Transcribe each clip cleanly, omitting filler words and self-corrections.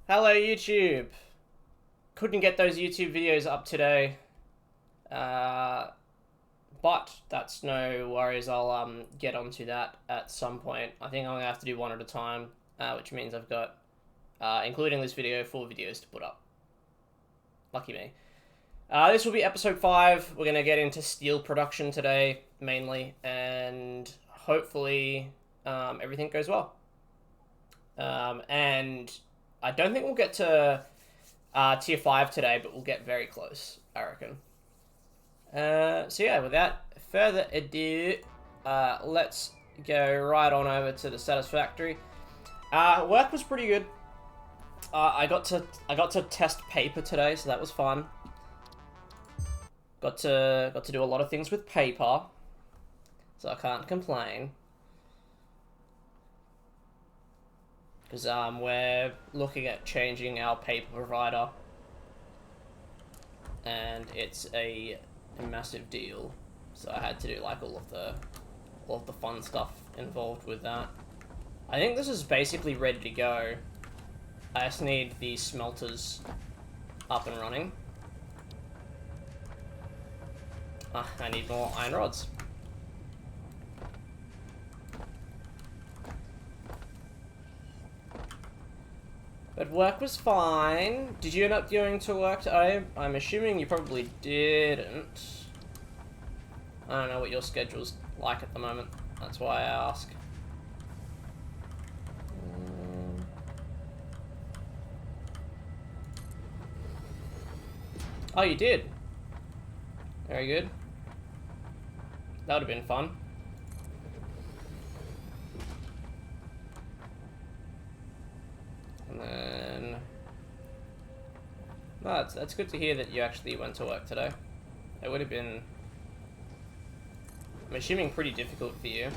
Hello YouTube. Couldn't get those YouTube videos up today, but that's no worries. I'll get onto that at some point. I think I'm gonna have to do one at a time, which means I've got, including this video, 4 videos to put up. Lucky me. This will be episode 5. We're gonna get into steel production today mainly, and hopefully everything goes well. And I don't think we'll get to tier 5 today, but we'll get very close, I reckon. So yeah, without further ado, let's go right on over to the Satisfactory. Work was pretty good. I got to test paper today, so that was fun. Got to do a lot of things with paper, so I can't complain. Because we're looking at changing our paper provider, and it's a massive deal. So I had to do like all of the fun stuff involved with that. I think this is basically ready to go. I just need the smelters up and running. I need more iron rods. But work was fine. Did you end up going to work today? I'm assuming you probably didn't. I don't know what your schedule's like at the moment. That's why I ask. Oh, you did? Very good. That would have been fun. And then... No, that's good to hear that you actually went to work today. It would have been... I'm assuming pretty difficult for you.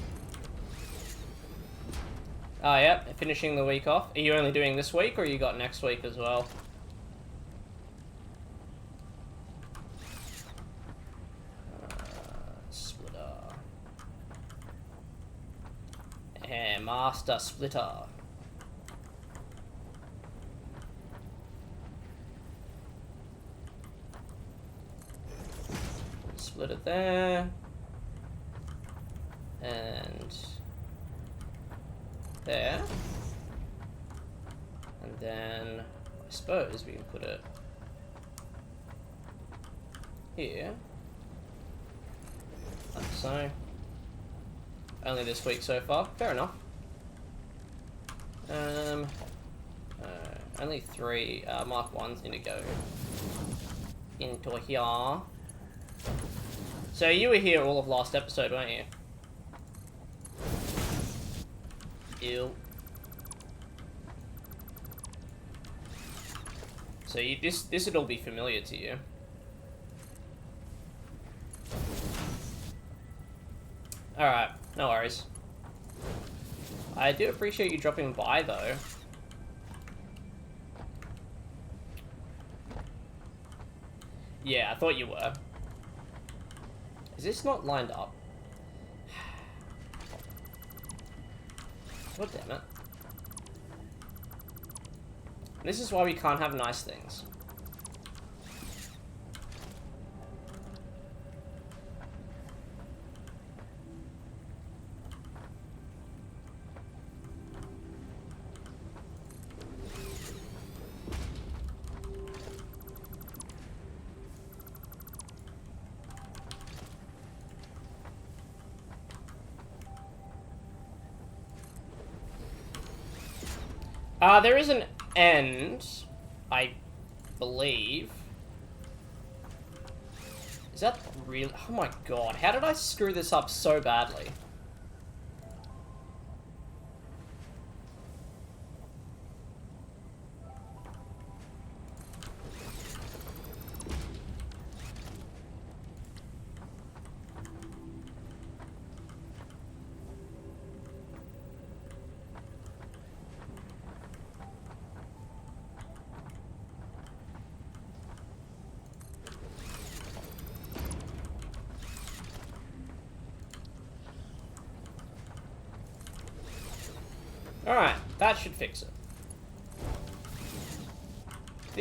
Oh, yeah, finishing the week off. Are you only doing this week, or you got next week as well? Splitter. And Master Splitter. Split it there. And there. And then I suppose we can put it here. Like so. Only this week so far. Fair enough. Only 3 Mark 1s need to go into here. So you were here all of last episode, weren't you? Ew. So this would all be familiar to you. Alright, no worries. I do appreciate you dropping by though. Yeah, I thought you were. Is this not lined up? God damn it. This is why we can't have nice things. There is an end, I believe. Is that real? Oh my god, how did I screw this up so badly? Alright, that should fix it.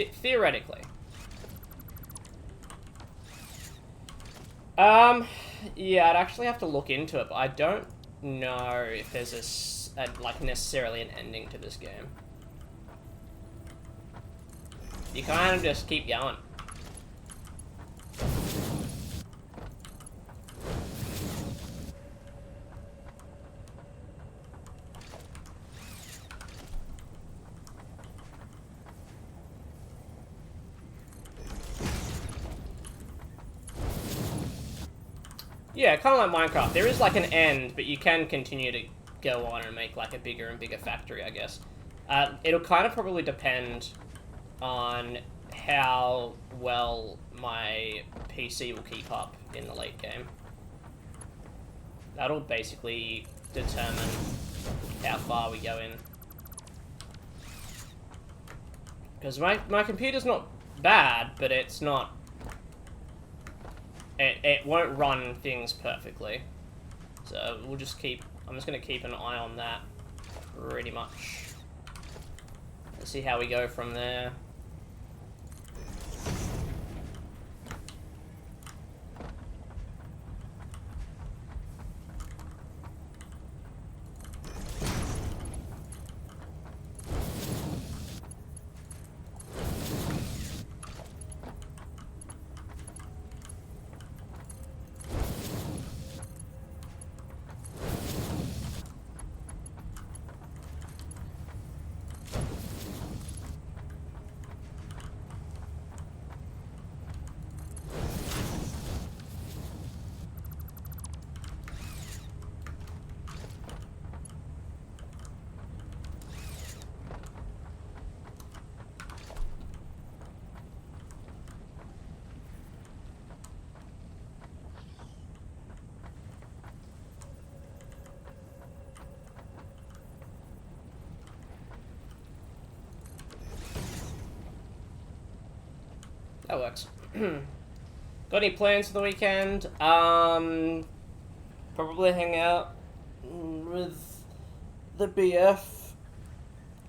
Theoretically. Yeah, I'd actually have to look into it, but I don't know if there's like necessarily an ending to this game. You kind of just keep going. Yeah, kind of like Minecraft. There is like an end, but you can continue to go on and make like a bigger and bigger factory, I guess. It'll kind of probably depend on how well my PC will keep up in the late game. That'll basically determine how far we go in. Because my computer's not bad, but it's not... It won't run things perfectly. So we'll just keep... I'm just going to keep an eye on that, pretty much. Let's see how we go from there. That works. Got any plans for the weekend? Probably hang out with the BF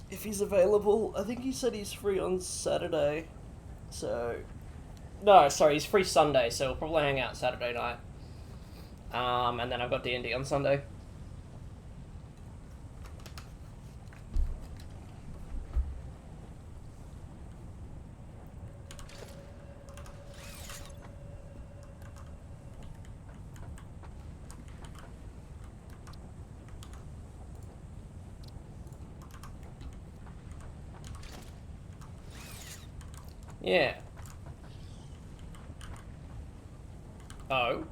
if he's available. I think he said he's free on Saturday. So... No, sorry, he's free Sunday, so we'll probably hang out Saturday night. And then I've got D&D on Sunday. Yeah. Oh.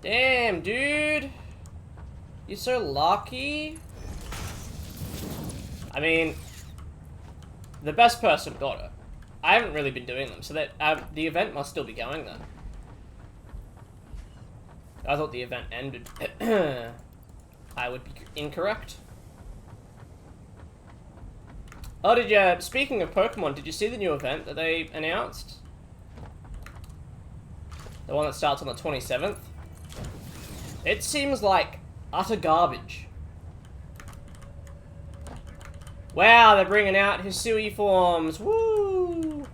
Damn, dude. You're so lucky. I mean, the best person got it. I haven't really been doing them, so that the event must still be going then. I thought the event ended. I would be incorrect. Oh, did you... Speaking of Pokemon, did you see the new event that they announced? The one that starts on the 27th? It seems like utter garbage. Wow, they're bringing out Hisui forms. Woo!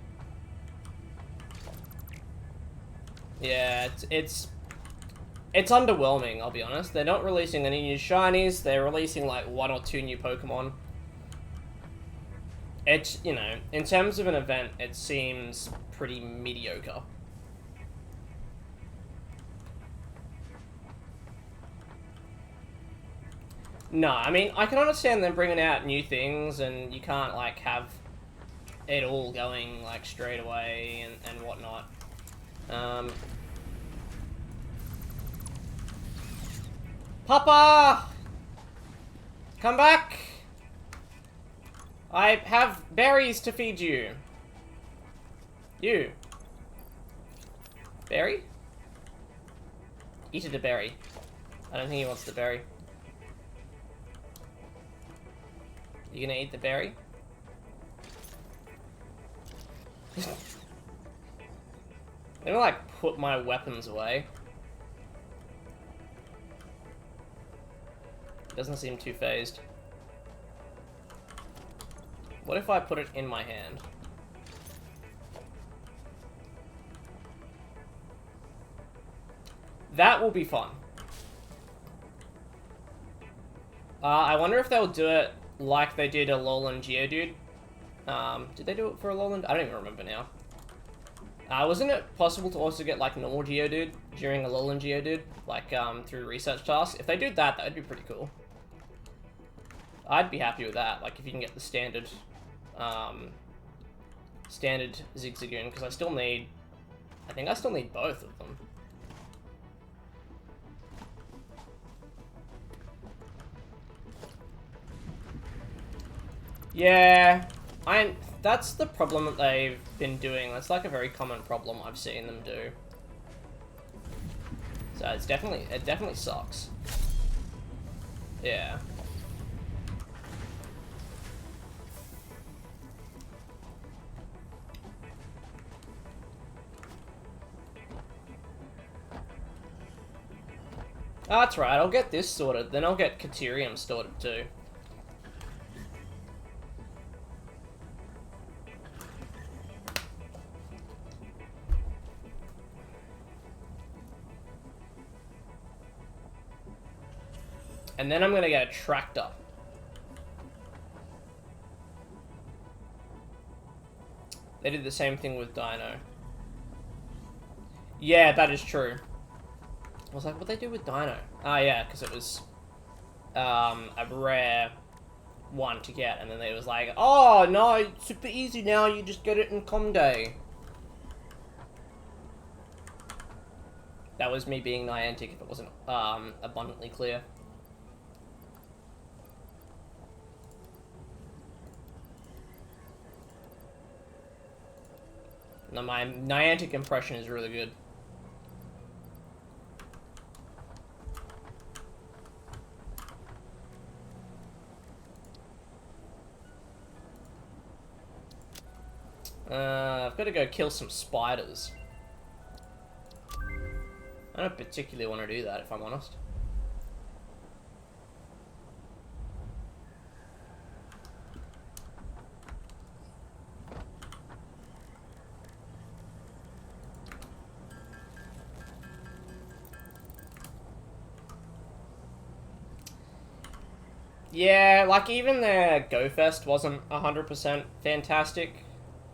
Yeah, it's underwhelming, I'll be honest. They're not releasing any new shinies. They're releasing like 1 or 2 new Pokemon. It's, you know, in terms of an event, it seems pretty mediocre. No, I mean, I can understand them bringing out new things, and you can't, like, have it all going, like, straight away and whatnot. Papa! Come back! I have berries to feed you. You. Berry? Eat the berry. I don't think he wants the berry. You gonna eat the berry? I'm gonna, like, put my weapons away. Doesn't seem too phased. What if I put it in my hand? That will be fun. I wonder if they'll do it like they did a Alolan Geodude. Did they do it for Alolan? I don't even remember now. Wasn't it possible to also get, like, normal Geodude during Alolan Geodude? Like, through research tasks? If they did that, that'd be pretty cool. I'd be happy with that, like, if you can get the standard, standard Zigzagoon, because I think I still need both of them. Yeah, that's the problem that they've been doing. That's like a very common problem I've seen them do. So it definitely sucks. Yeah. Oh, that's right, I'll get this sorted, then I'll get Caterium sorted too. And then I'm gonna get a tractor. They did the same thing with Dino. Yeah, that is true. I was like, what'd they do with Dino? Ah, yeah, because it was a rare one to get, and then they was like, oh, no, it's super easy now, you just get it in Com Day. That was me being Niantic if it wasn't abundantly clear. No, my Niantic impression is really good. I've got to go kill some spiders. I don't particularly want to do that, if I'm honest. Yeah, like, even their Go Fest wasn't 100% fantastic.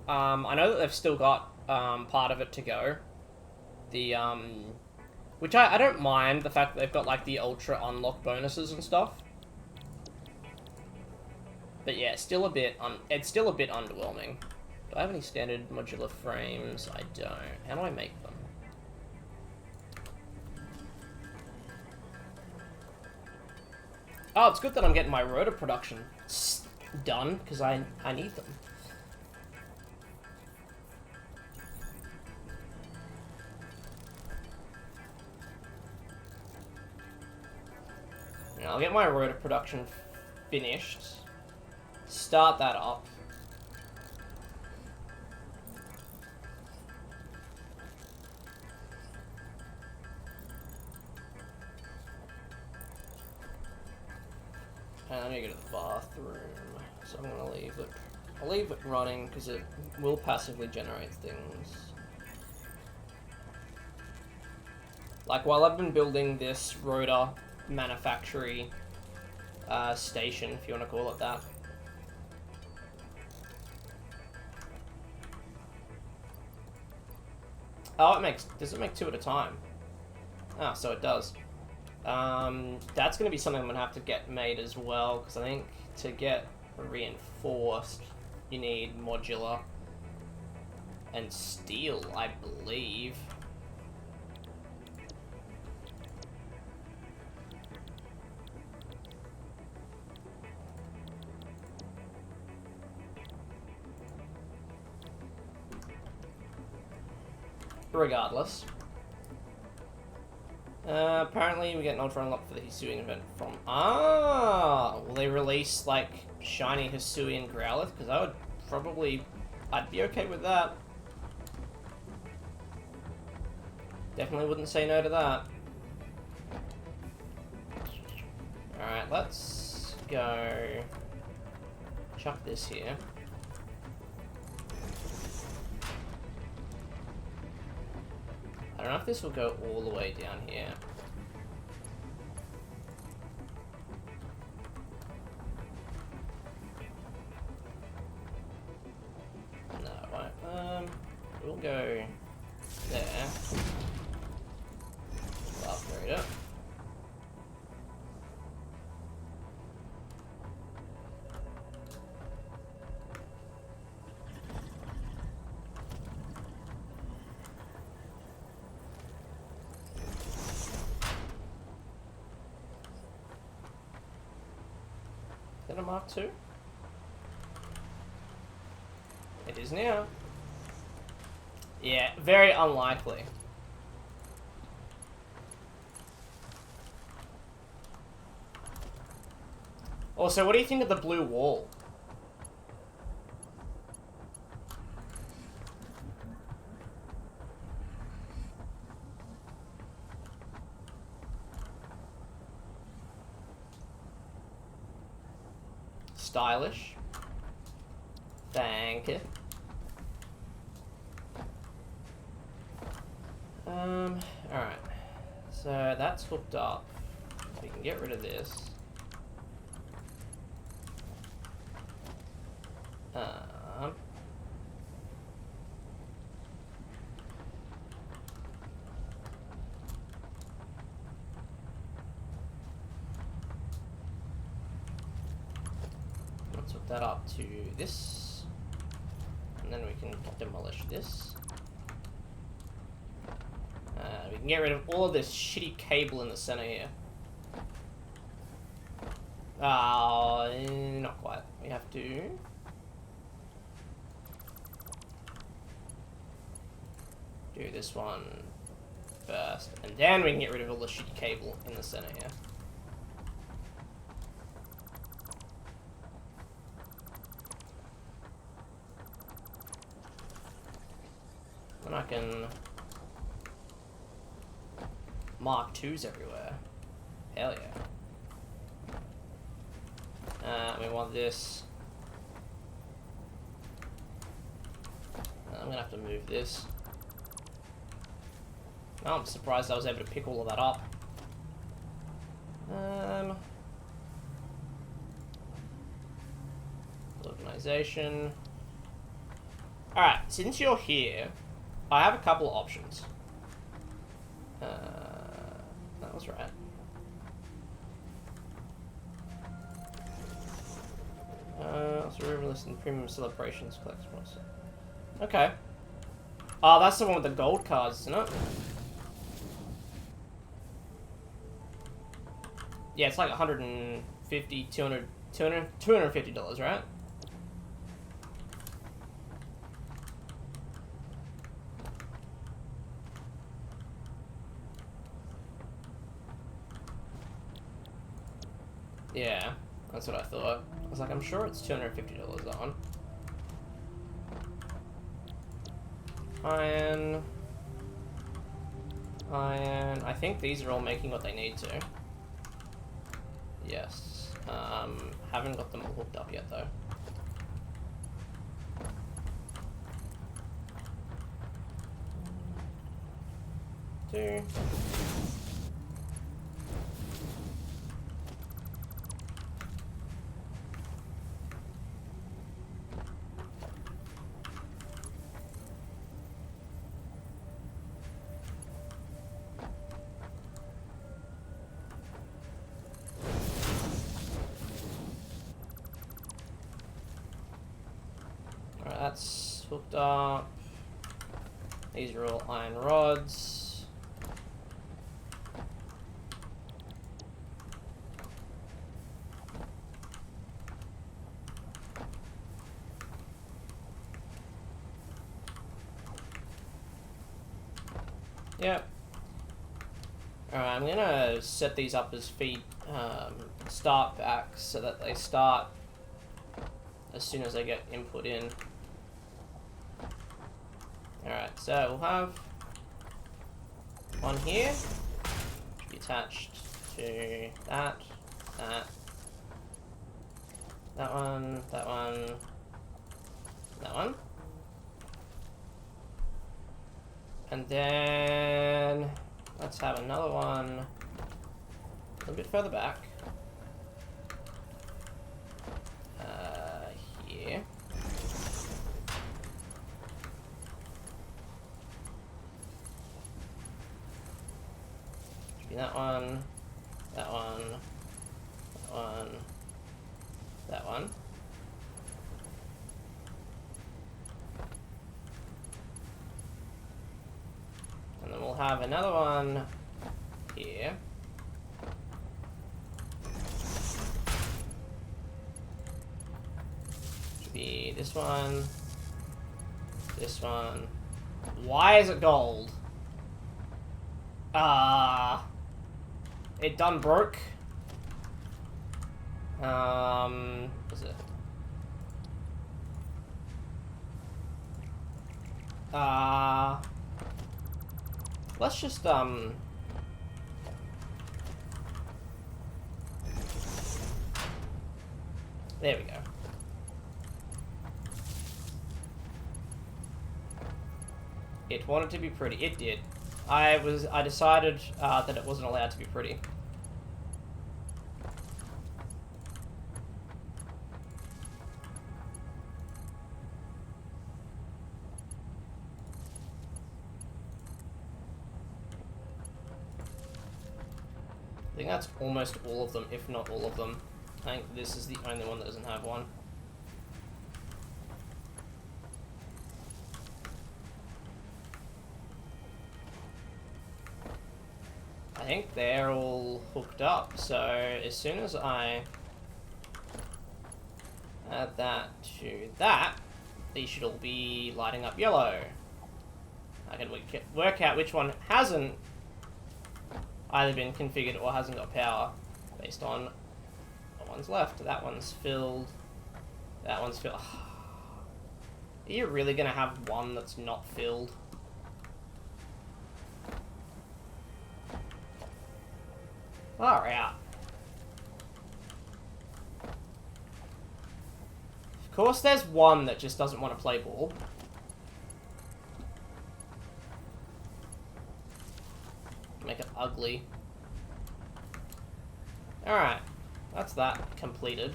I know that they've still got part of it to go. The which I don't mind the fact that they've got, like, the ultra unlock bonuses and stuff. But yeah, it's still a bit underwhelming. Do I have any standard modular frames? I don't. How do I make them? Oh, it's good that I'm getting my rotor production done, because I need them. I'll get my rotor production finished. Start that up. And I need to go to the bathroom, so I'm gonna leave it. I'll leave it running because it will passively generate things. Like, while I've been building this rotor manufactory station, if you want to call it that. Oh, does it make 2 at a time? Ah, so it does. That's going to be something I'm going to have to get made as well, because I think to get reinforced, you need modular and steel, I believe. Regardless. Apparently we get an ultra unlock for the Hisuian event from... Ah! Will they release, like, shiny Hisuian Growlithe? Because I would probably... I'd be okay with that. Definitely wouldn't say no to that. Alright, let's go chuck this here. I don't know if this will go all the way down here. No, it won't. We'll go there. We'll upgrade it. Is that a Mark II? It is now. Yeah, very unlikely. Also, what do you think of the blue wall? Stylish. Thank you. Alright. So that's hooked up. We can get rid of this. Let's hook that up to this. And then we can demolish this. We can get rid of all of this shitty cable in the center here. Not quite. We have to... do this one first. And then we can get rid of all the shitty cable in the center here. And I can... Mark IIs everywhere. Hell yeah. We want this. I'm gonna have to move this. Oh, I'm surprised I was able to pick all of that up. Organization. Alright, since you're here, I have a couple of options. That was right. Let's remember this in premium celebrations collectibles. Okay. Oh, that's the one with the gold cards, isn't it? Yeah, it's like 150, 200, $250, right? Yeah, that's what I thought. I was like, I'm sure it's $250 that one. Iron. I think these are all making what they need to. Yes. Haven't got them all hooked up yet, though. Two. That's hooked up. These are all iron rods. Yep. Alright, I'm gonna set these up as feed start backs so that they start as soon as they get input in. Alright, so we'll have one here. Should be attached to that, that one, that one, that one. And then let's have another one a little bit further back. Here. Should be that one, that one, that one, that one. And then we'll have another one here. Should be this one, this one. Why is it gold? It done broke. Is it? Let's just, there we go. It wanted to be pretty. It did. I decided that it wasn't allowed to be pretty. I think that's almost all of them, if not all of them. I think this is the only one that doesn't have one. I think they're all hooked up, so as soon as I add that to that, these should all be lighting up yellow. I can work out which one hasn't either been configured or hasn't got power based on what one's left. That one's filled. That one's filled. Are you really going to have one that's not filled? Far out. Of course there's one that just doesn't want to play ball. Make it ugly. Alright, that's that completed.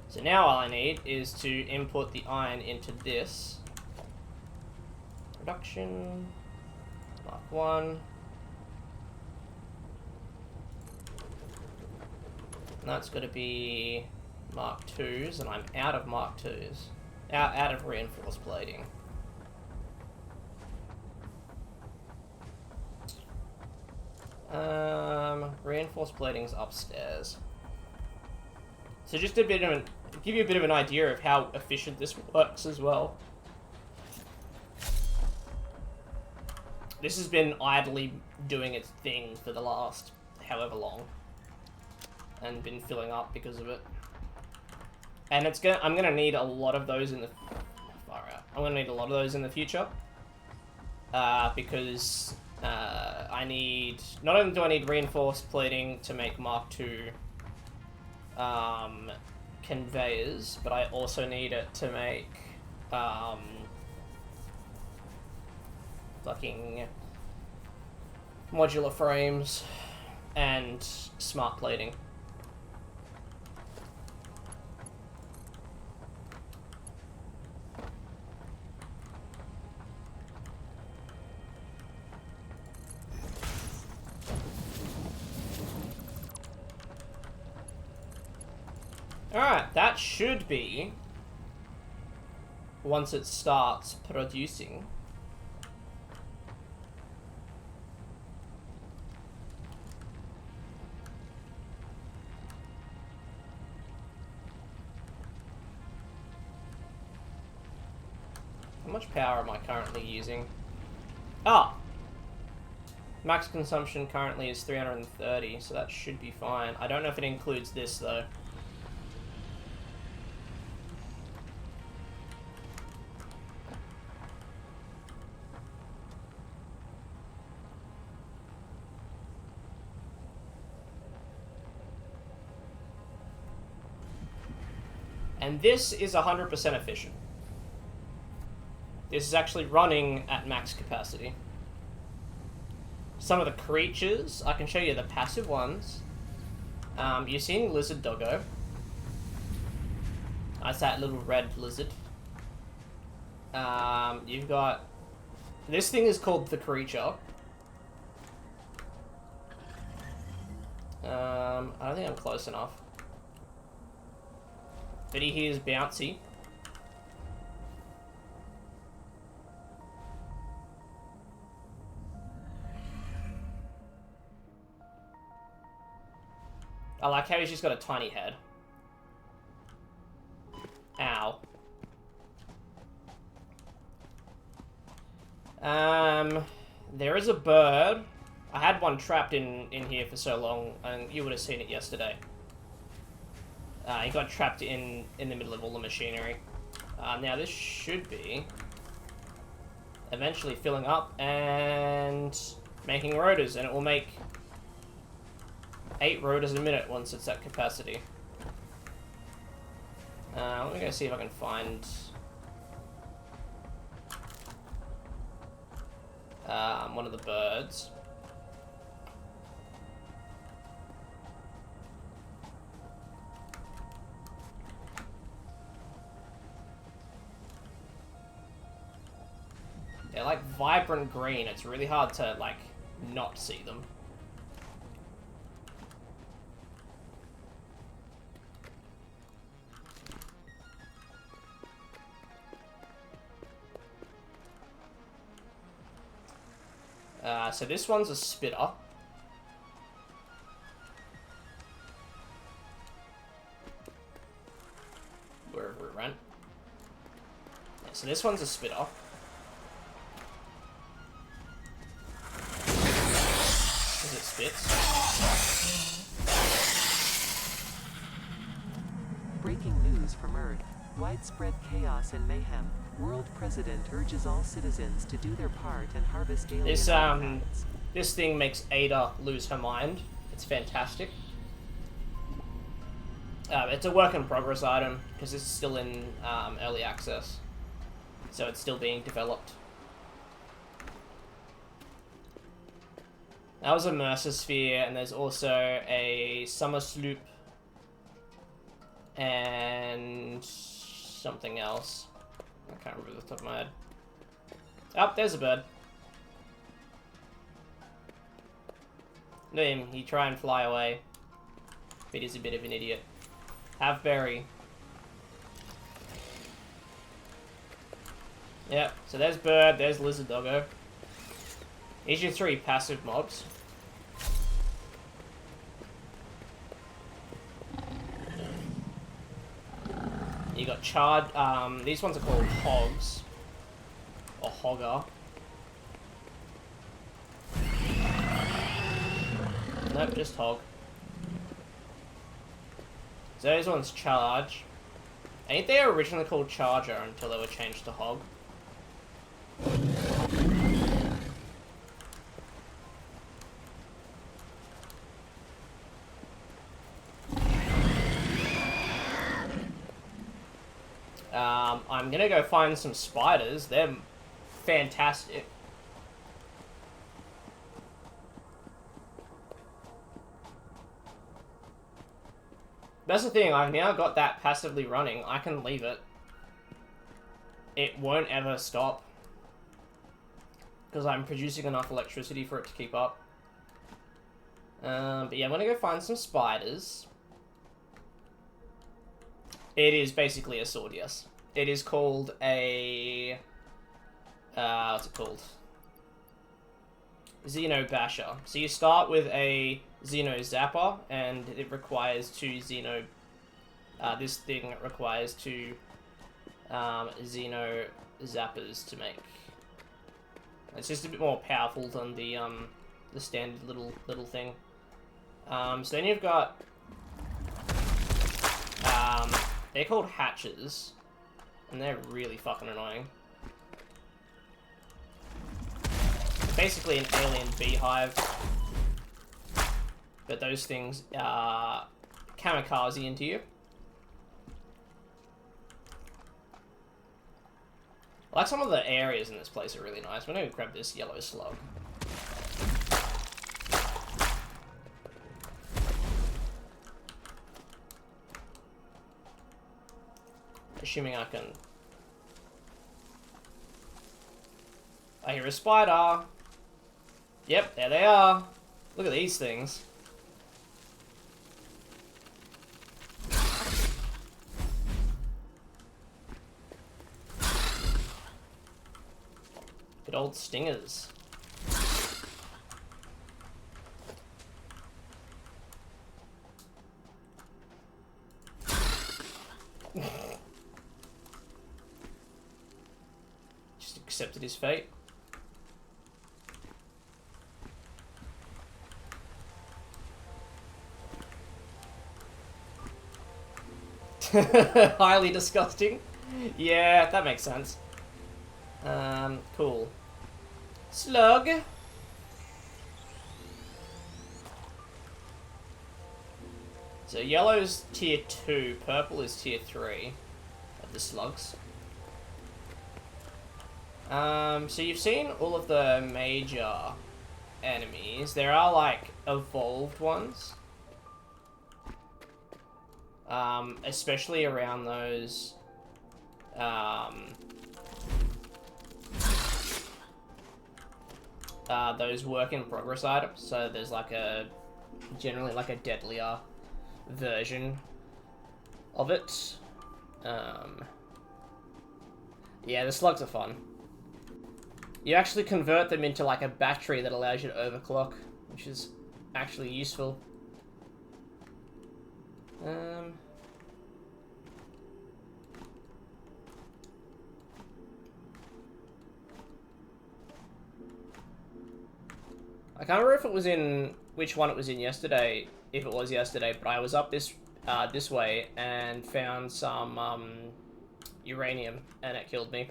So now all I need is to input the iron into this. Production, Mark 1. And that's going to be Mark 2s, and I'm out of Mark 2s. Out of reinforced plating. Reinforced plating's upstairs. So just a bit of give you a bit of an idea of how efficient this works as well. This has been idly doing its thing for the last however long, and been filling up because of it. And I'm gonna need a lot of those in the I'm gonna need a lot of those in the future, because I need, not only do I need reinforced plating to make Mark II conveyors, but I also need it to make fucking modular frames and smart plating. Alright, that should be, once it starts producing. How much power am I currently using? Ah! Max consumption currently is 330, so that should be fine. I don't know if it includes this, though. And this is 100% efficient. This is actually running at max capacity. Some of the creatures, I can show you the passive ones. You're seeing Lizard Doggo. That's that little red lizard. You've got... This thing is called the Creature. I don't think I'm close enough. But he is bouncy. I like how he's just got a tiny head. Ow. There is a bird. I had one trapped in here for so long, and you would have seen it yesterday. He got trapped in the middle of all the machinery. Now this should be eventually filling up and making rotors, and it will make 8 rotors a minute once it's at capacity. Let me go see if I can find one of the birds. They're like vibrant green. It's really hard to like not see them. So this one's a spitter. Wherever it ran. Yeah, so this one's a spitter. Because it spits. Breaking news from Earth. Widespread chaos and mayhem. World President urges all citizens to do their part and harvest alien artifacts. This thing makes Ada lose her mind. It's fantastic. It's a work in progress item because it's still in early access, so it's still being developed. That was a Mercer Sphere, and there's also a Summer Sloop and something else. I can't remember off the top of my head. Oh, there's a bird. Look at him, he try and fly away. But he's a bit of an idiot. Have berry. Yep, so there's bird, there's lizard doggo. Here's your 3 passive mobs. You got charred, these ones are called hogs. Or hogger. Nope, just hog. So those ones charge. I think they were originally called charger until they were changed to hog. I'm gonna go find some spiders. They're fantastic. That's the thing, I've now got that passively running. I can leave it. It won't ever stop. Because I'm producing enough electricity for it to keep up. But yeah, I'm gonna go find some spiders. It is basically a sword, yes. It is called a... what's it called? Xeno Basher. So you start with a Xeno Zapper, and it requires 2 Xeno... this thing requires 2 Xeno Zappers to make. It's just a bit more powerful than the standard little thing. So then you've got... they're called hatches, and they're really fucking annoying. Basically an alien beehive, but those things kamikaze into you. I like some of the areas in this place are really nice. I'm gonna grab this yellow slug. Assuming I can... I hear a spider. Yep, there they are. Look at these things. Good old stingers. Just accepted his fate. Highly disgusting. Yeah, that makes sense. Cool. Slug. So yellow's tier 2, purple is tier 3 of the slugs. So you've seen all of the major enemies. There are like evolved ones. Especially around those work in progress items. So there's like generally like a deadlier version of it. Yeah, the slugs are fun. You actually convert them into like a battery that allows you to overclock, which is actually useful. I can't remember if it was in which one it was in yesterday. If it was yesterday, but I was up this way and found some uranium, and it killed me.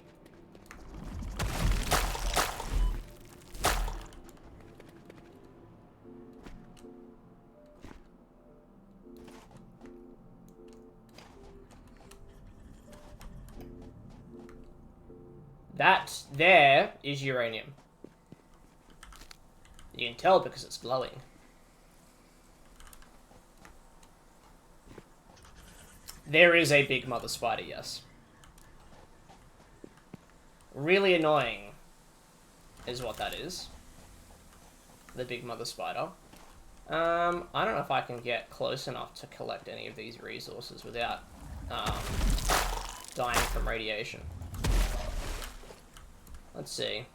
That there is uranium. You can tell because it's glowing. There is a big mother spider, yes. Really annoying is what that is. The big mother spider. I don't know if I can get close enough to collect any of these resources without dying from radiation. Let's see.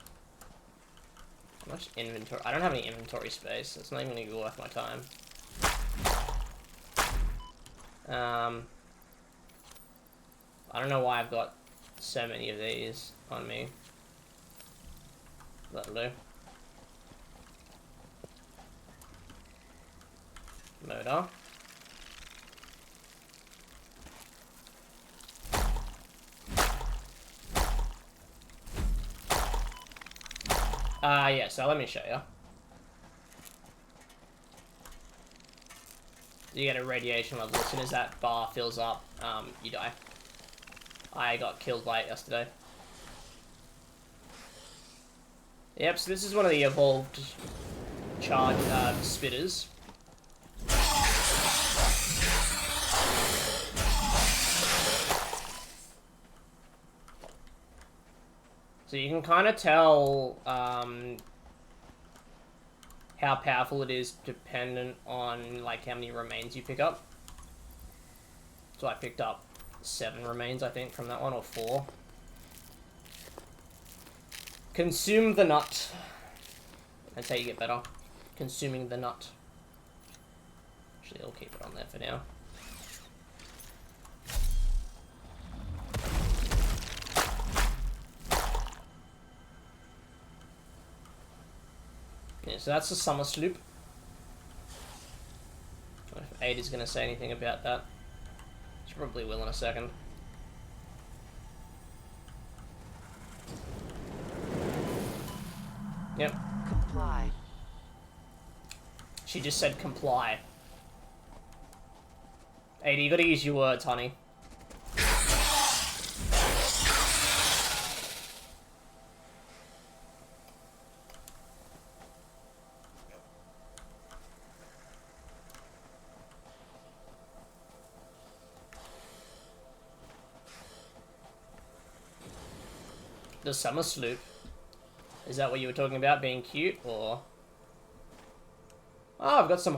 How much inventory? I don't have any inventory space. It's not even going to be worth my time. I don't know why I've got so many of these on me. That'll do. Motor. Yeah, so let me show you. You get a radiation level. As soon as that bar fills up, you die. I got killed by it yesterday. Yep, so this is one of the evolved charge spitters. So you can kind of tell how powerful it is dependent on like how many remains you pick up. So I picked up 7 remains, I think, from that one, or 4. Consume the nut. That's how you get better. Consuming the nut. Actually, I'll keep it on there for now. Yeah, so that's the summer sloop. I don't know if Ada's going to say anything about that. She probably will in a second. Yep. Comply. She just said comply. Ada, you gotta use your words, honey. The summer sloop. Is that what you were talking about, being cute, or? Oh, I've got some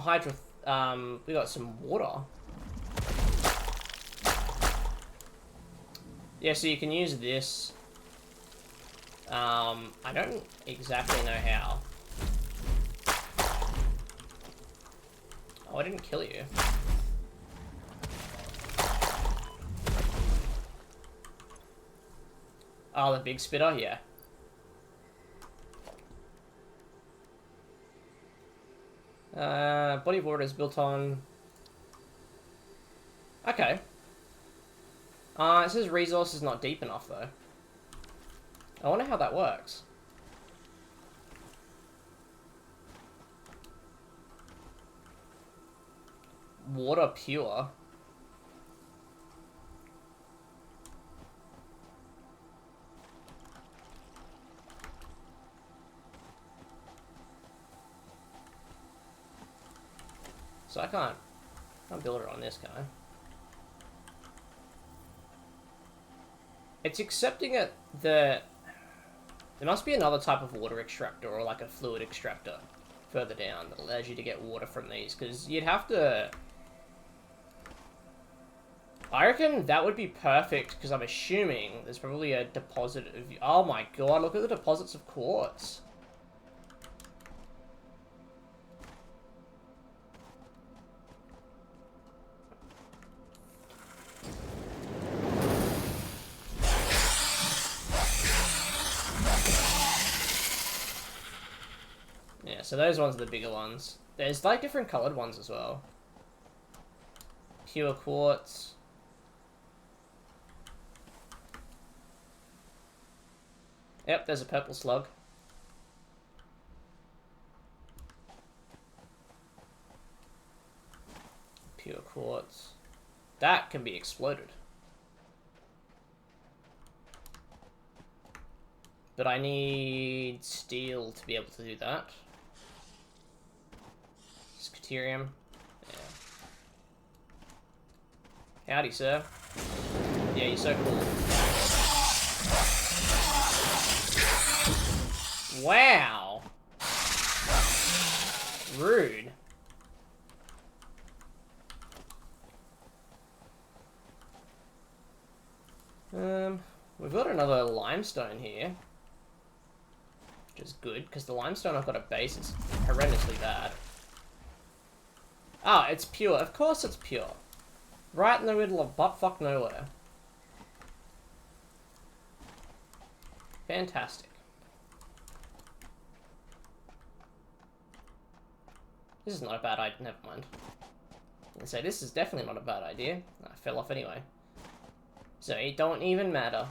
we got some water. Yeah, so you can use this. I don't exactly know how. Oh, I didn't kill you. Oh, the big spitter? Yeah. Body of water is built on... Okay. It says resource is not deep enough, though. I wonder how that works. Water pure. So I can't build it on this, can I? It's accepting it that there must be another type of water extractor or like a fluid extractor further down that allows you to get water from these, because you'd have to... I reckon that would be perfect, because I'm assuming there's probably a deposit of... Oh my god, look at the deposits of quartz. Yeah, so those ones are the bigger ones. There's like different coloured ones as well. Pure quartz. Yep, there's a purple slug. Pure quartz. That can be exploded. But I need steel to be able to do that. Scaterium. Yeah. Howdy, sir. Yeah, you're so cool. Wow. Rude. We've got another limestone here. Which is good, because the limestone I've got a base is horrendously bad. Ah, it's pure. Of course it's pure. Right in the middle of buttfuck nowhere. Fantastic. This is not a bad idea. Never mind. I say this is definitely not a bad idea. I fell off anyway. So it don't even matter.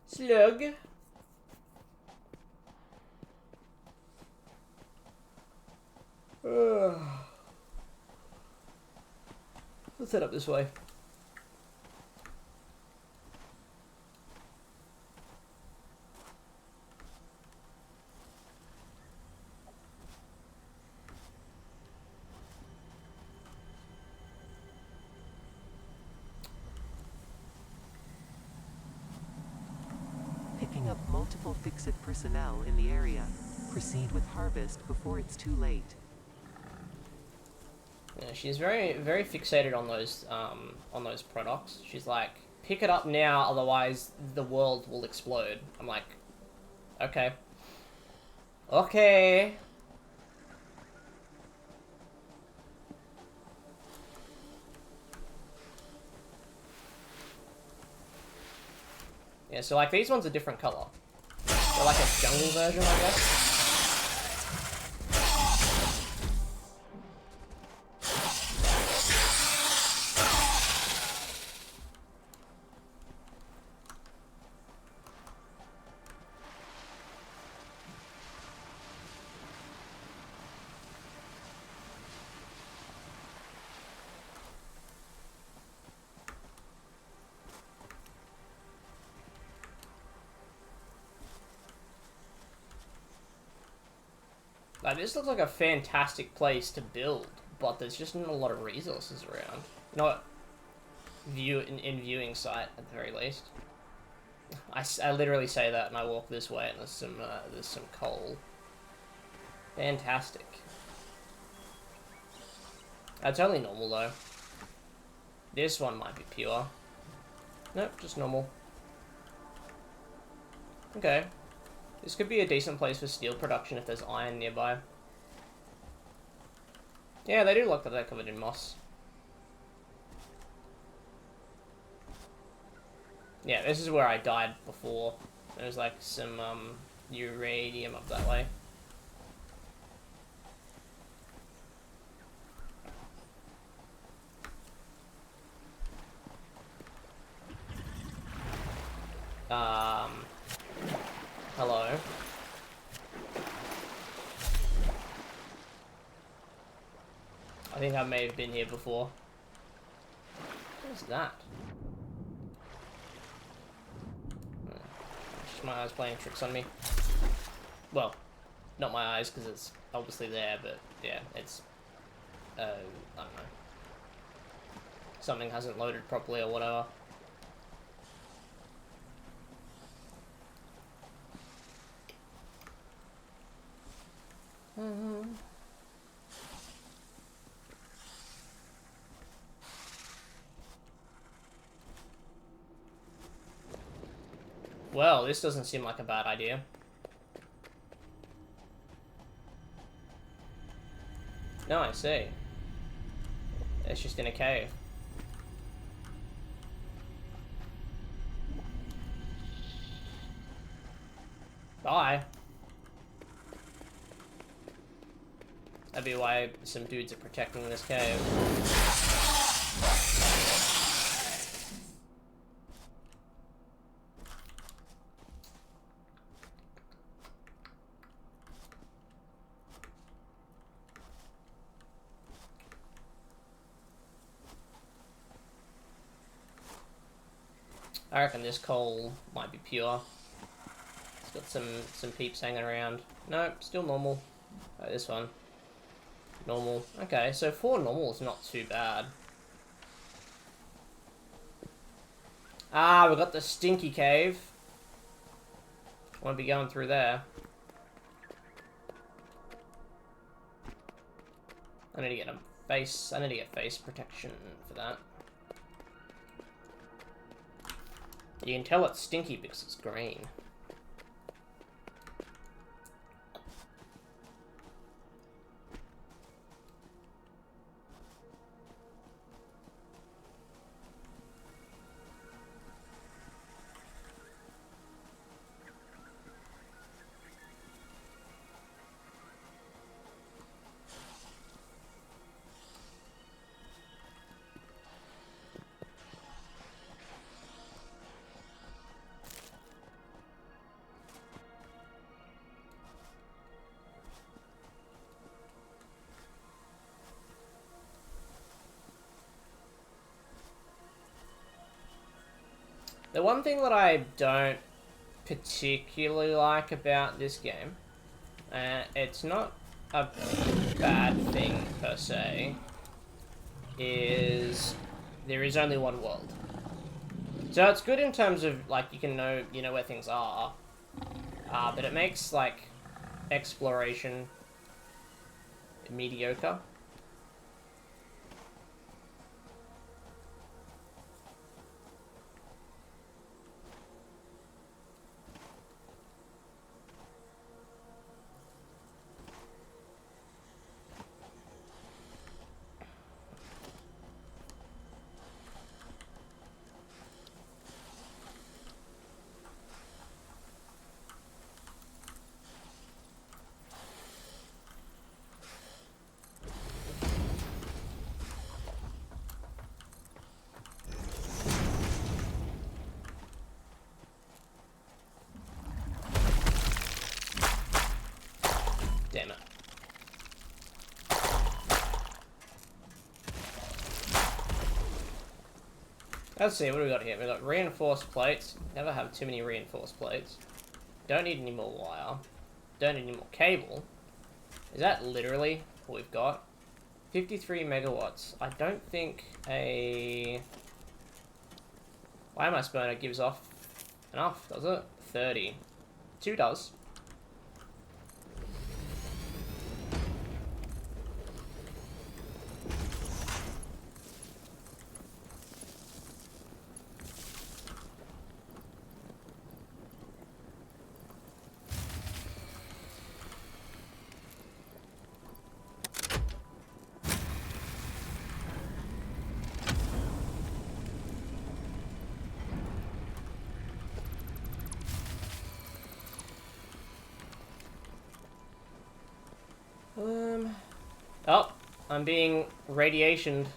Slug. Let's head up this way. Picking up multiple fix-it personnel in the area. Proceed with harvest before it's too late. Yeah, she's very, very fixated on those products. She's like, pick it up now, otherwise the world will explode. I'm like, okay. Okay. Yeah, so like these ones are different color. They're like a jungle version, I guess. Like, this looks like a fantastic place to build, but there's just not a lot of resources around. You know what? in viewing sight at the very least. I literally say that and I walk this way and there's some coal. Fantastic. That's only normal though. This one might be pure. Nope, just normal. Okay. This could be a decent place for steel production if there's iron nearby. Yeah, they do look like they're covered in moss. Yeah, this is where I died before. There's like some uranium up that way. Hello. I think I may have been here before. What is that? Just my eyes playing tricks on me. Well, not my eyes because it's obviously there, but yeah, it's I don't know. Something hasn't loaded properly or whatever. Well, this doesn't seem like a bad idea. No, I see. It's just in a cave. Bye. That'd be why some dudes are protecting this cave. I reckon this coal might be pure. It's got some peeps hanging around. Nope, still normal. Oh, this one. Normal. Okay, so 4 normal is not too bad. Ah, we got the stinky cave. Won't be going through there. I need to get face protection for that. You can tell it's stinky because it's green. The one thing that I don't particularly like about this game, it's not a bad thing per se, is there is only one world. So it's good in terms of like you know where things are, but it makes like exploration mediocre. Damn it. Let's see, what do we got here? We got reinforced plates. Never have too many reinforced plates. Don't need any more wire. Don't need any more cable. Is that literally what we've got? 53 megawatts. I don't think a Biomass burner gives off enough, does it? 30. 2 does. Oh, I'm being radiationed.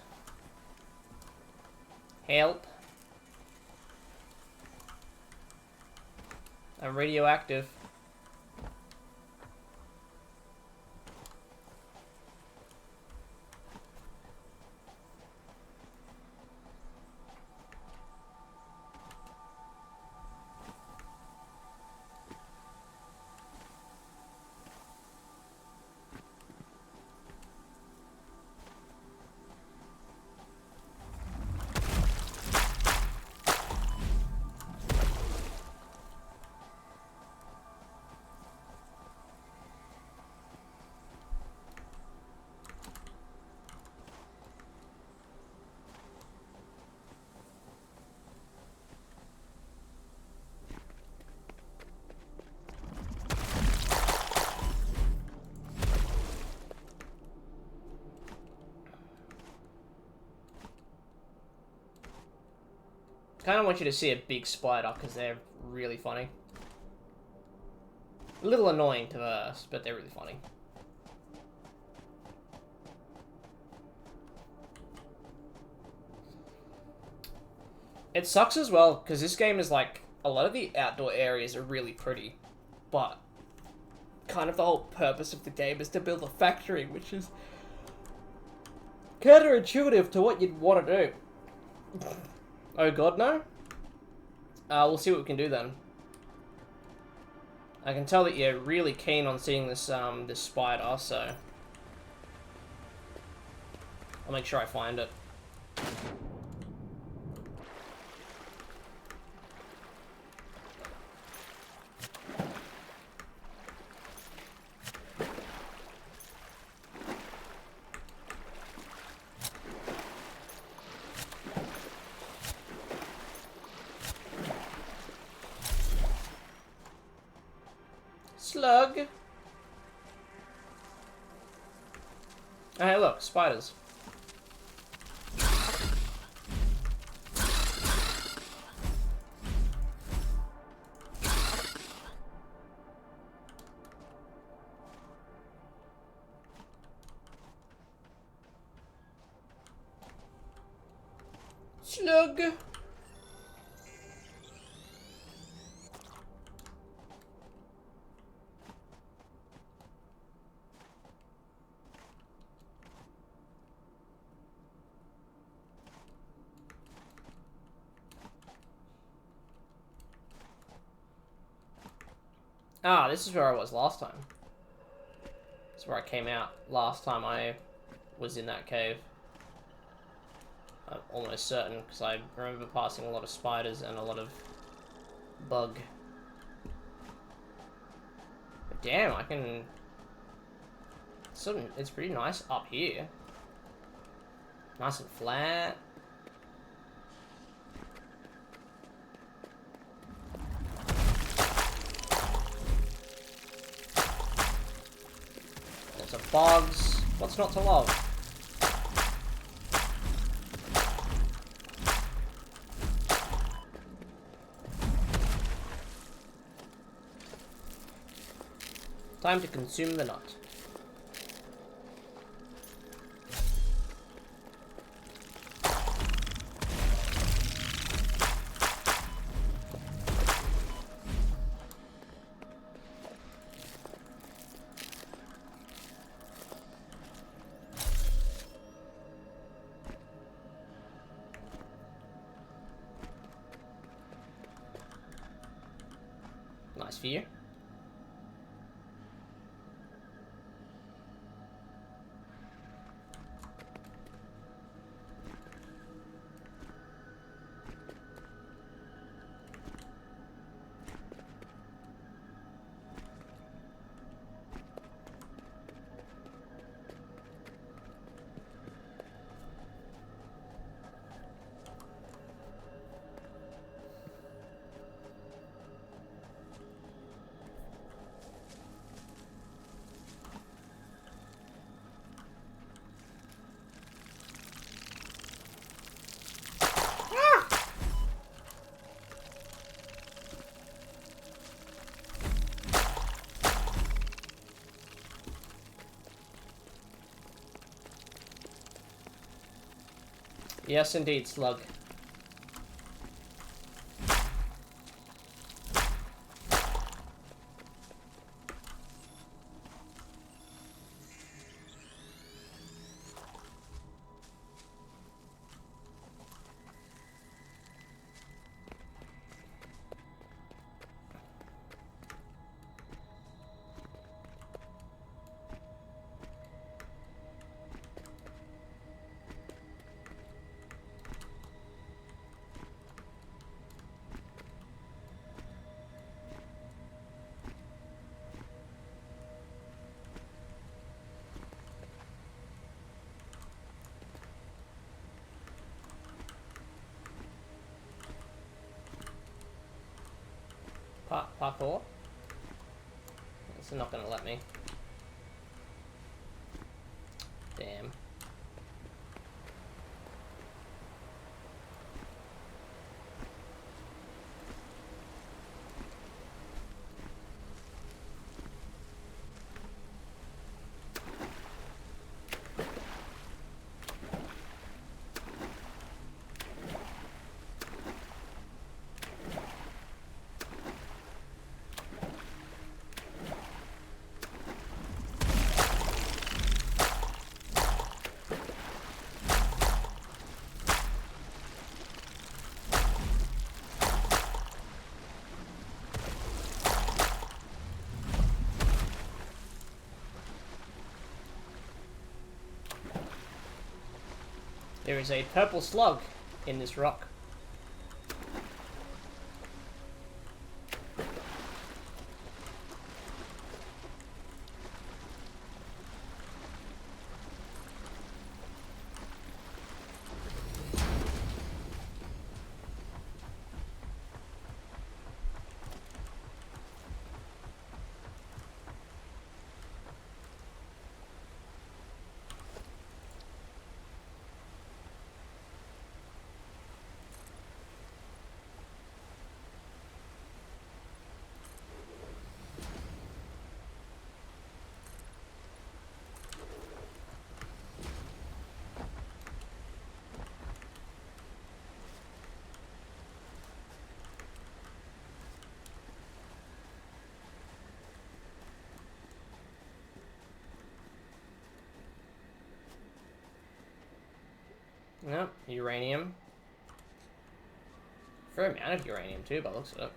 Help. I'm radioactive. Kind of want you to see a big spider because they're really funny. A little annoying to us, but they're really funny. It sucks as well because this game is like a lot of the outdoor areas are really pretty, but kind of the whole purpose of the game is to build a factory, which is counterintuitive to what you'd want to do. Oh god, no? We'll see what we can do then. I can tell that you're really keen on seeing this this spider, so I'll make sure I find it. Slug. Oh, hey, look, spiders. Slug. Ah, this is where I was last time. This is where I came out last time I was in that cave. I'm almost certain, because I remember passing a lot of spiders and a lot of bug. But damn, I can... It's pretty nice up here. Nice and flat. Lots of bugs. What's not to love? Time to consume the nut. Nice view. Yes, indeed, slug. Parkour? It's not gonna let me. Damn. There is a purple slug in this rock. No, uranium. Fair amount of uranium too, by the looks of it.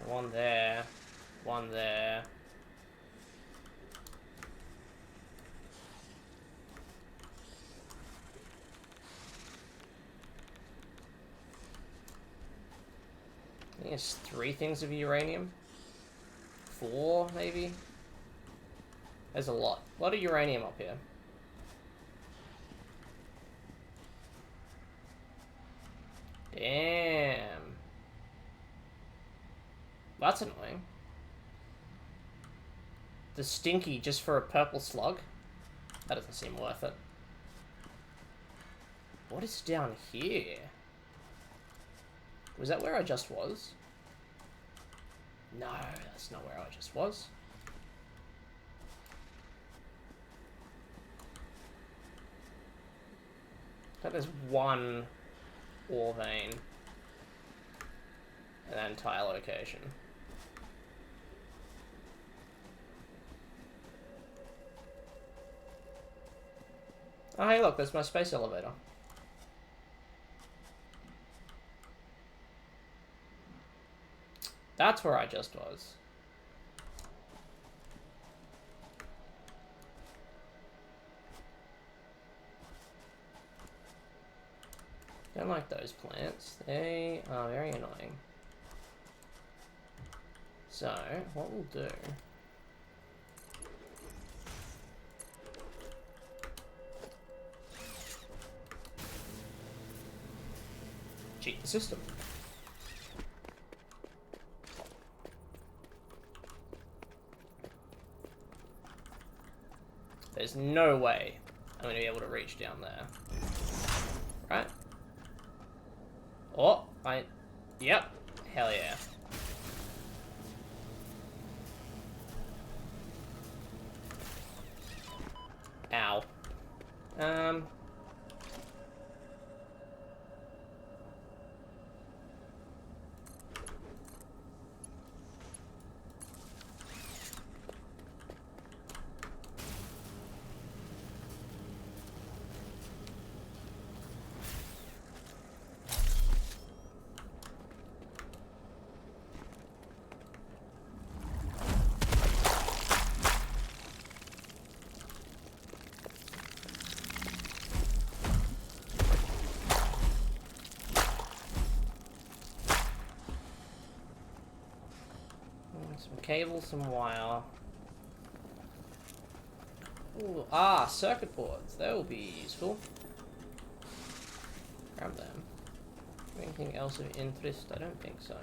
One there. One there. I think it's 3 things of uranium. 4, maybe? There's a lot. A lot of uranium up here. Damn. That's annoying. The stinky just for a purple slug? That doesn't seem worth it. What is down here? Was that where I just was? No, that's not where I just was. I thought there's one ore vein in that entire location. Oh, hey, look, there's my space elevator. That's where I just was. Don't like those plants. They are very annoying. So, what we'll do... cheat the system. There's no way I'm going to be able to reach down there. Right? Oh, yep. Hell yeah. Ow. Um... Some cable, some wire. Ooh, circuit boards. That will be useful. Grab them. Anything else of interest? I don't think so.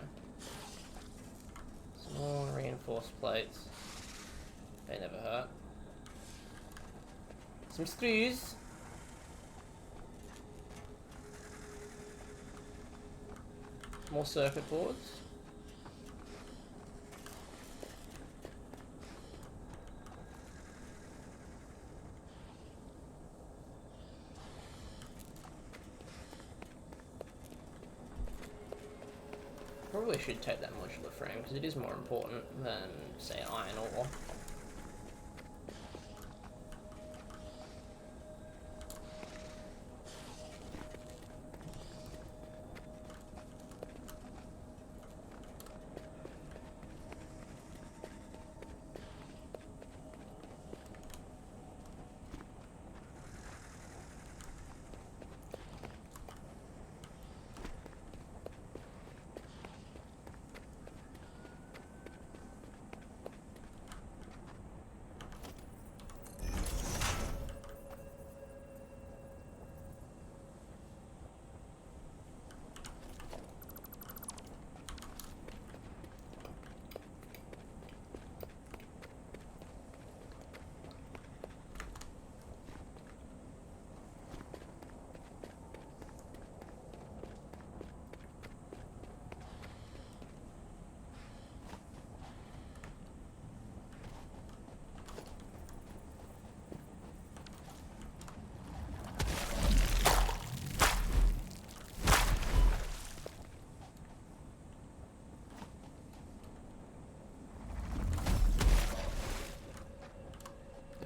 Some more reinforced plates. They never hurt. Some screws. More circuit boards. Probably should take that modular frame because it is more important than, say, iron ore.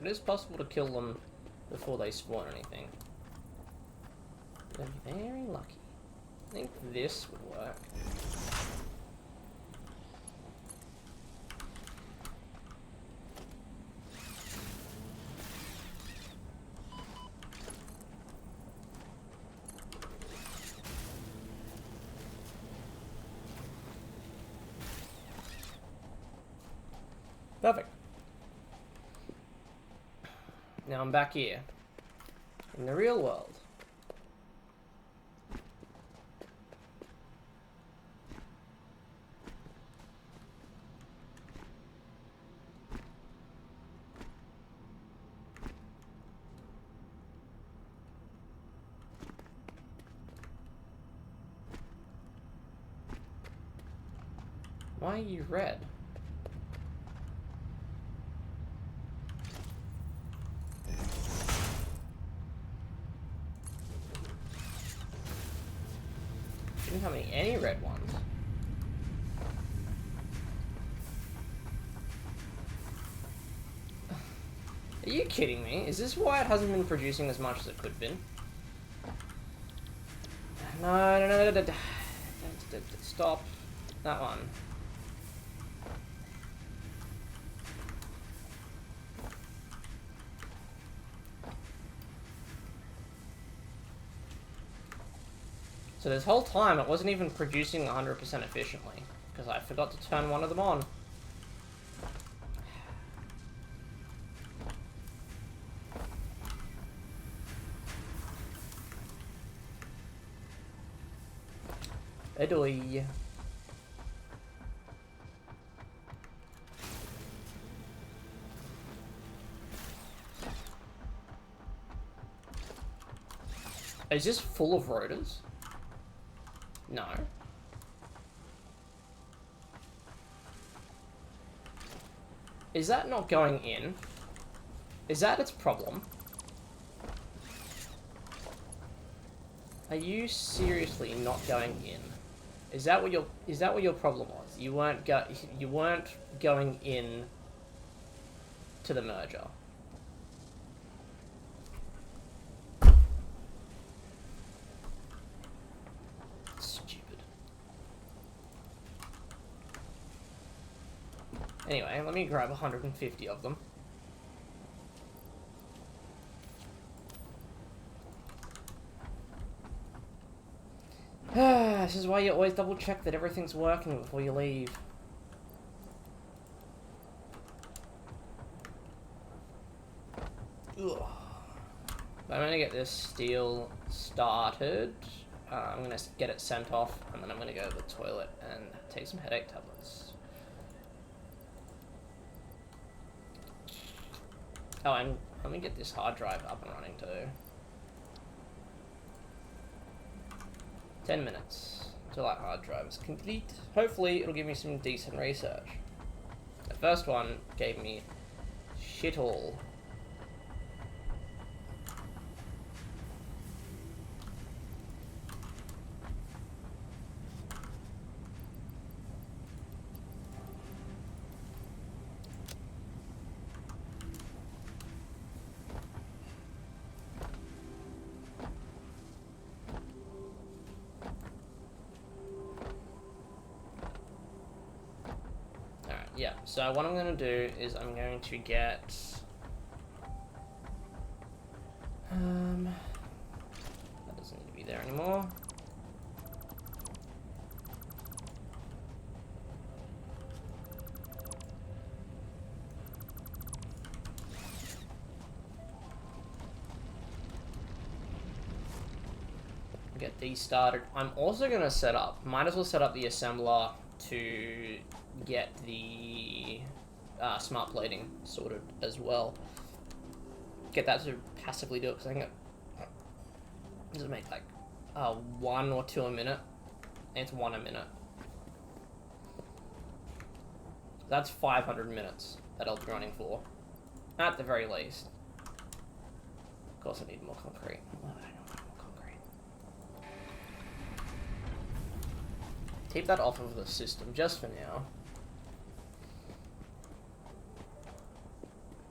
It is possible to kill them before they spawn anything. They're very lucky. I think this would work. Perfect. Now I'm back here, in the real world. Why are you red? Didn't have any red ones. Are you kidding me? Is this why it hasn't been producing as much as it could have been? No. Stop. That one. So this whole time it wasn't even producing 100% efficiently because I forgot to turn one of them on. Adoy. Is this full of rotors? No. Is that not going in? Is that its problem? Are you seriously not going in? Is that what your problem was? You weren't going in to the merger. Stupid. Anyway, let me grab 150 of them. This is why you always double check that everything's working before you leave. Ugh. I'm gonna get this steel started. I'm gonna get it sent off, and then I'm gonna go to the toilet and take some headache tablets. Oh, and let me get this hard drive up and running too. 10 minutes till that hard drive is complete. Hopefully it'll give me some decent research. The first one gave me shit all. Yeah, so what I'm going to do is I'm going to get... that doesn't need to be there anymore. Get these started. I'm also going to set up, might as well set up the assembler to get the smart plating sorted as well. Get that to passively do it, because I think it does it make like 1 or 2 a minute. It's 1 a minute. That's 500 minutes that I'll be running for, at the very least. Of course, I need more concrete. Keep that off of the system just for now.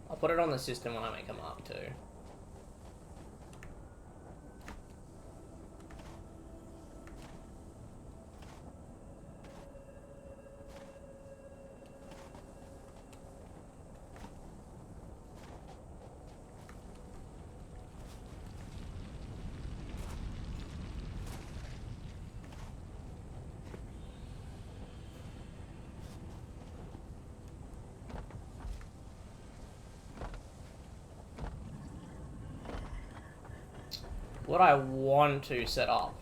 I'll put it on the system when I make a mark too. What I want to set up,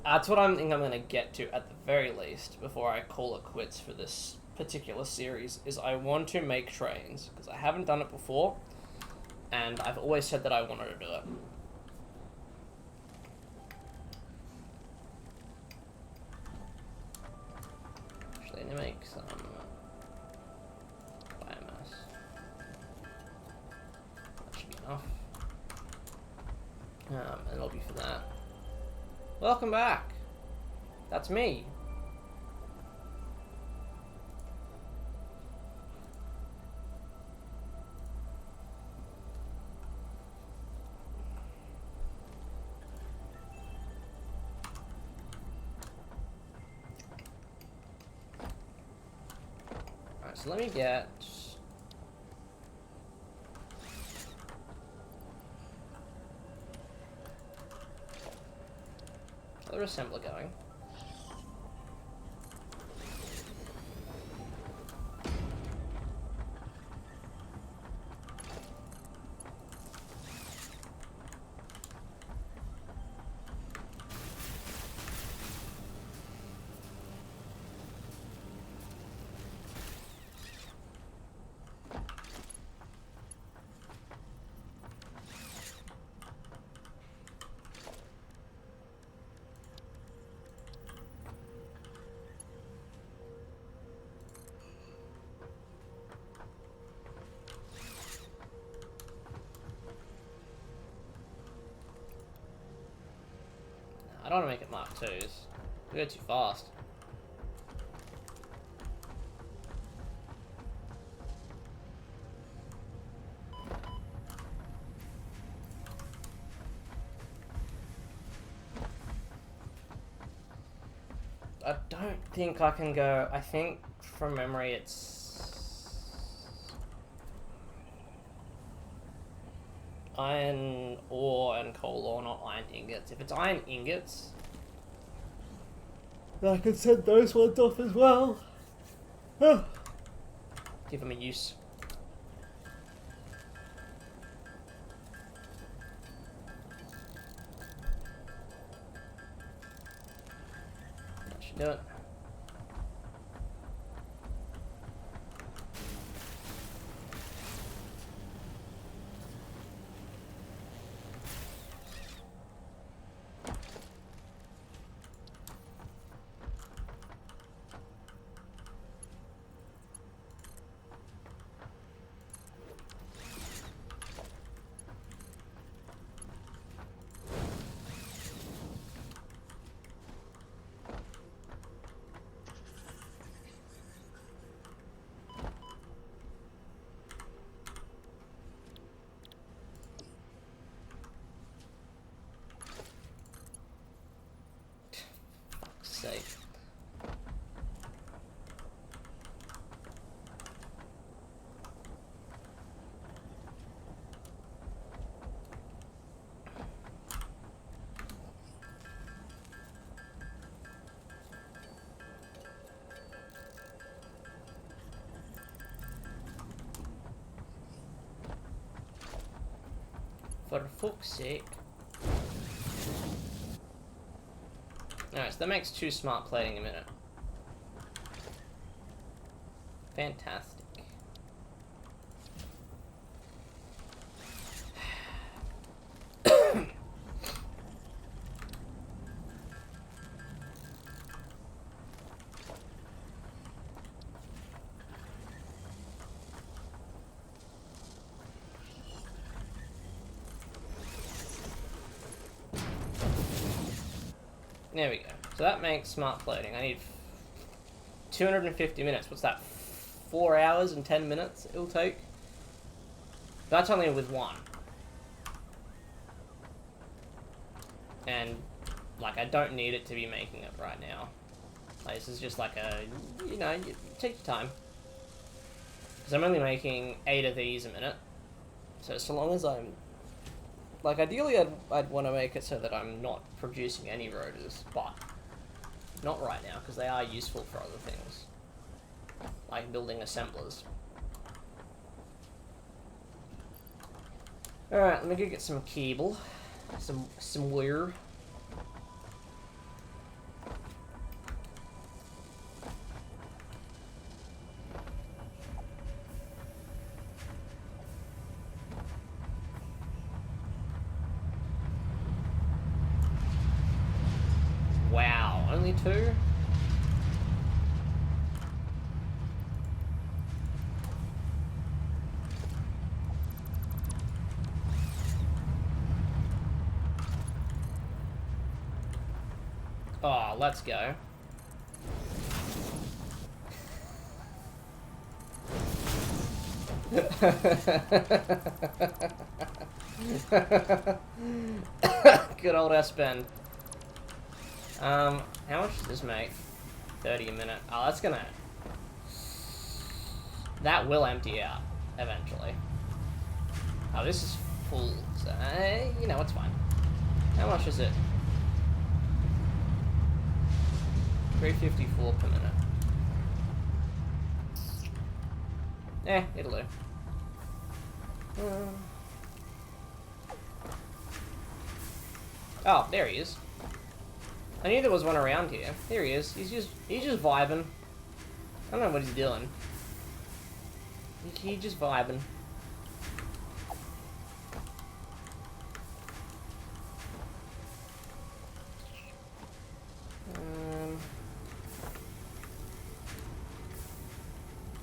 that's what I think I'm going to get to at the very least before I call it quits for this particular series, is I want to make trains, because I haven't done it before, and I've always said that I wanted to do it. Actually, let me make some biomass. That should be enough. And it'll be for that. Welcome back. That's me. Alright, so let me get... other assembler going. don't want to make it Mark 2s. We go too fast. I don't think I can go. I think from memory it's iron ore and coal ore, not iron ingots. If it's iron ingots, I can send those ones off as well. Give them a use. That should do it. Sake. For fuck's sake. Alright, so that makes 2 smart plating a minute. Fantastic. There we go. So that makes smart plating. I need 250 minutes. What's that? 4 hours and 10 minutes it'll take? That's only with one. And, like, I don't need it to be making it right now. Like, this is just like a, you know, you take your time. Because I'm only making 8 of these a minute. So long as I'm... Like, ideally, I'd want to make it so that I'm not producing any rotors, but not right now, because they are useful for other things, like building assemblers. Alright, let me go get some cable, some wire. Wow, only 2? Oh, let's go. Good old S-Bend. How much does this make? 30 a minute. Oh, that's gonna... That will empty out, eventually. Oh, this is full, so, you know, it's fine. How much is it? 354 per minute. It'll do. Oh, there he is. I knew there was one around here. Here he is. He's just vibing. I don't know what he's doing. He's just vibing.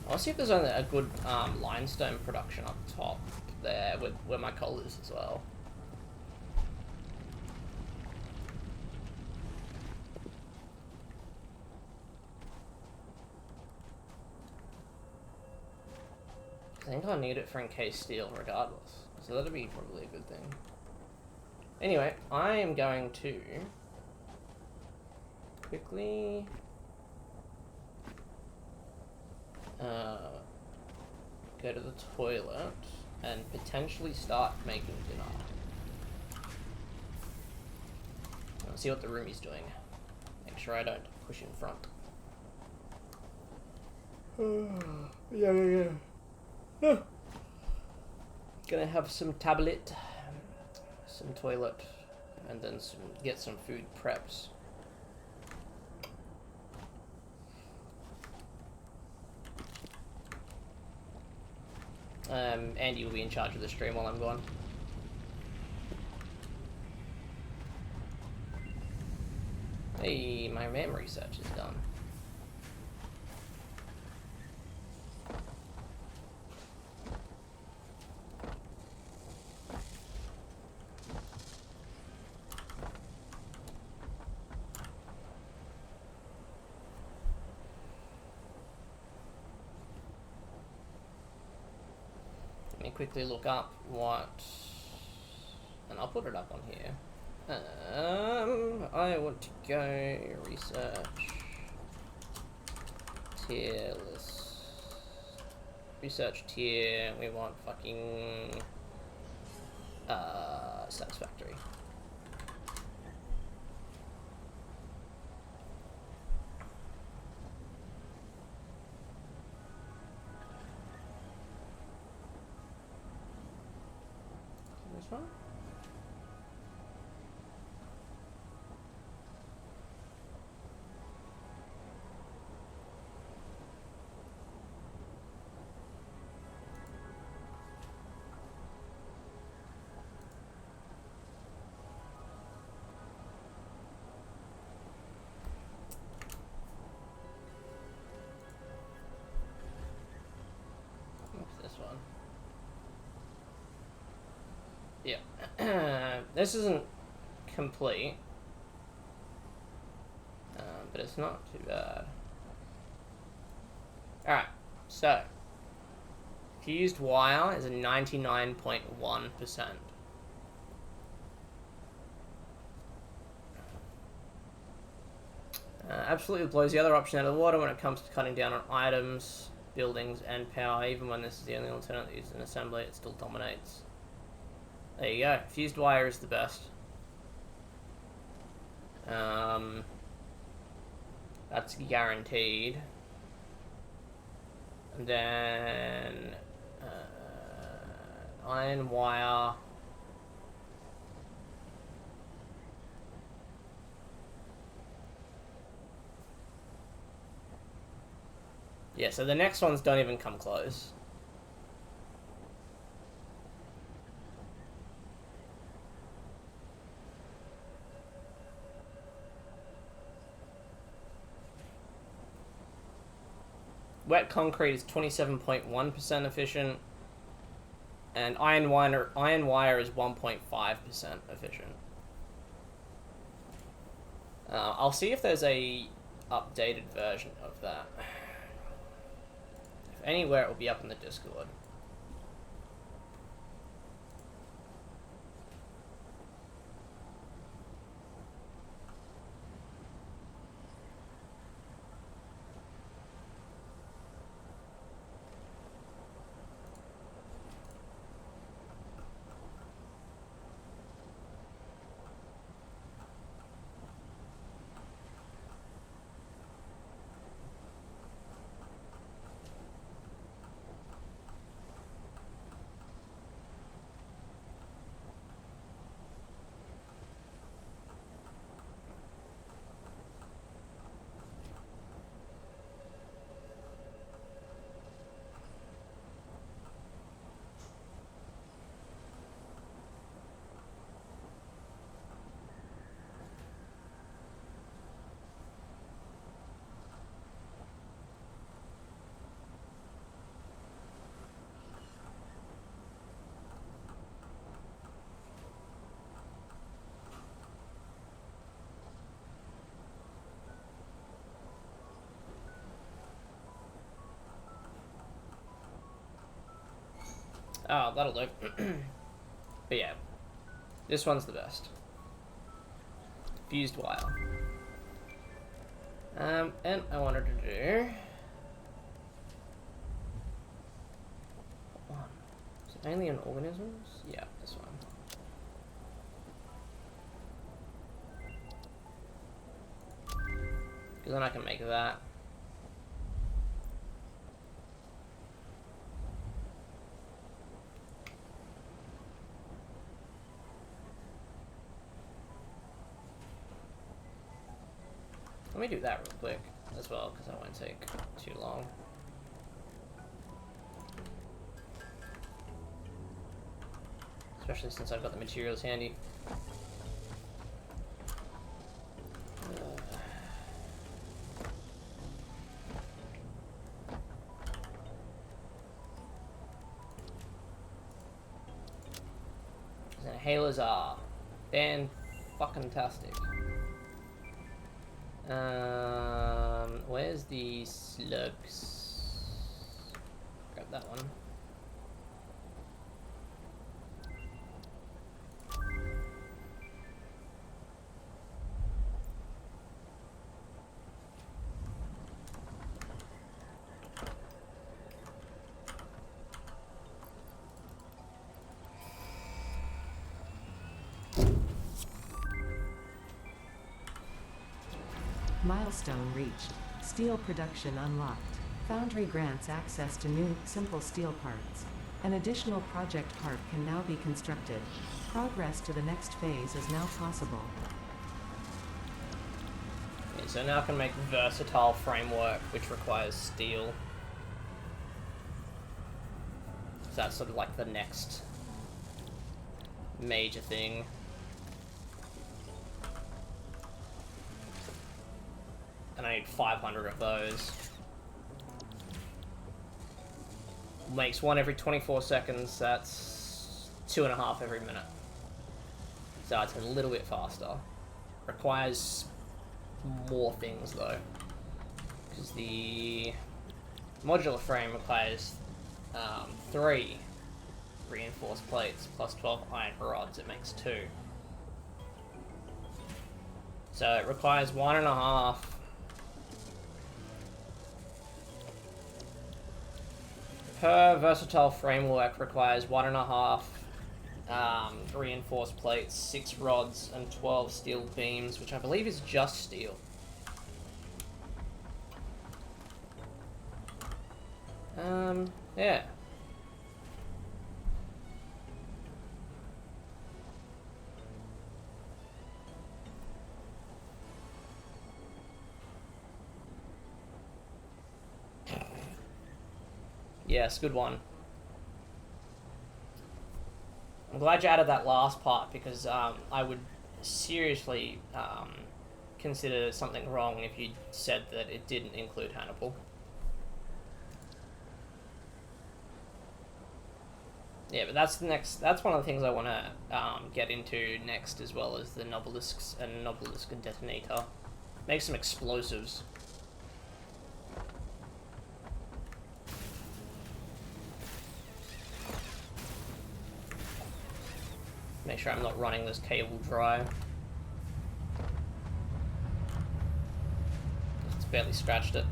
I'll see if there's a good limestone production up top there where my coal is as well. I think I'll need it for encased steel regardless. So that'll be probably a good thing. Anyway, I am going to quickly go to the toilet and potentially start making dinner. Let's see what the roomie's doing. Make sure I don't push in front. Yeah. Gonna have some tablet, some toilet, and then get some food preps. Andy will be in charge of the stream while I'm gone. Hey, my memory search is done. Let me quickly look up what, and I'll put it up on here. I want to go research tier list. Research tier. We want fucking Satisfactory. This one. Yeah. This isn't complete, but it's not too bad. Alright, so fused wire is a 99.1%. Absolutely blows the other option out of the water when it comes to cutting down on items, buildings, and power. Even when this is the only alternative used in assembly, it still dominates. There you go. Fused wire is the best. That's guaranteed. And then iron wire. Yeah, so the next ones don't even come close. Wet concrete is 27.1% efficient, and iron wire is 1.5% efficient. I'll see if there's a updated version of that. If anywhere, it will be up in the Discord. Oh, that'll do. But yeah, this one's the best. Fused wire. And I wanted to do... What one? Is it alien organisms? Yeah, this one. Because then I can make that. Let me do that real quick as well, because that won't take too long. Especially since I've got the materials handy. Inhalers are fan-fucking-tastic. Where's the slugs? Grab that one. Milestone reached. Steel production unlocked. Foundry grants access to new, simple steel parts. An additional project part can now be constructed. Progress to the next phase is now possible. Okay, so now I can make versatile framework, which requires steel. So that's sort of like the next major thing. And I need 500 of those. Makes one every 24 seconds, that's 2.5 every minute. So it's a little bit faster. Requires more things though. Because the modular frame requires 3 reinforced plates plus 12 iron rods, it makes 2. So it requires 1.5 per versatile framework requires 1.5 reinforced plates, 6 rods, and 12 steel beams, which I believe is just steel. Yeah. Yes, good one. I'm glad you added that last part, because I would seriously consider something wrong if you said that it didn't include Hannibal. Yeah, but that's the next. That's one of the things I want to get into next, as well as the Nobelisks and Nobelisk detonator. Make some explosives. Make sure I'm not running this cable dry. It's barely scratched it.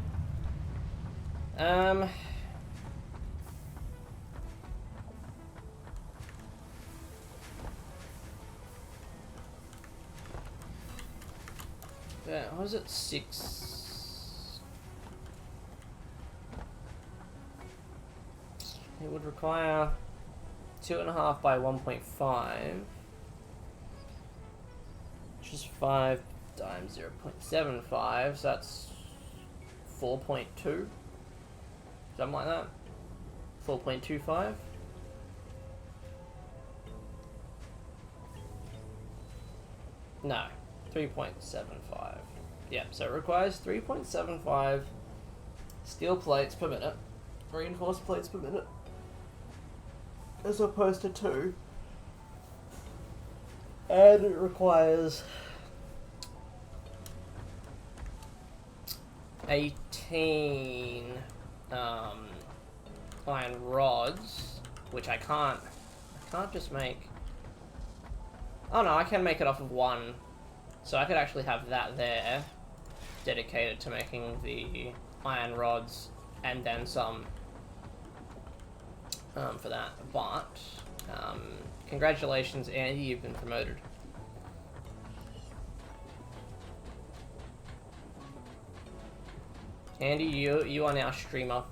Yeah, what is it? 6. It would require 2.5 by 1.5, which is 5 times 0.75, so that's 4.2, something like that. 4.25. No, 3.75. Yeah, so it requires 3.75 steel plates per minute, reinforced plates per minute, as opposed to 2. And it requires 18 iron rods which I can't just make. Oh no, I can make it off of one, so I could actually have that there, dedicated to making the iron rods, and then some for that. But congratulations, Andy, you've been promoted. Andy, you are now streamer.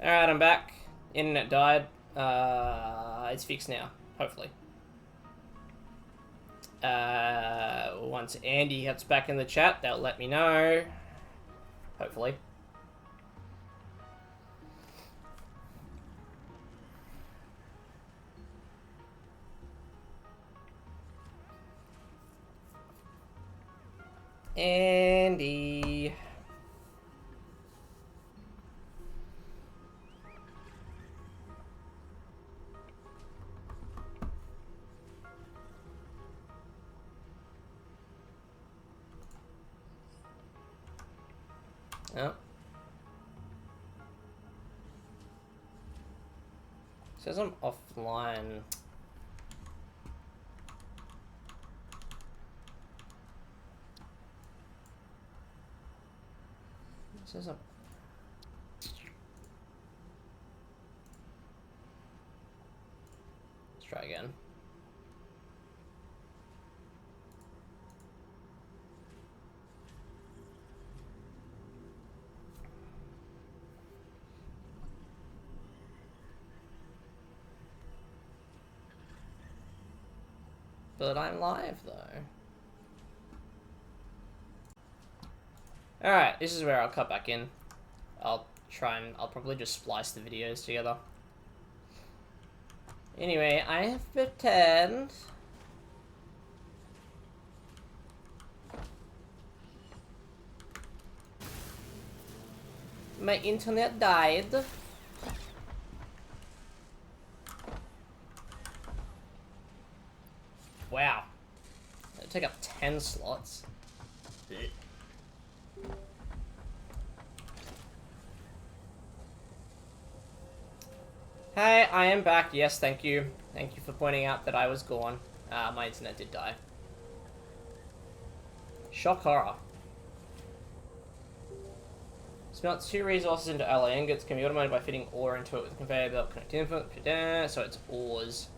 Alright, I'm back. Internet died. It's fixed now, hopefully. Once Andy gets back in the chat, they'll let me know. Hopefully. Andy. Oh. Says I'm offline. Says I'm... Let's try again. But I'm live though. Alright, this is where I'll cut back in. I'll probably just splice the videos together. Anyway, I have pretend. My internet died. Wow. It'll take up 10 slots. Hey, I am back. Yes, thank you. Thank you for pointing out that I was gone. My internet did die. Shock horror. Smelt 2 resources into alloy ingots. Can be automated by fitting ore into it with a conveyor belt connected input. So it's ores.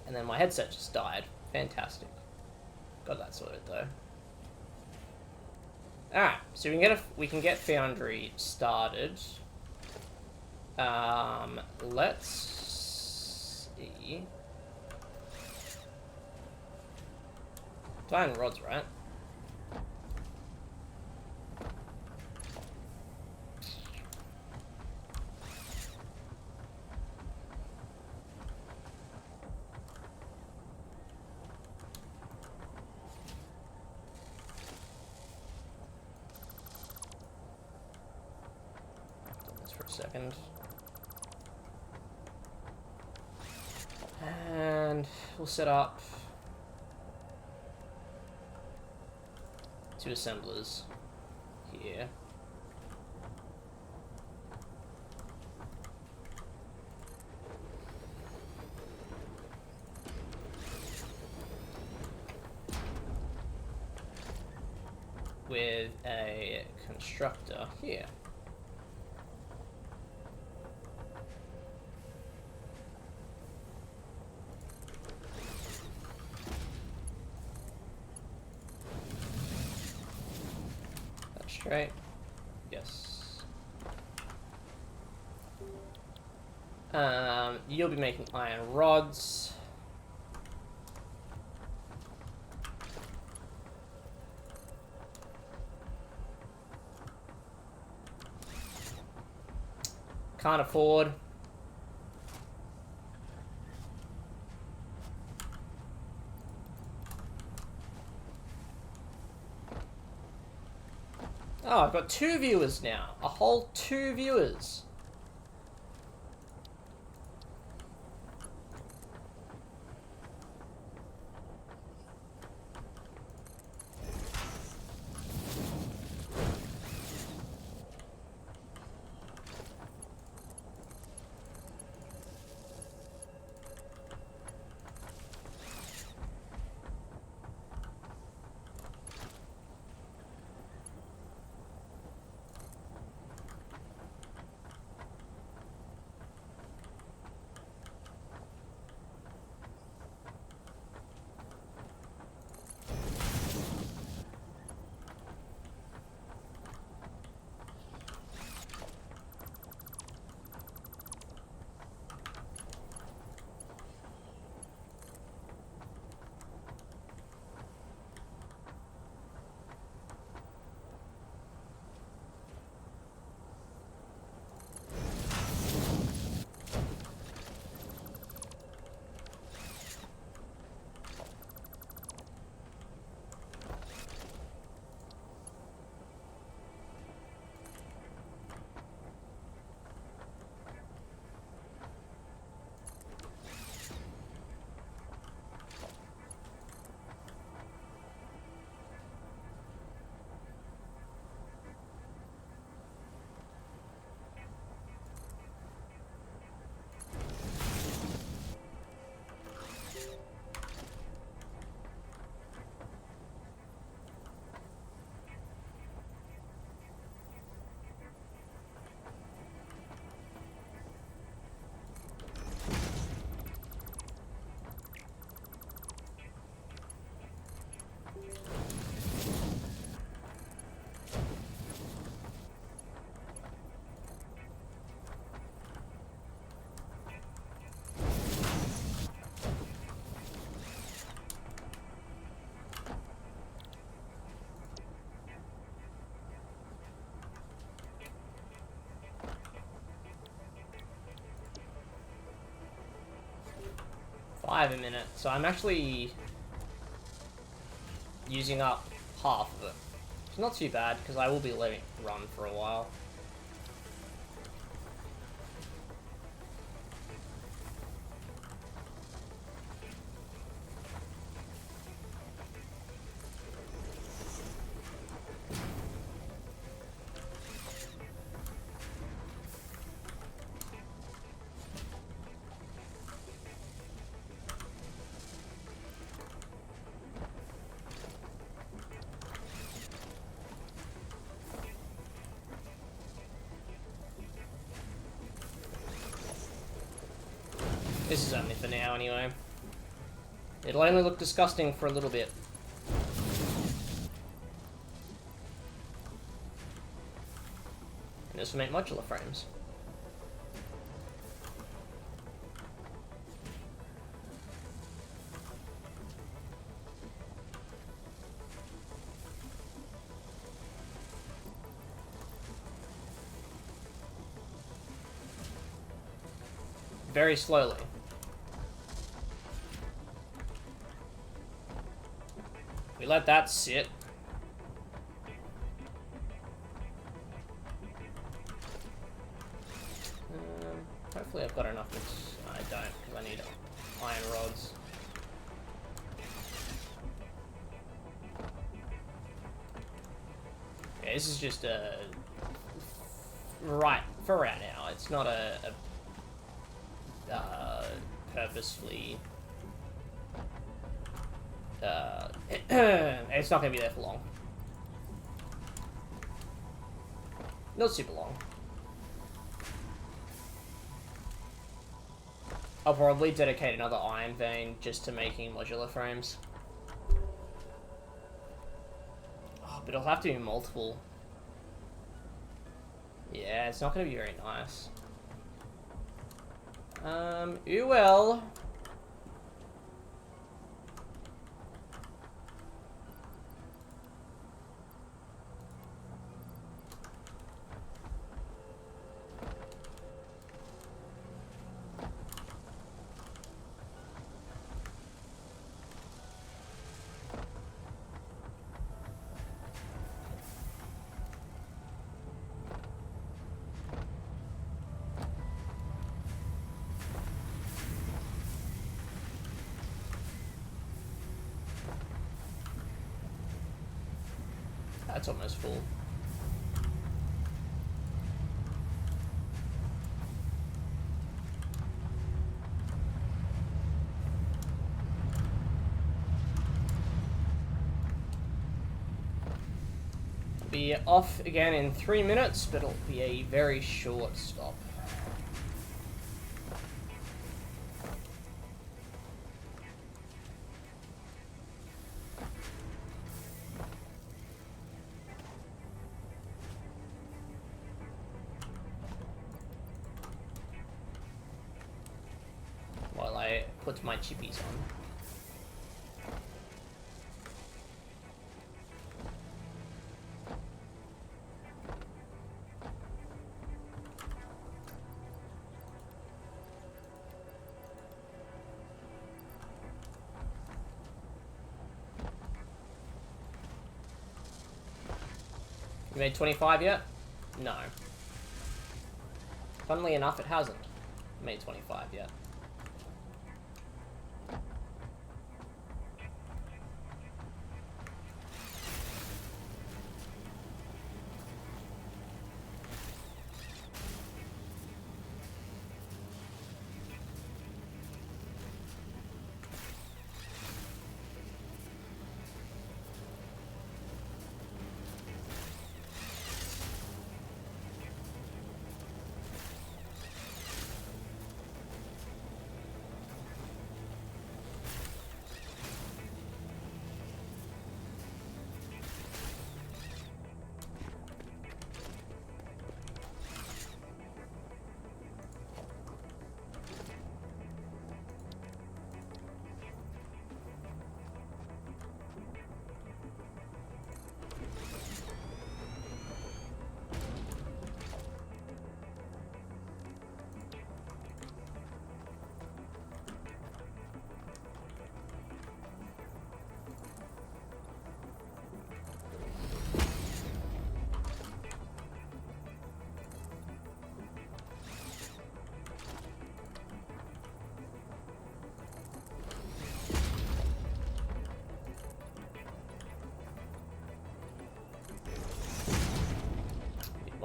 And then my headset just died. Fantastic. Got that sorted though. Alright, so we can get Foundry started. Let's see. Diamond rods, right? Second. And we'll set up 2 assemblers here. With a constructor here. Right? Yes. You'll be making iron rods. Can't afford. Oh, I've got 2 viewers now. A whole 2 viewers. 5 a minute. So I'm actually using up half of it. It's not too bad, because I will be letting it run for a while. This is only for now, anyway. It'll only look disgusting for a little bit. And this will make modular frames. Very slowly. We let that sit. Hopefully I've got enough. I don't, because I need iron rods. Yeah, this is just a... right, for right now. It's not a purposefully... it's not going to be there for long. Not super long. I'll probably dedicate another iron vein just to making modular frames. Oh, but it'll have to be multiple. Yeah, it's not going to be very nice. Ooh well. That's almost full. Be off again in 3 minutes, but it'll be a very short stop. While I put my chippies on. You made 25 yet? No. Funnily enough, it hasn't made 25 yet.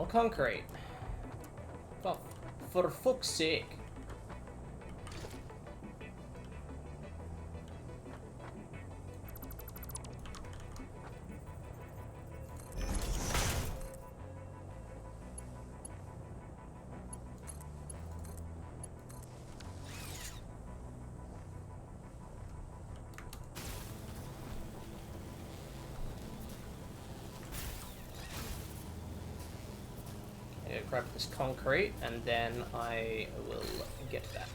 concrete. Oh, for fuck's sake. Grab this concrete, and then I will get back.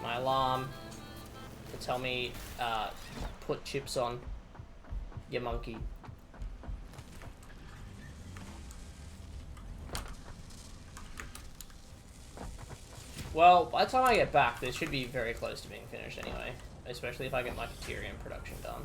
My alarm to tell me put chips on, you monkey. Well, by the time I get back, this should be very close to being finished anyway. Especially if I get my Caterium production done.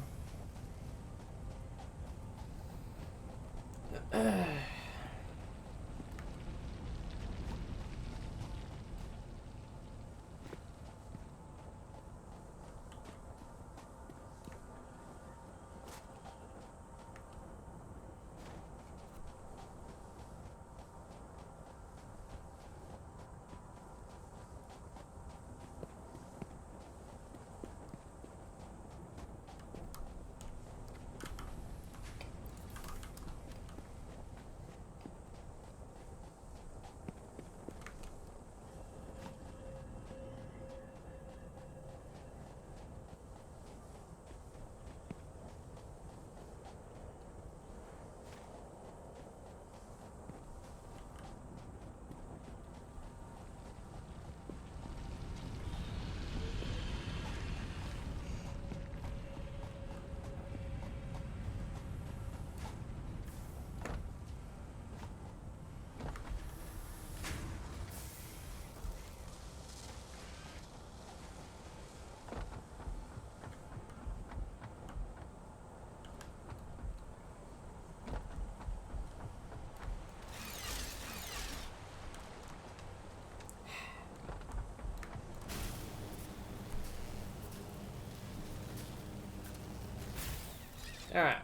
Alright,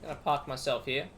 gonna park myself here.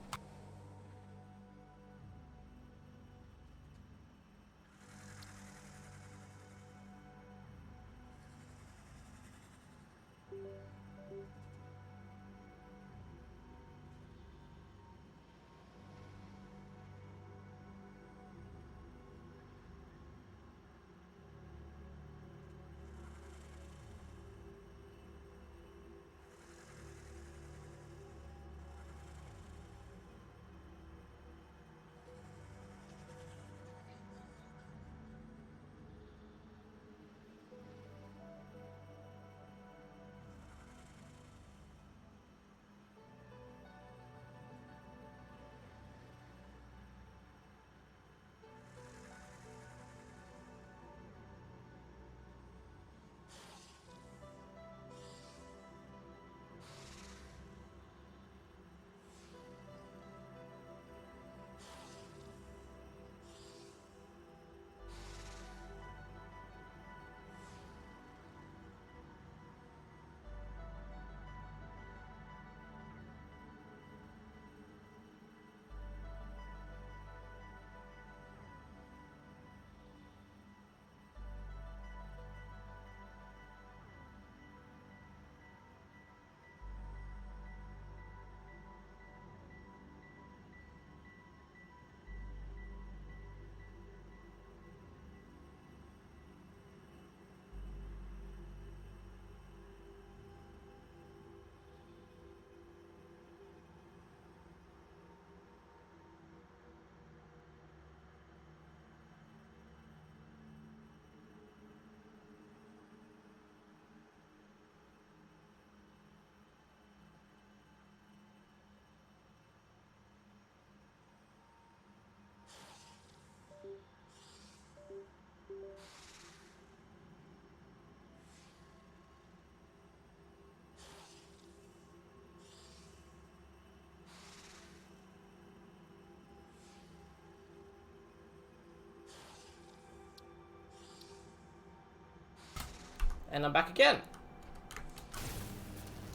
And I'm back again.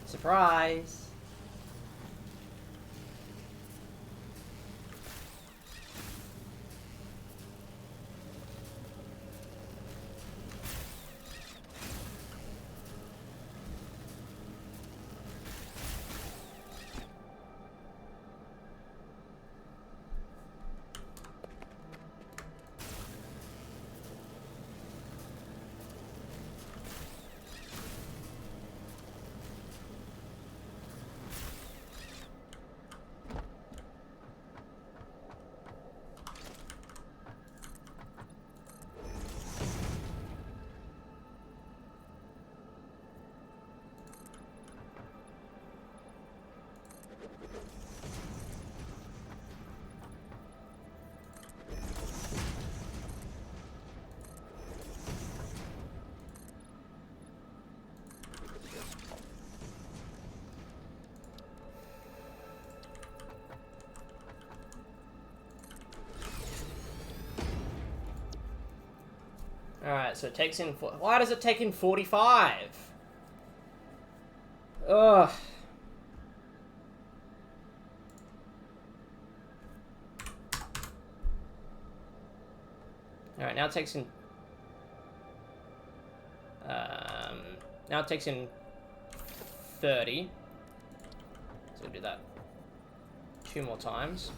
Surprise! Alright, so it takes in... Why does it take in 45? Ugh. Alright, now it takes in... now it takes in 30. So we'll do that 2 more times.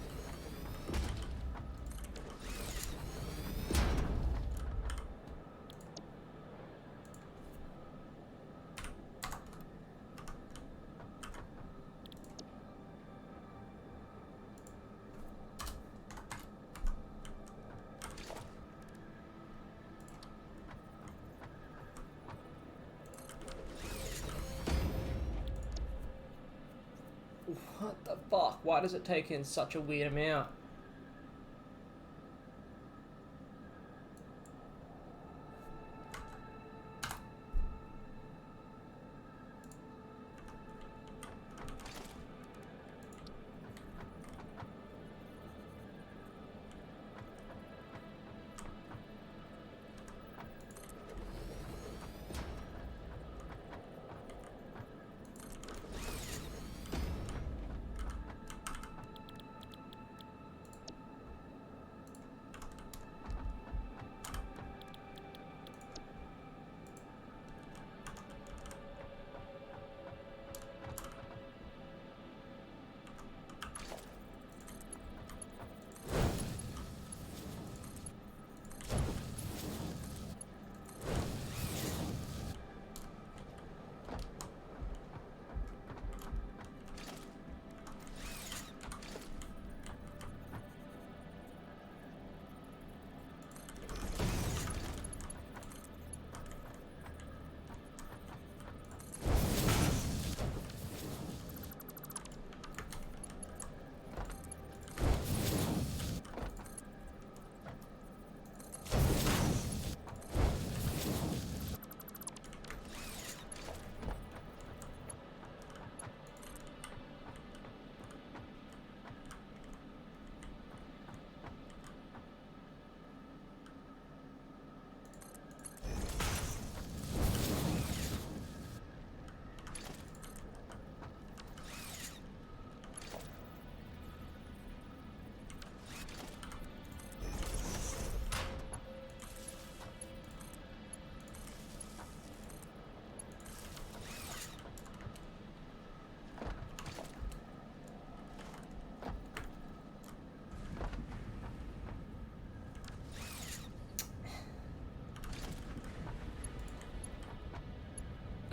What the fuck? Why does it take in such a weird amount?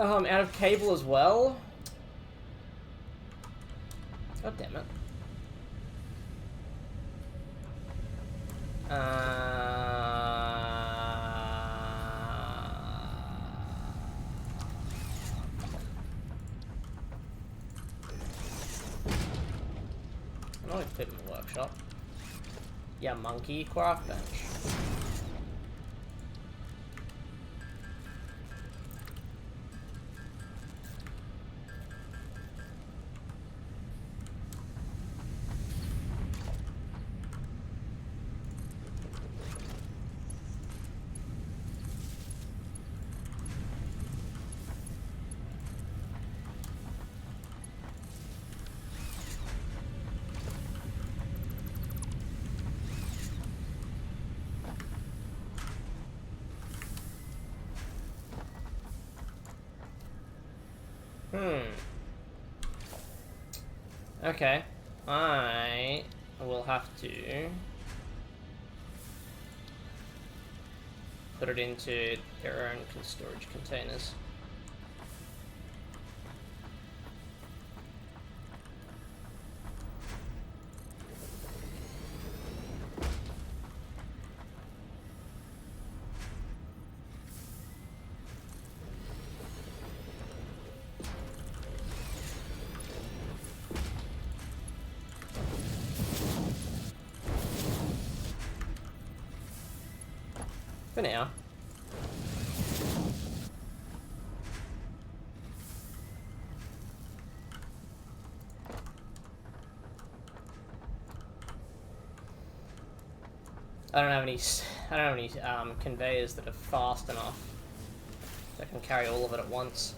Out of cable as well? God damn it. I'm not equipping the workshop. Yeah, monkey craft bench. Okay. I will have to put it into their own storage containers. For now. I don't have any conveyors that are fast enough that can carry all of it at once.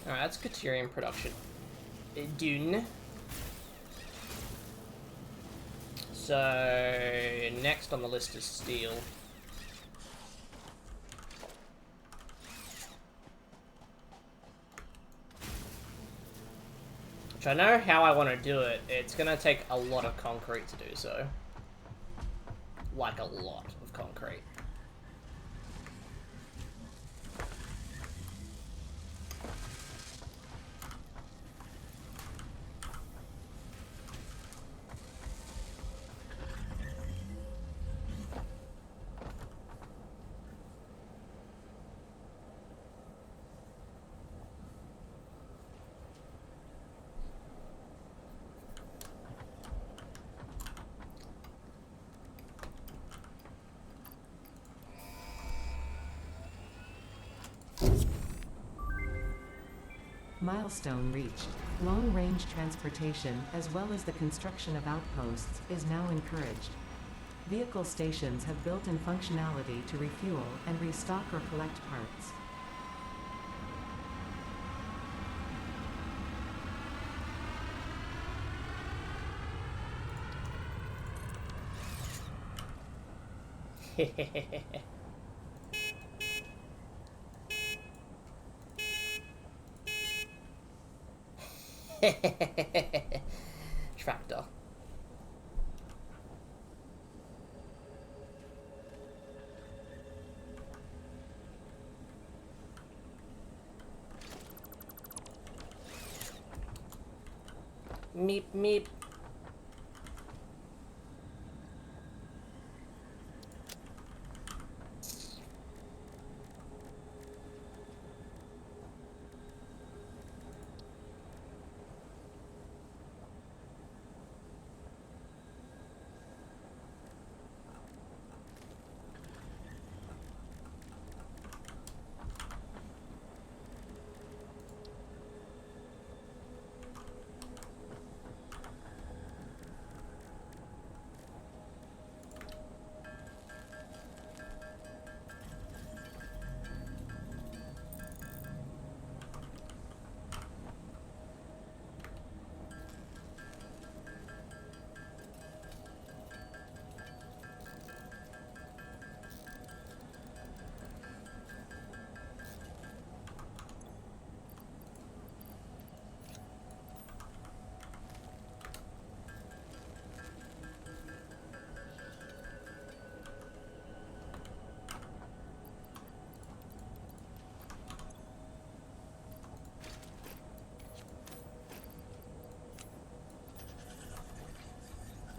Alright, that's Caterium production. Dune. So next on the list is steel. Which I know how I want to do it. It's gonna take a lot of concrete to do so. Like a lot of concrete. Milestone reached. Long-range transportation, as well as the construction of outposts, is now encouraged. Vehicle stations have built-in functionality to refuel and restock or collect parts. Tractor. Meep meep.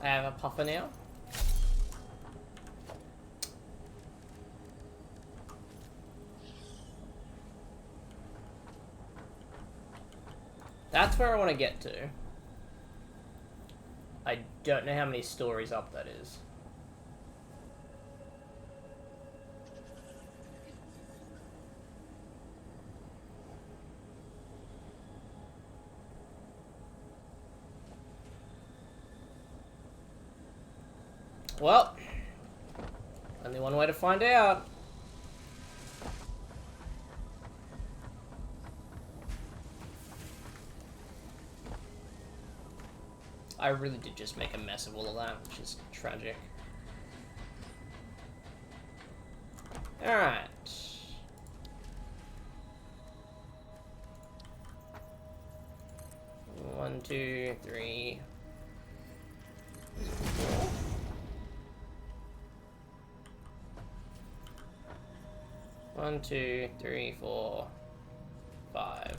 I have a puffer now. That's where I want to get to. I don't know how many stories up that is. Well, only one way to find out. I really did just make a mess of all of that, which is tragic. Alright. One, two, three, four. 1, 2, 3, 4, 5.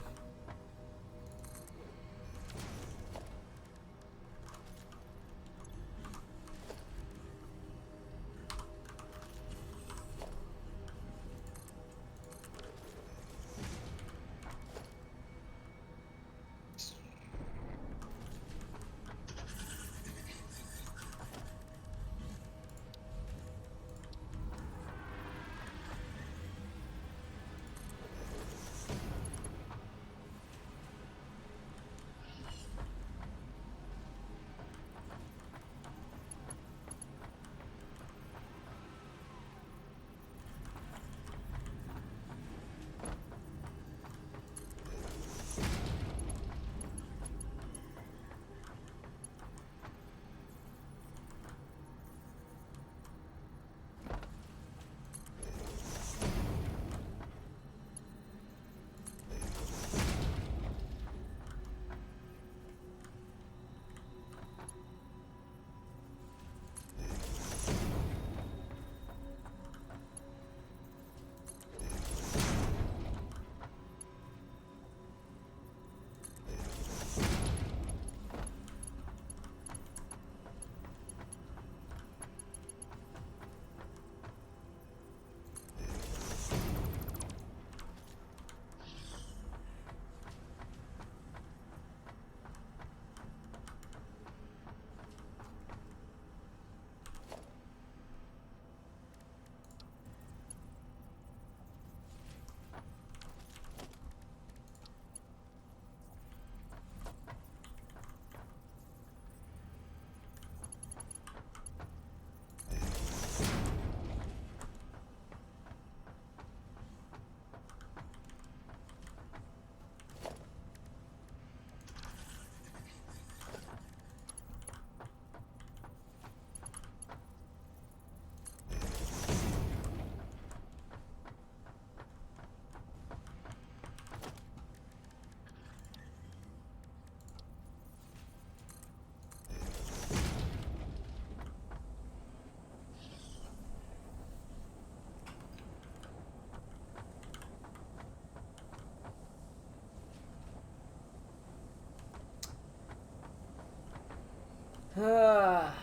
Ah.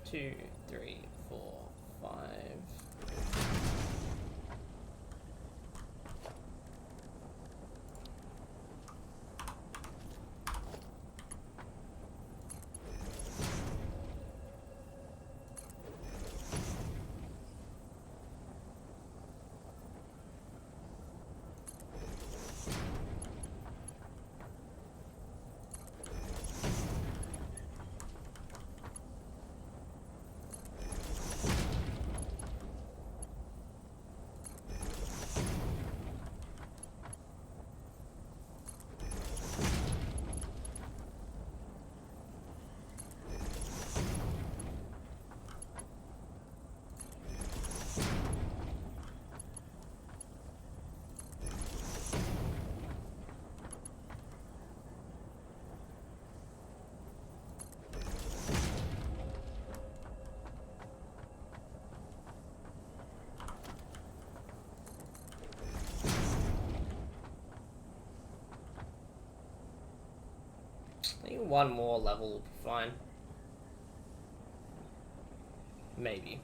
2, 3, 4, 5. I think one more level will be fine. Maybe.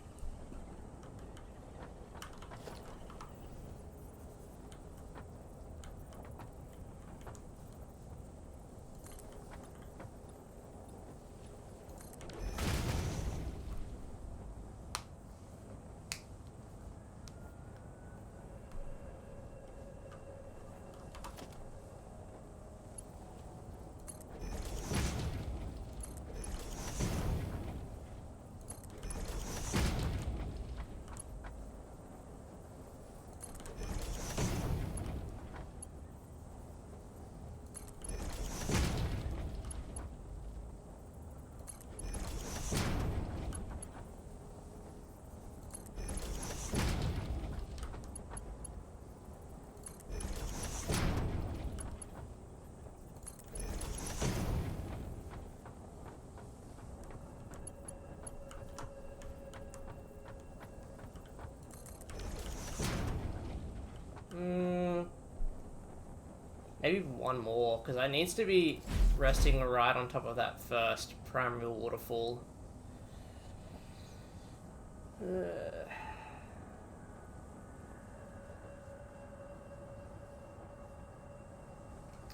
Maybe one more, because it needs to be resting right on top of that first primary waterfall.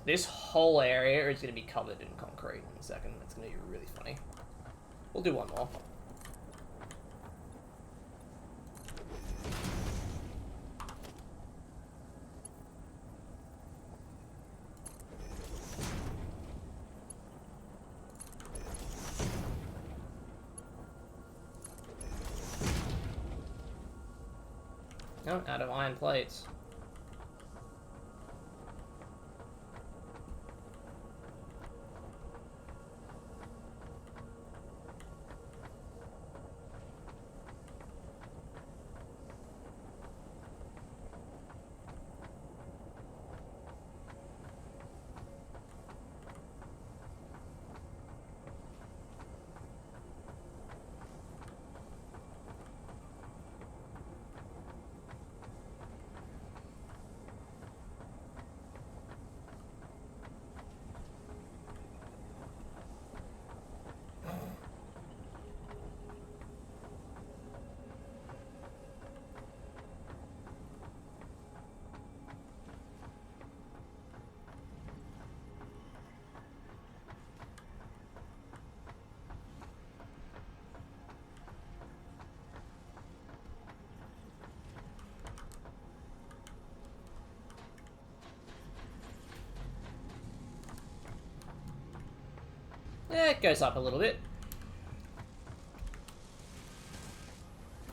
This whole area is going to be covered in concrete in a second. It's going to be really funny. We'll do one more. No, out of iron plates. Yeah, it goes up a little bit.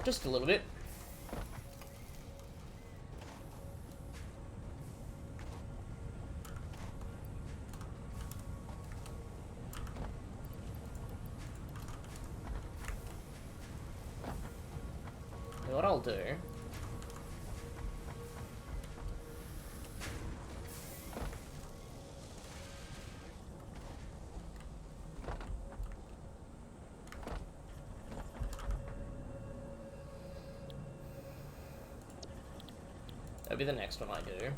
Just a little bit. What I'll do... That'll be the next one I do.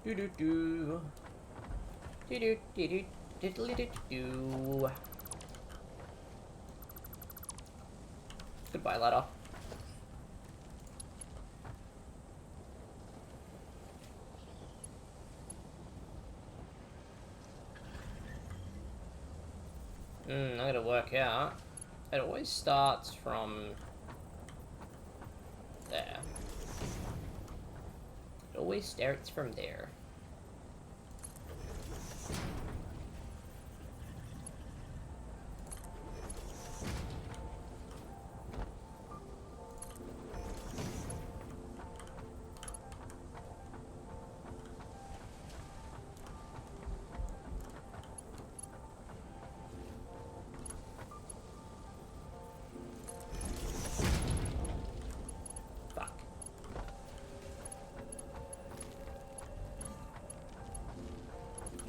Do do do. Do do do do diddly do do. Goodbye, ladder. I'm gonna work out. It always starts from there. It always starts from there.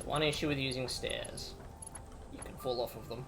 One issue with using stairs. You can fall off of them.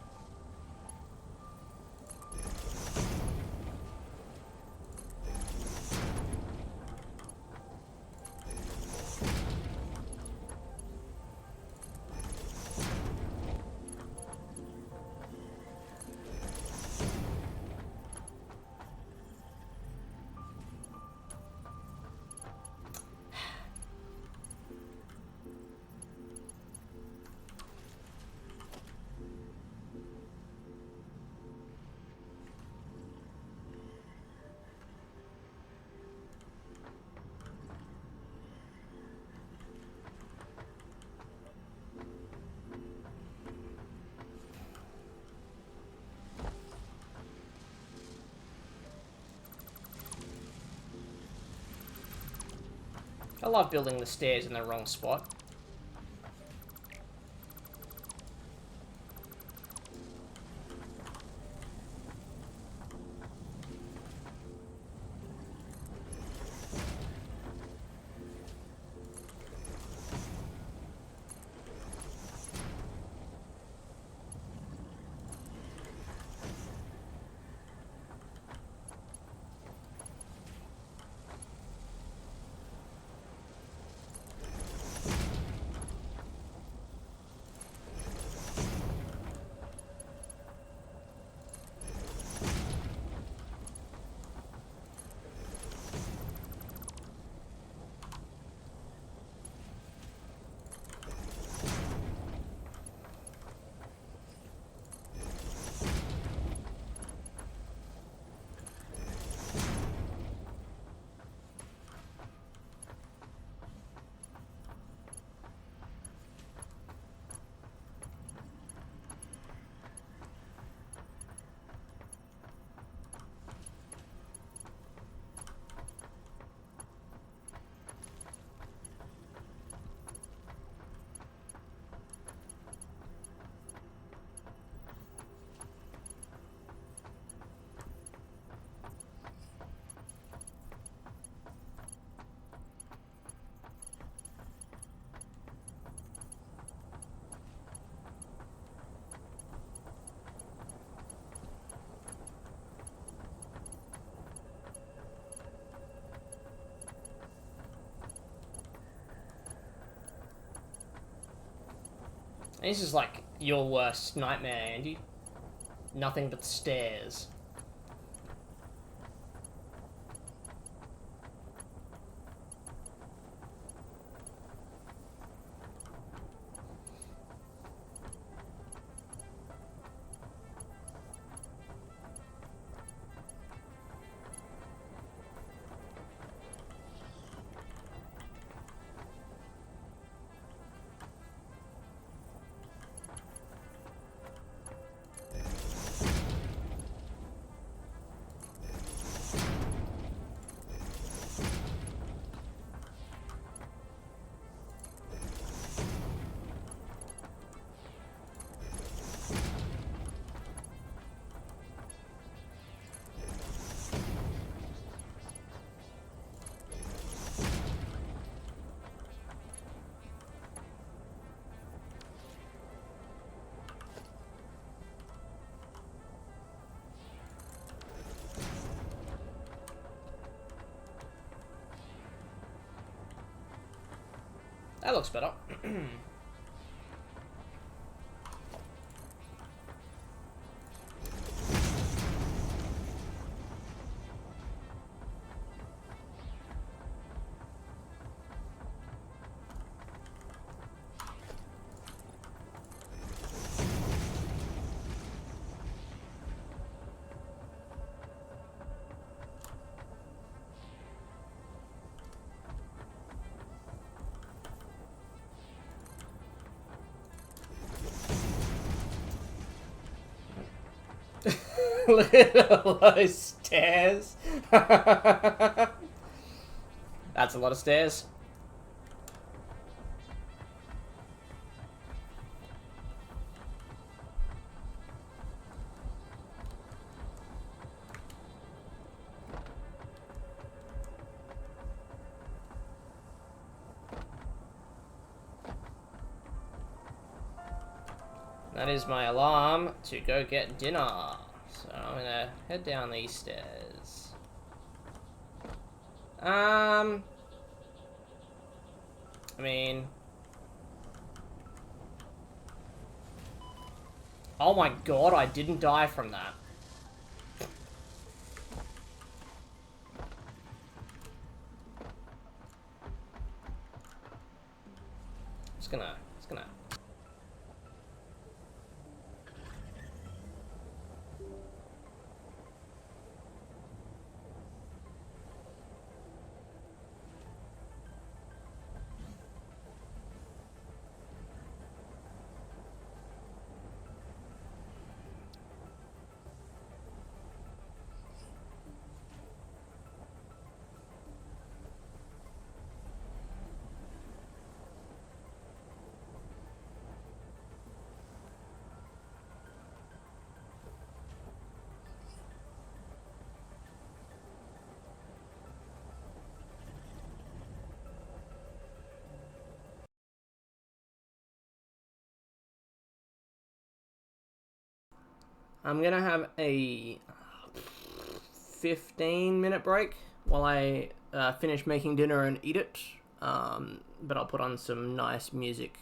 I love building the stairs in the wrong spot. This is like your worst nightmare, Andy. Nothing but stairs. That looks better. Look at all those stairs. That's a lot of stairs. That is my alarm to go get dinner. So I'm gonna head down these stairs. I mean... Oh my god, I didn't die from that. Just gonna... I'm gonna have a 15-minute break while I finish making dinner and eat it. But I'll put on some nice music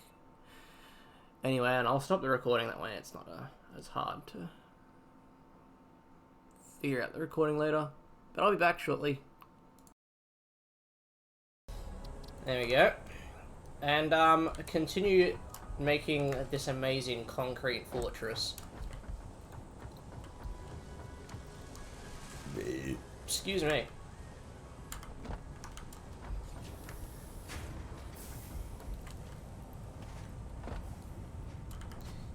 anyway, and I'll stop the recording that way. It's not as hard to figure out the recording later. But I'll be back shortly. There we go. And continue making this amazing concrete fortress. Excuse me.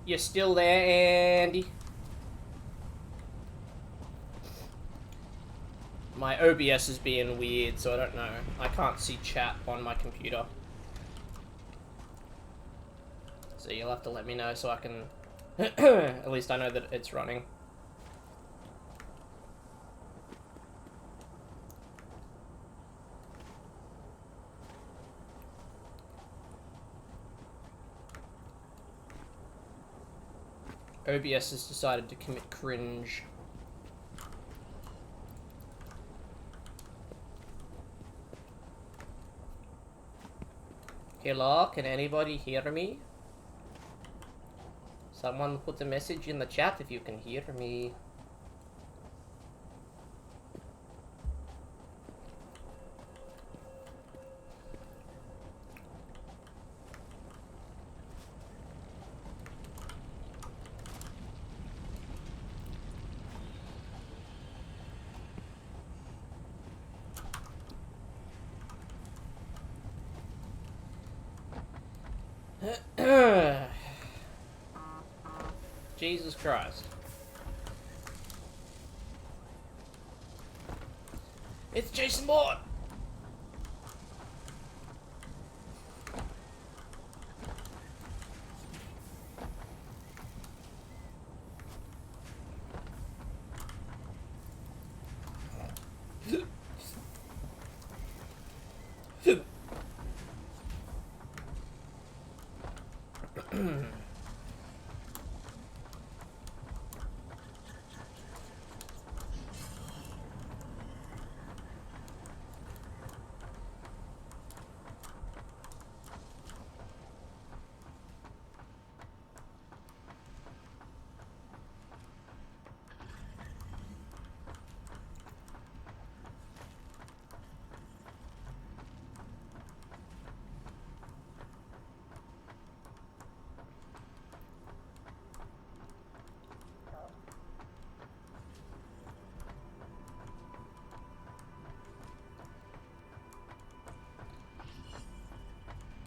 You're still there, Andy? My OBS is being weird, so I don't know. I can't see chat on my computer. So you'll have to let me know so I can... At least I know that it's running. OBS has decided to commit cringe. Hello, can anybody hear me? Someone put a message in the chat if you can hear me. Jesus Christ. It's Jason Bourne!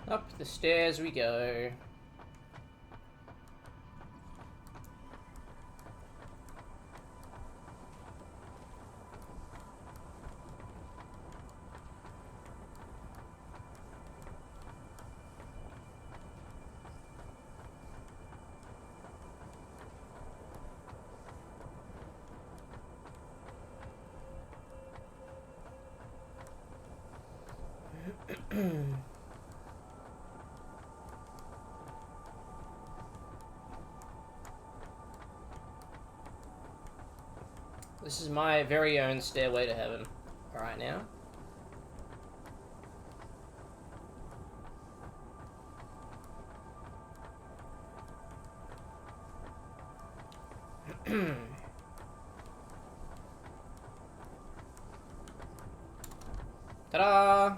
Up the stairs we go. This is my very own stairway to heaven right now. Ta-da!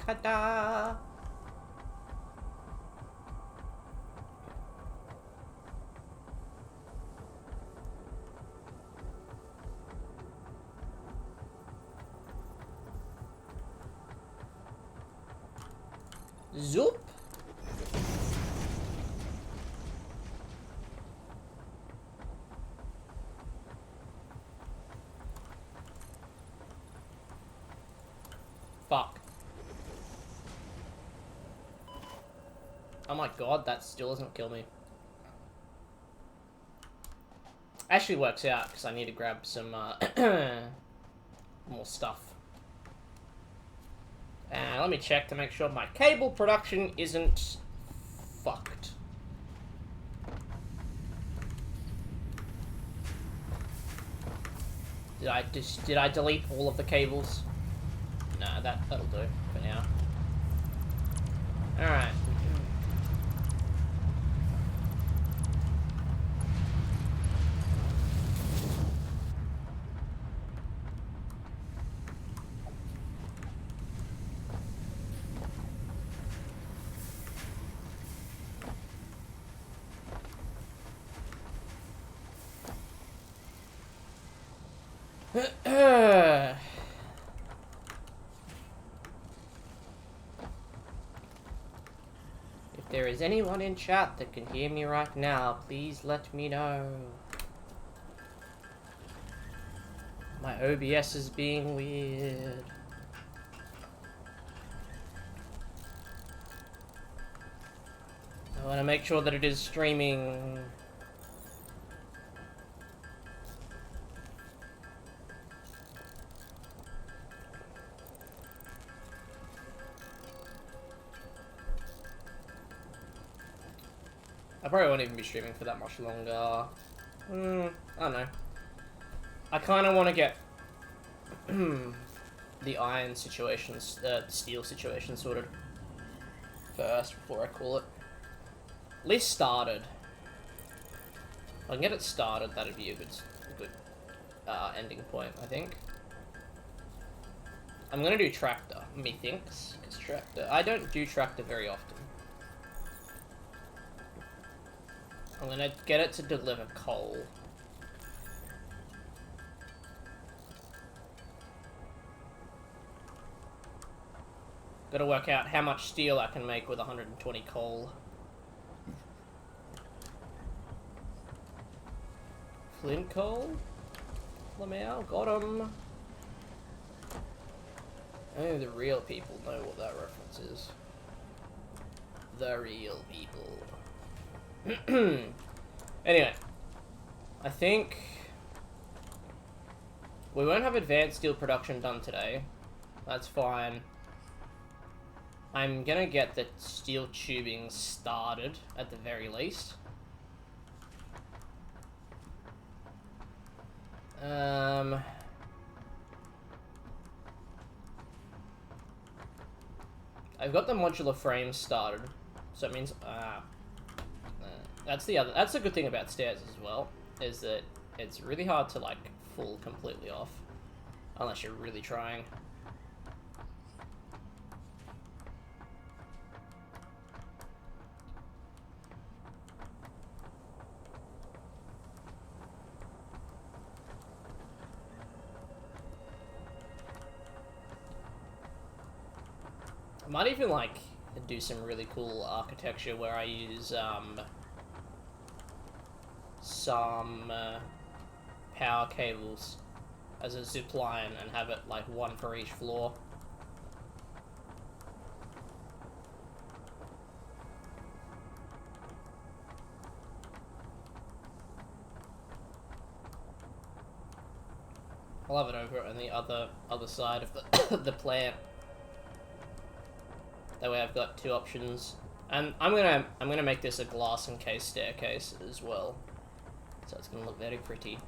Ta-da! Zoop! Fuck. Oh my god, that still doesn't kill me. Actually works out, because I need to grab some more stuff. And let me check to make sure my cable production isn't fucked. Did I delete all of the cables? Nah, that'll do for now. Alright. If there is anyone in chat that can hear me right now, please let me know. My OBS is being weird. I want to make sure that it is streaming. I probably won't even be streaming for that much longer. I don't know. I kind of want to get the iron situations, the steel situation sorted first before I call it. At least started. If I can get it started, that'd be a good ending point, I think. I'm gonna do tractor, methinks, because tractor. I don't do tractor very often. I'm gonna get it to deliver coal. Gotta work out how much steel I can make with 120 coal. Flint coal? Lamau, got him. Only the real people know what that reference is. The real people. Anyway, I think we won't have advanced steel production done today. That's fine. I'm gonna get the steel tubing started at the very least. I've got the modular frame started, so it means that's the good thing about stairs as well, is that it's really hard to like fall completely off unless you're really trying. I might even like do some really cool architecture where I use some power cables as a zip line and have it like one for each floor. I'll have it over on the other side of the the plant. That way I've got two options. And I'm gonna make this a glass encased staircase as well. So it's gonna look very pretty.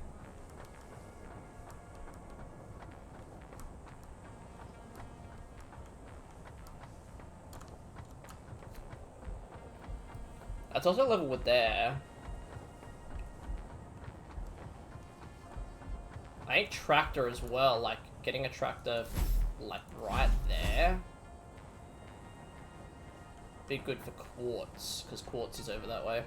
That's also level with there. I think tractor as well, like getting a tractor like right there. Be good for quartz, because quartz is over that way.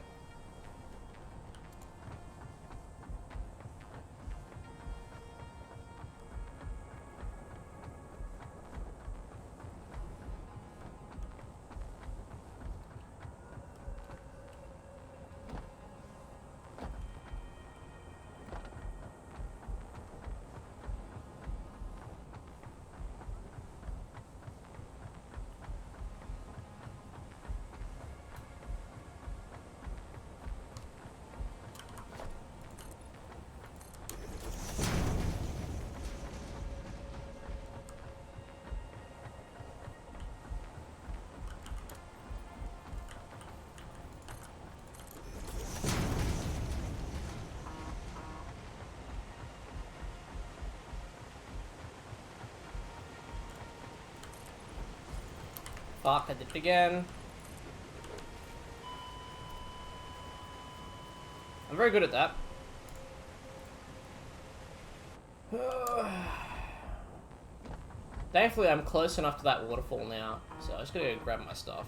Fuck, I did it again. I'm very good at that. Thankfully, I'm close enough to that waterfall now, so I just gotta go grab my stuff.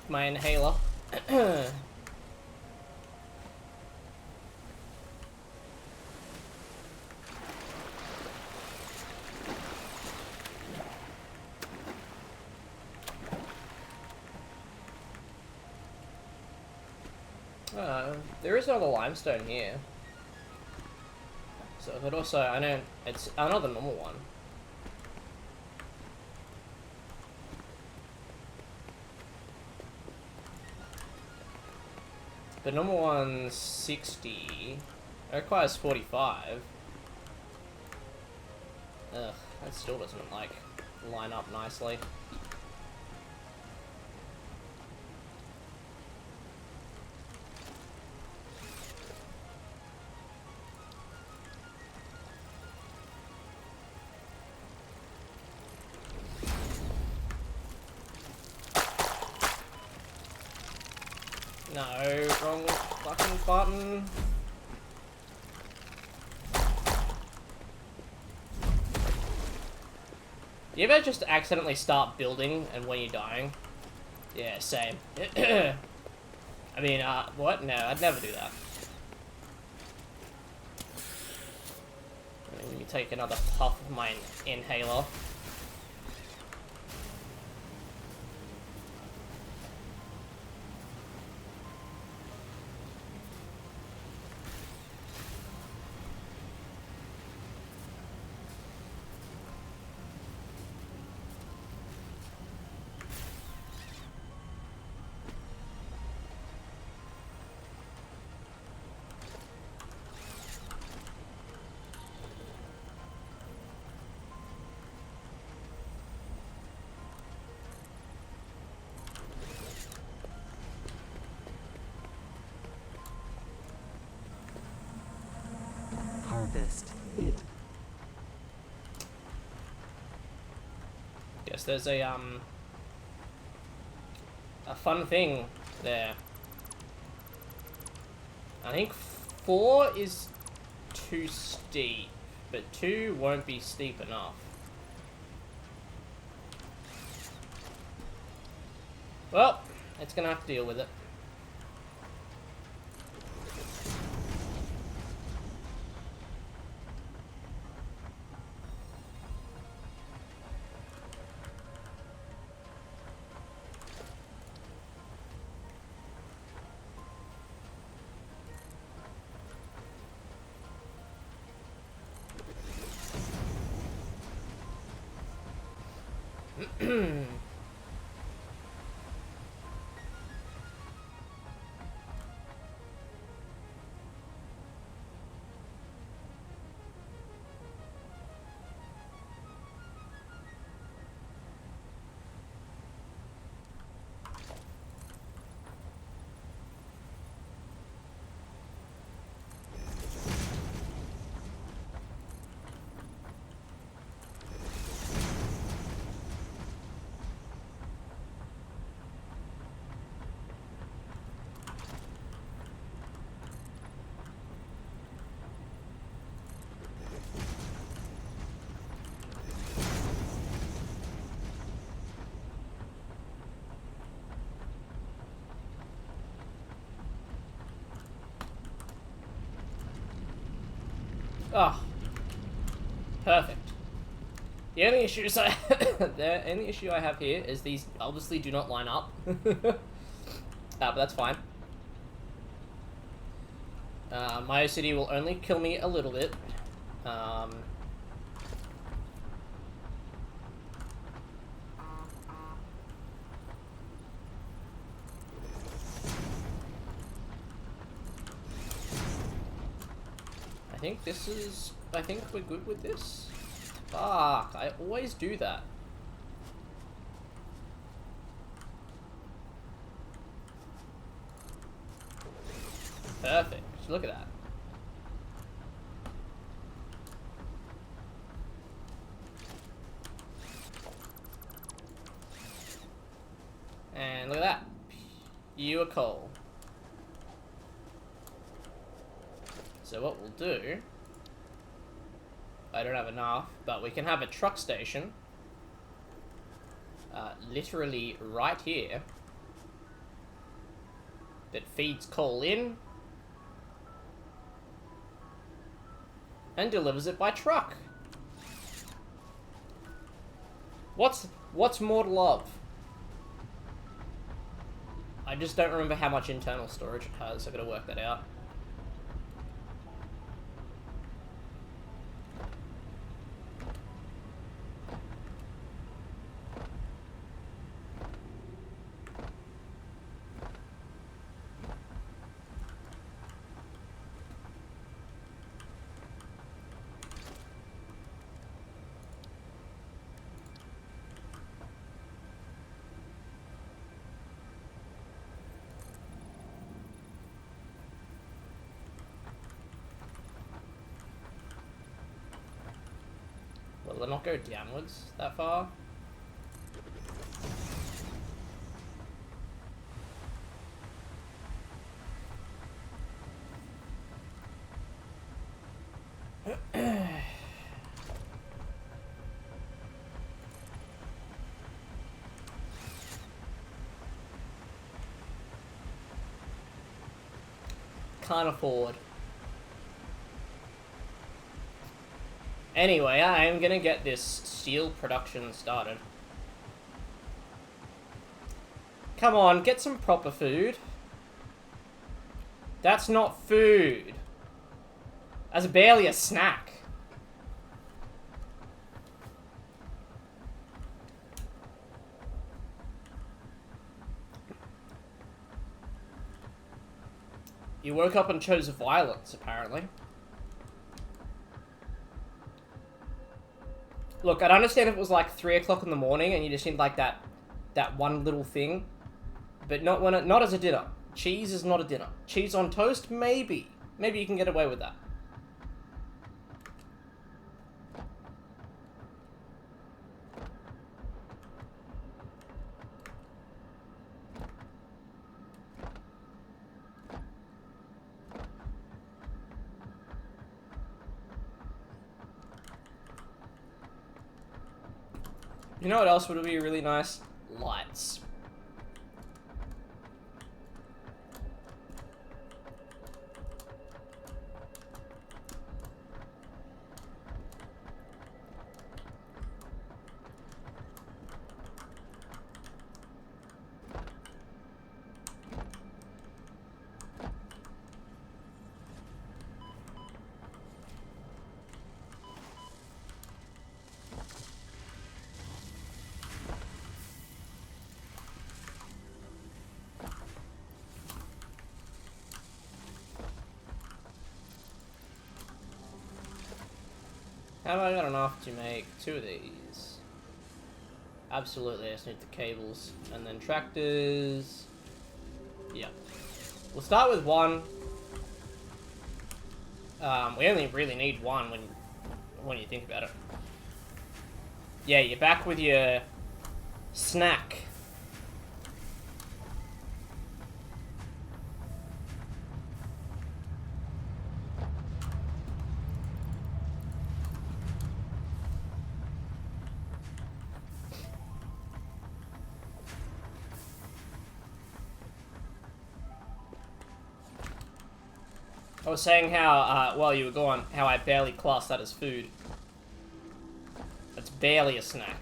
My inhaler. There is another limestone here. So, but also, I know it's another normal one. The normal one's 60. It requires 45. Ugh, that still doesn't, like, line up nicely. No, wrong fucking button. You ever just accidentally start building and when you're dying? Yeah, same. I mean, what? No, I'd never do that. Let me take another puff of my inhaler. Harvest it. Yes, there's a fun thing there. I think 4 is too steep, but 2 won't be steep enough. Well, it's gonna have to deal with it. Oh, perfect. The only issues the only issue I have here is these obviously do not line up. But that's fine. My city will only kill me a little bit. I think we're good with this. Fuck, I always do that. Perfect, look at that. And look at that. Pure coal. So what we'll do... I don't have enough, but we can have a truck station. Literally right here. That feeds coal in. And delivers it by truck. What's more to love? I just don't remember how much internal storage it has. I've got to work that out. Will it not go downwards that far? Can't afford. Anyway, I am gonna get this steel production started. Come on, get some proper food. That's not food. That's barely a snack. You woke up and chose violence, apparently. Look, I'd understand if it was like 3 o'clock in the morning and you just need like that one little thing, but not as a dinner. Cheese is not a dinner. Cheese on toast, maybe. Maybe you can get away with that. You know what else would be really nice? Lights. Have I got enough to make 2 of these? Absolutely, I just need the cables. And then tractors. Yeah. We'll start with 1. We only really need 1 when you think about it. Yeah, you're back with your snack. I was saying how, while you were gone, how I barely class that as food. It's barely a snack.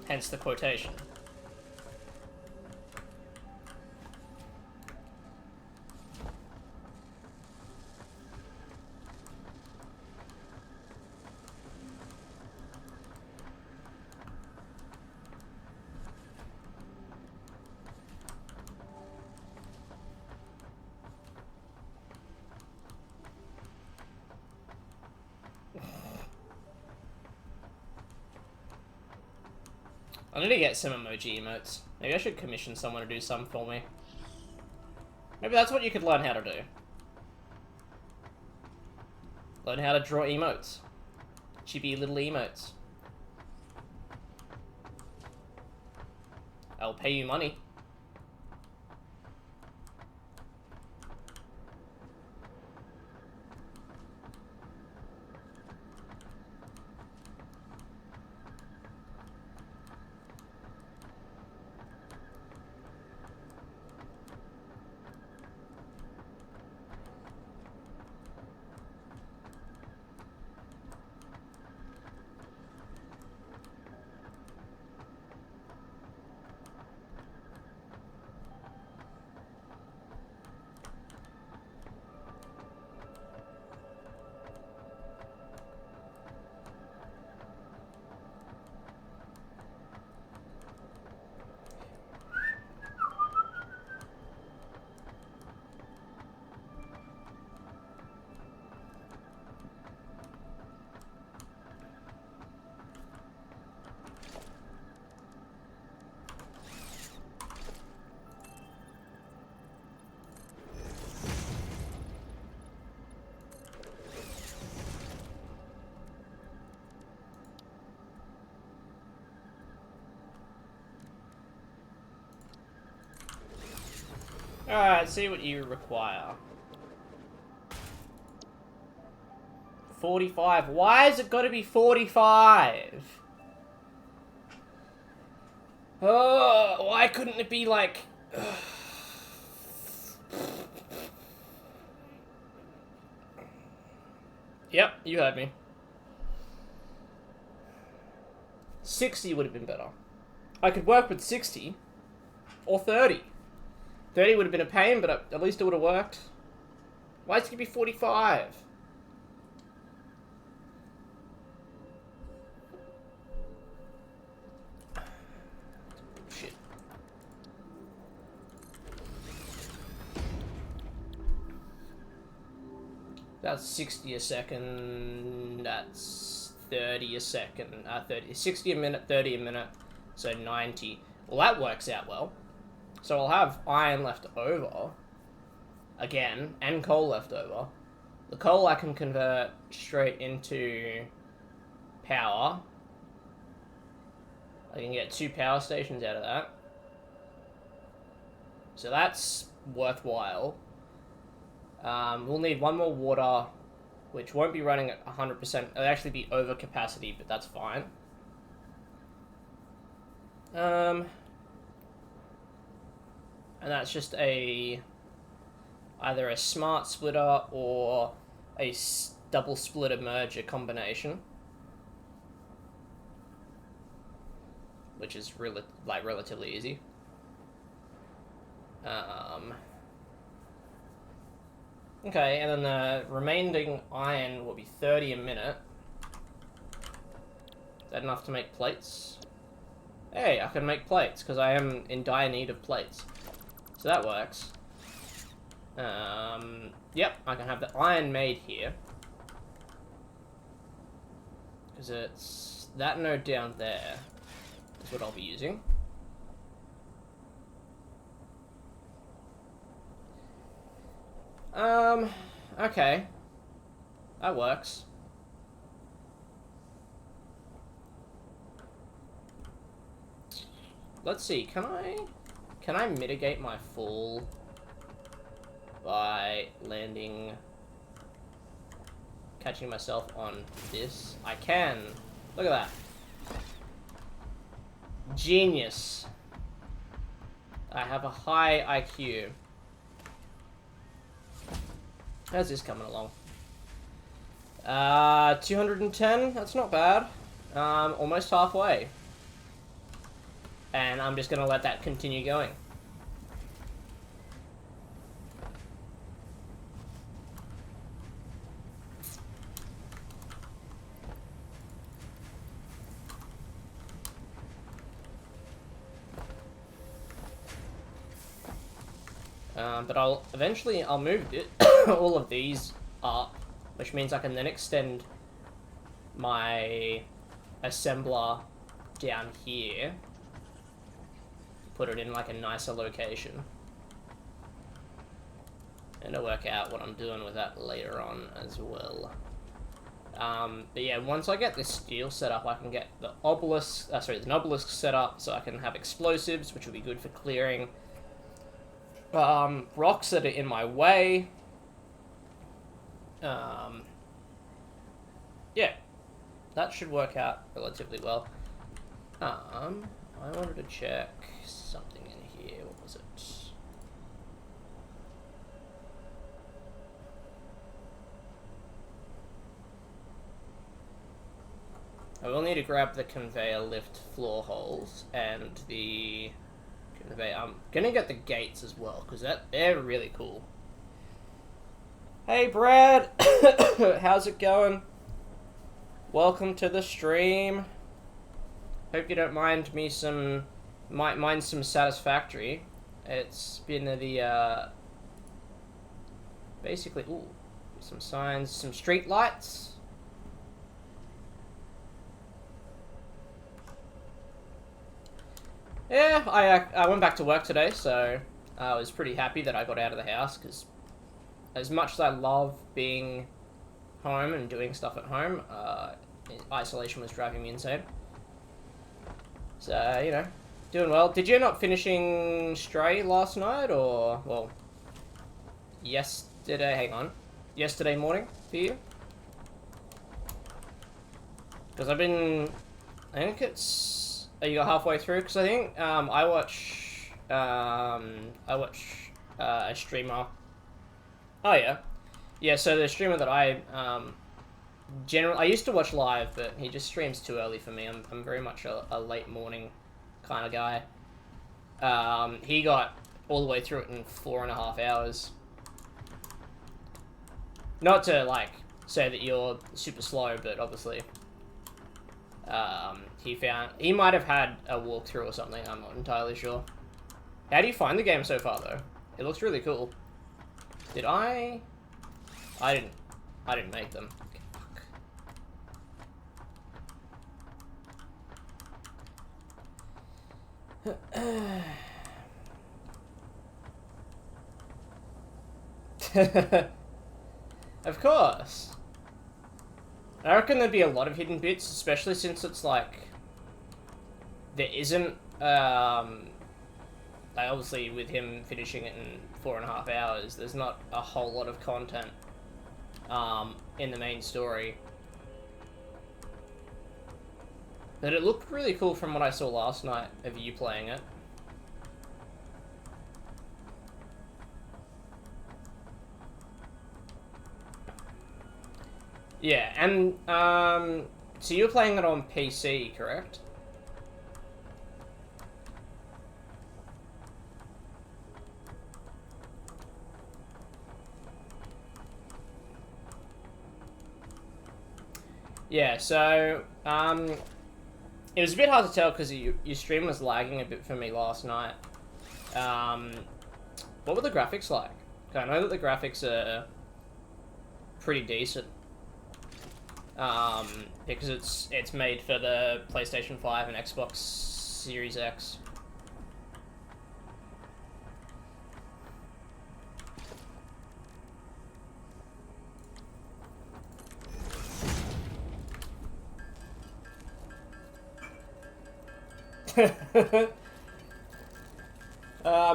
Hence the quotation. I need to get some emoji emotes. Maybe I should commission someone to do some for me. Maybe that's what you could learn how to do. Learn how to draw emotes. Chibi little emotes. I'll pay you money. Alright, see what you require. 45. Why has it got to be 45? Oh, why couldn't it be like... Yep, you heard me. 60 would have been better. I could work with 60. Or 30. 30 would have been a pain, but at least it would have worked. Why is it going to be 45? Shit. That's 60 a second. That's 30 a second. 60 a minute, 30 a minute. So 90. Well, that works out well. So I'll have iron left over, again, and coal left over. The coal I can convert straight into power. I can get 2 power stations out of that. So that's worthwhile. We'll need 1 more water, which won't be running at 100%. It'll actually be over capacity, but that's fine. And that's just either a smart splitter or a double splitter merger combination, which is really relatively easy. Okay, and then the remaining iron will be 30 a minute. Is that enough to make plates? Hey, I can make plates because I am in dire need of plates. So that works. Yep, I can have the iron made here. Because it's that node down there is what I'll be using. Okay. That works. Let's see, can I mitigate my fall by catching myself on this? I can. Look at that. Genius. I have a high IQ. How's this coming along? 210, that's not bad. Almost halfway. And I'm just gonna let that continue going. But I'll move all of these up, which means I can then extend my assembler down here, put it in like a nicer location, and I'll work out what I'm doing with that later on as well. But yeah, once I get this steel set up, I can get the obelisk set up, so I can have explosives, which will be good for clearing rocks that are in my way. Yeah, that should work out relatively well. I wanted to check something in here. What was it? I will need to grab the conveyor lift floor holes and the conveyor. I'm gonna get the gates as well, because they're really cool. Hey Brad, how's it going? Welcome to the stream. Hope you don't mind me some Satisfactory. It's been the basically some signs, some street lights. Yeah, I went back to work today, so I was pretty happy that I got out of the house, because as much as I love being home and doing stuff at home, isolation was driving me insane. So, you know, doing well. Did you end up finishing Stray last night, or, well, yesterday morning for you? Because I think it's... You got halfway through? Because I think I watch a streamer. Oh yeah. So the streamer that I used to watch live, but he just streams too early for me. I'm very much a late morning kind of guy. He got all the way through it in 4.5 hours. Not to like say that you're super slow, but obviously. He might have had a walkthrough or something, I'm not entirely sure. How do you find the game so far, though? It looks really cool. Did I didn't make them. Fuck. Of course. I reckon there'd be a lot of hidden bits, especially since it's like... There isn't, obviously with him finishing it in 4.5 hours, there's not a whole lot of content, in the main story. But it looked really cool from what I saw last night of you playing it. Yeah, and, so you're playing it on PC, correct? Yeah, so, it was a bit hard to tell because your stream was lagging a bit for me last night. What were the graphics like? I know that the graphics are pretty decent. Because it's made for the PlayStation 5 and Xbox Series X.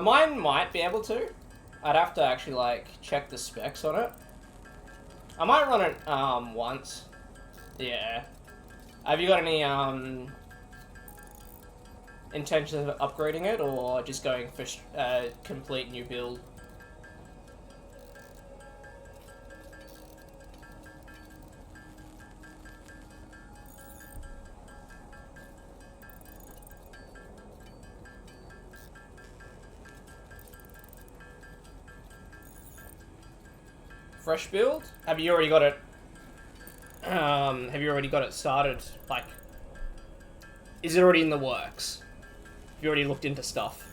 Mine might be able to. I'd have to actually, like, check the specs on it. I might run it, once. Yeah. Have you got any, intention of upgrading it, or just going for a complete new build? Fresh build? Have you already got it? Have you already got it started? Like, is it already in the works? Have you already looked into stuff?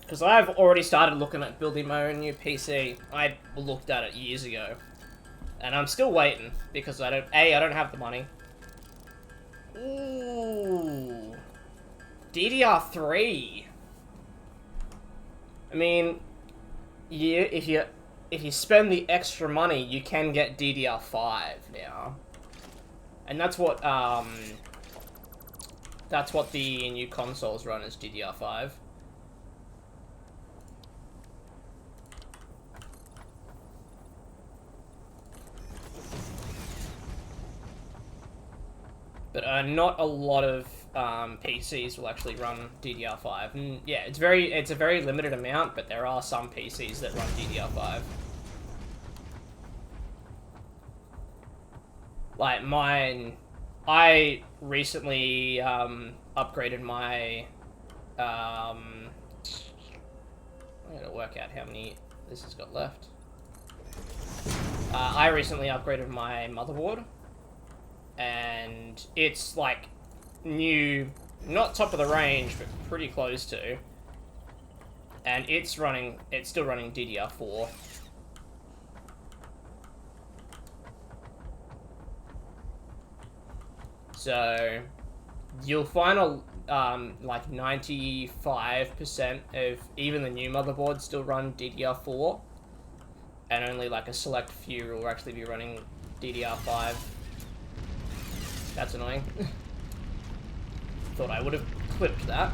Because I've already started looking at building my own new PC. I looked at it years ago. And I'm still waiting, because I don't have the money. Ooh. DDR3. I mean, if you spend the extra money, you can get DDR5 now. And that's what the new consoles run, is DDR5. But not a lot of PCs will actually run DDR5. And yeah, it's a very limited amount, but there are some PCs that run DDR5. Like mine, I recently upgraded my. I gotta work out how many this has got left. I recently upgraded my motherboard. And it's like new, not top of the range, but pretty close to. And it's still running DDR4. So you'll find like 95% of even the new motherboards still run DDR4, and only like a select few will actually be running DDR5. That's annoying. Thought I would have clipped that.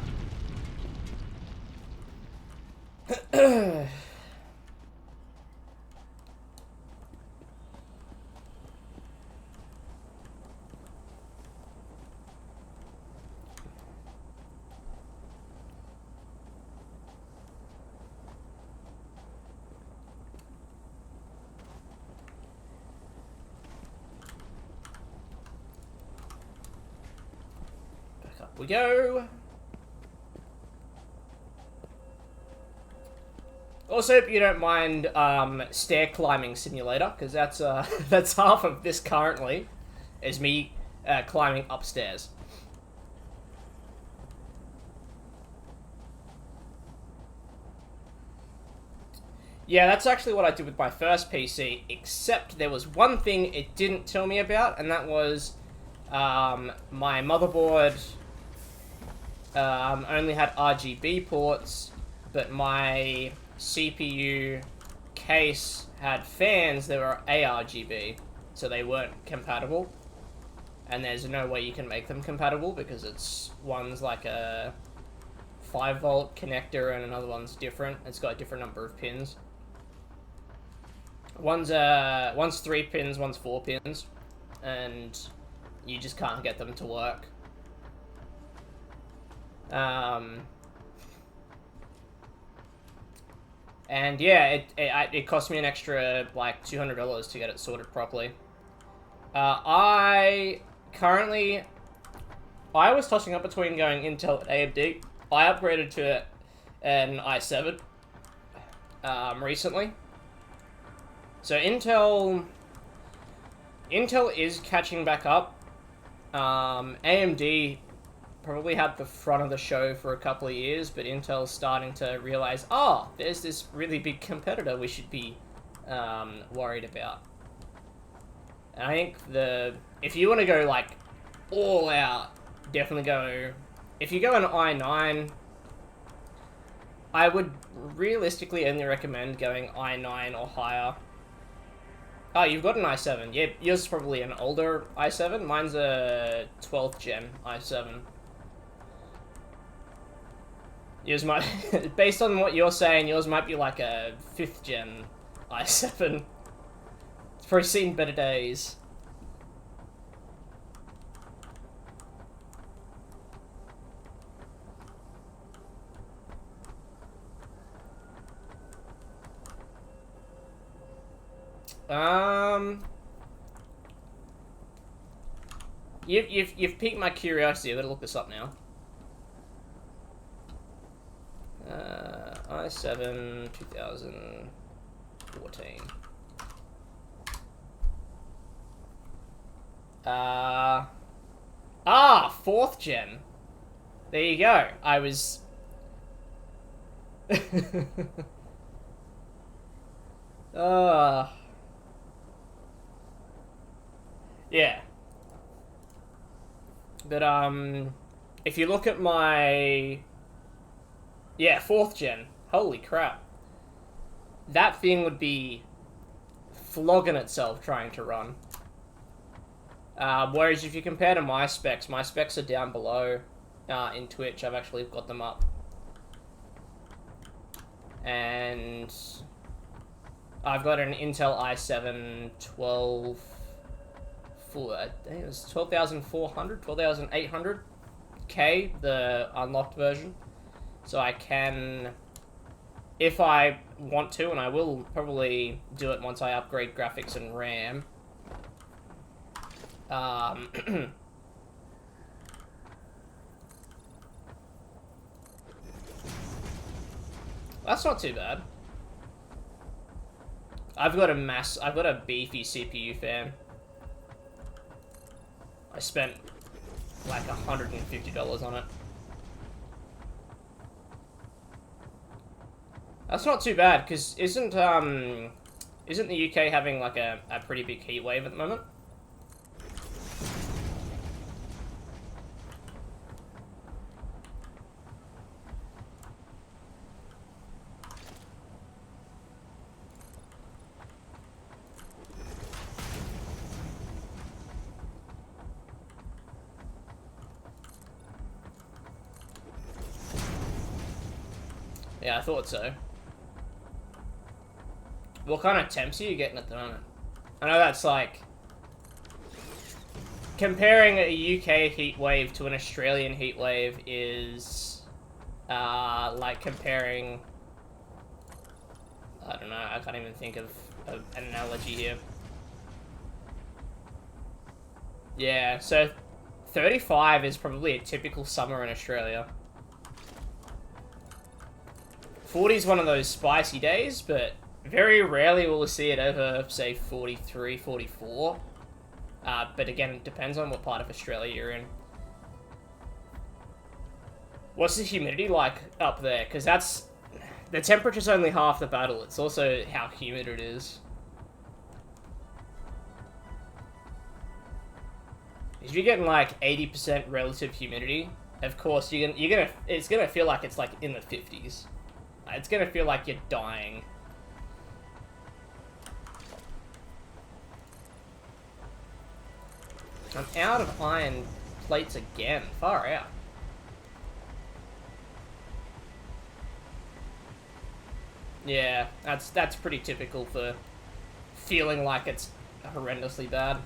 We go. Also, hope you don't mind stair climbing simulator, because that's that's half of this currently, is me climbing upstairs. Yeah, that's actually what I did with my first PC, except there was one thing it didn't tell me about, and that was my motherboard only had RGB ports, but my CPU case had fans that were ARGB, so they weren't compatible. And there's no way you can make them compatible, because one's like a 5-volt connector and another one's different. It's got a different number of pins. One's 3 pins, one's 4 pins, and you just can't get them to work. And yeah, it cost me an extra like $200 to get it sorted properly. I was tossing up between going Intel and AMD. I upgraded to an i7 recently. So Intel is catching back up. AMD probably had the front of the show for a couple of years, but Intel's starting to realize, there's this really big competitor we should be worried about. And I think if you want to go like all out, definitely go. If you go an i9, I would realistically only recommend going i9 or higher. Oh, you've got an i7. Yeah, yours is probably an older i7. Mine's a 12th gen i7. Yours might, based on what you're saying, yours might be like a 5th gen i7. It's probably seen better days. You've piqued my curiosity. I've got to look this up now. i7 2014. Fourth gen. There you go. I was. Yeah. But if you look at my, yeah, fourth gen. Holy crap. That thing would be flogging itself trying to run. Whereas if you compare to my specs are down below in Twitch. I've actually got them up. And I've got an Intel i7 12... I think it was 12,400, 12,800K, the unlocked version. So I can, if I want to, and I will probably do it once I upgrade graphics and RAM. That's not too bad. I've got a beefy CPU fan. I spent like $150 on it. That's not too bad, because isn't the UK having like a pretty big heat wave at the moment? Yeah, I thought so. What kind of temps are you getting at the moment? I know that's like... Comparing a UK heat wave to an Australian heat wave is... like comparing... I don't know, I can't even think of an analogy here. Yeah, so 35 is probably a typical summer in Australia. 40 is one of those spicy days, but very rarely will we see it over, say, 43, 44. But again, it depends on what part of Australia you're in. What's the humidity like up there? Because that's... The temperature's only half the battle. It's also how humid it is. If you're getting like 80% relative humidity, of course it's gonna feel like it's like in the 50s. It's gonna feel like you're dying. I'm out of iron plates again. Far out. Yeah, that's pretty typical for feeling like it's horrendously bad.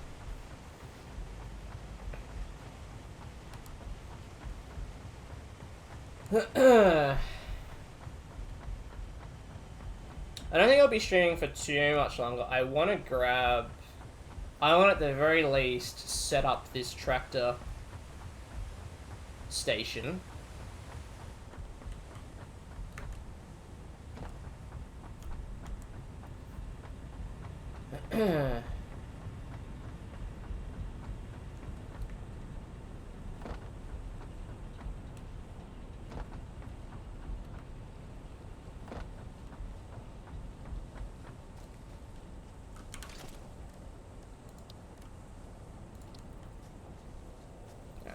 I don't think I'll be streaming for too much longer. I want at the very least set up this tractor station.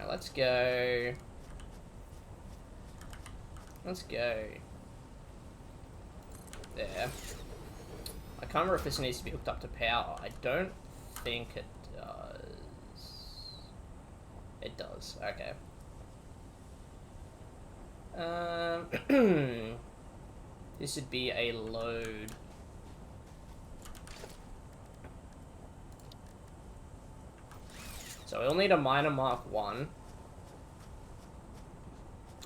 Let's go. Let's go. There. I can't remember if this needs to be hooked up to power. I don't think it does. It does. Okay. This would be a load. So we'll need a miner Mark 1.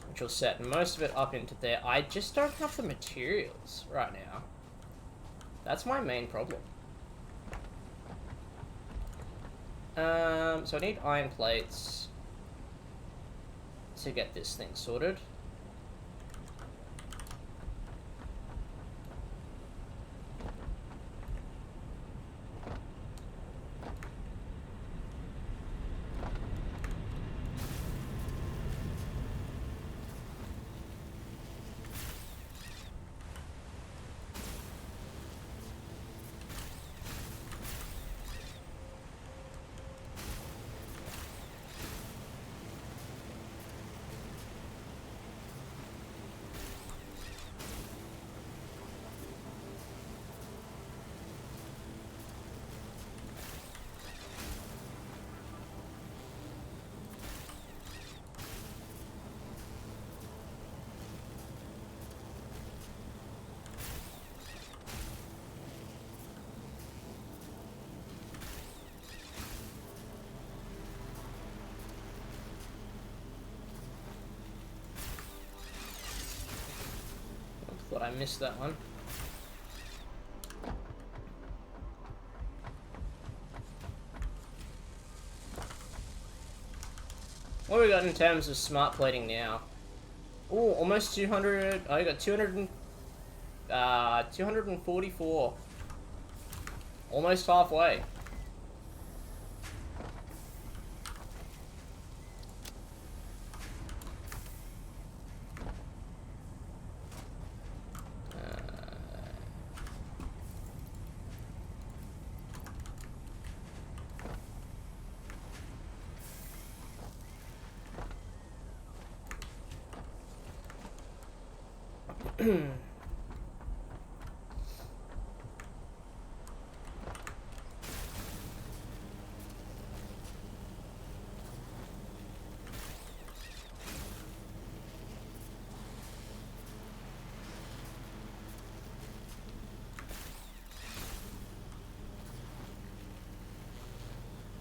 Which will set most of it up into there. I just don't have the materials right now. That's my main problem. So I need iron plates to get this thing sorted. Thought I missed that one. What have we got in terms of smart plating now? Oh, almost 200. I got 244. Almost halfway.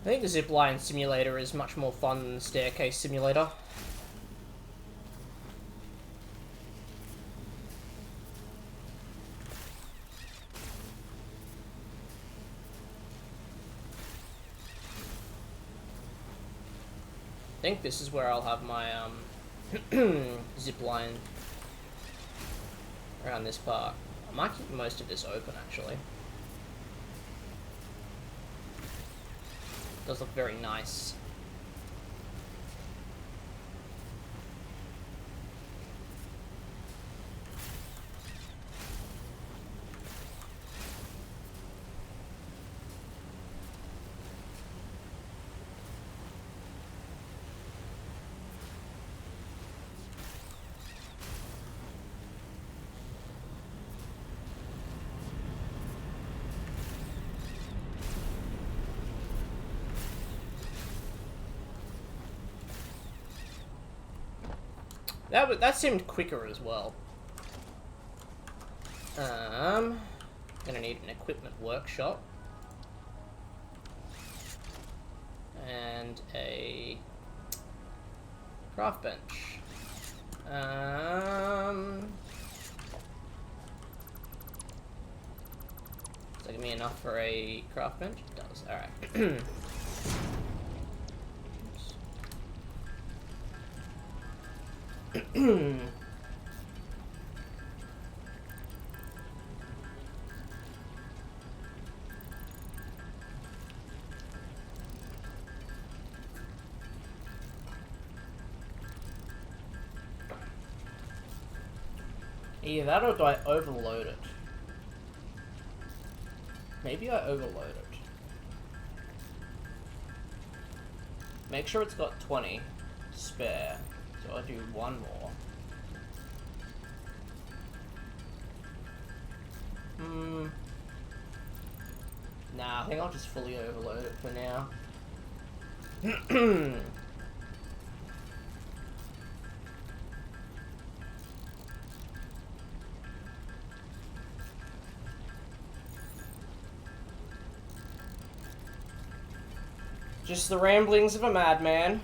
I think the zipline simulator is much more fun than the staircase simulator. I think this is where I'll have my zipline around this part. I might keep most of this open actually. Does look very nice. That seemed quicker as well. Gonna need an equipment workshop and a craft bench. Does that give me enough for a craft bench? It does. All right. Either that or do I overload it? Maybe I overload it. Make sure it's got 20 spare. So I'll do one more. Nah, I think I'll just fully overload it for now. Just the ramblings of a madman.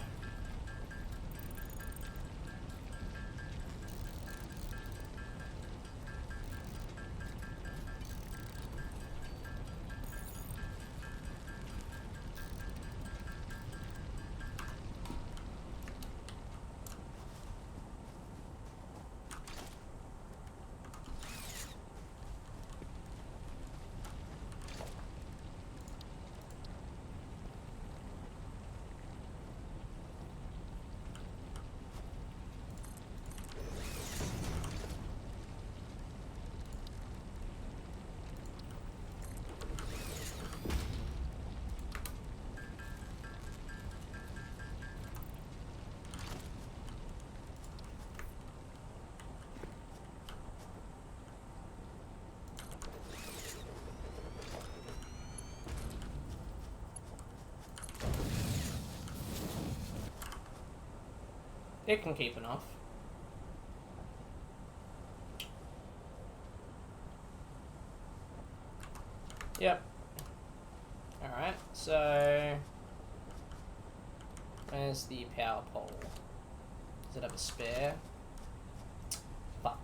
It can keep enough. Yep. Alright, so... Where's the power pole? Does it have a spare? Fuck.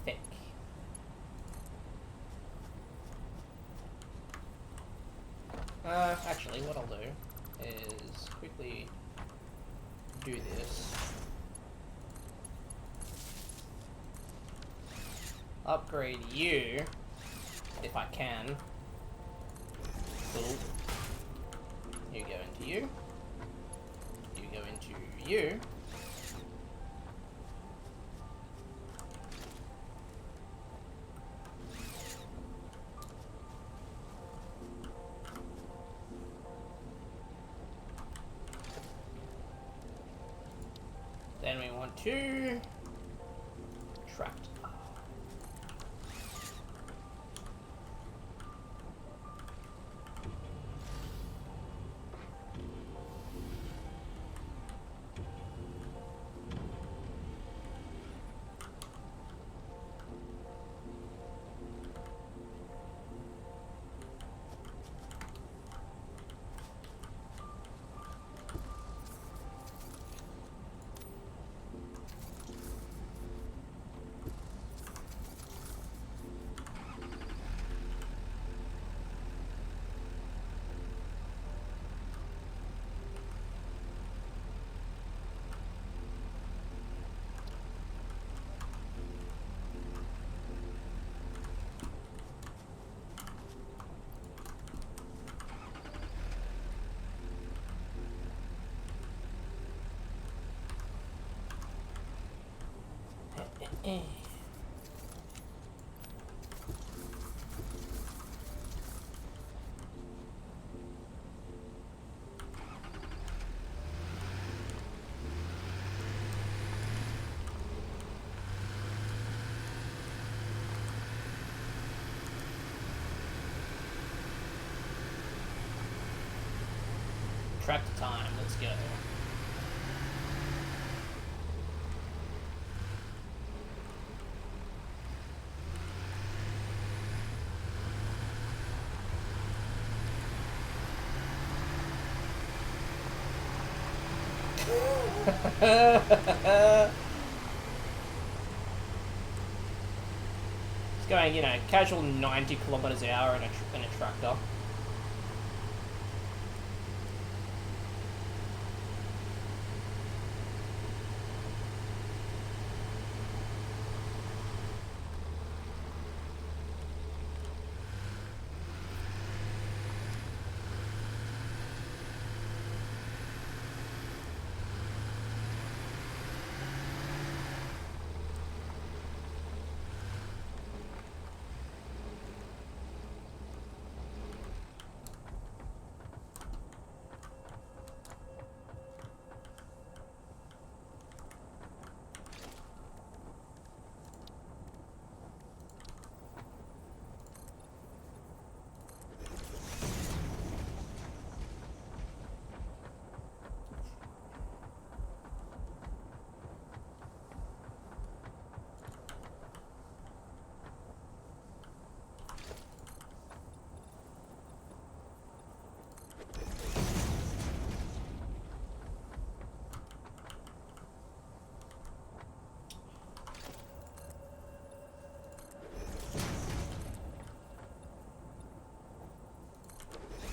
Thick. Actually, what I'll do is quickly do this. Upgrade you, if I can. Cool. You go into you. You go into you. Then we want to tract. Tractor time, let's go. It's going, you know, casual 90 kilometers an hour in a tractor.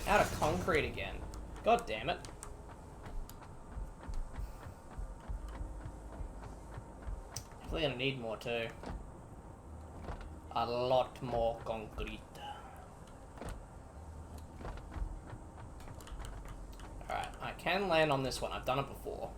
Out of concrete again. God damn it. Definitely gonna need more too. A lot more concrete. Alright, I can land on this one. I've done it before.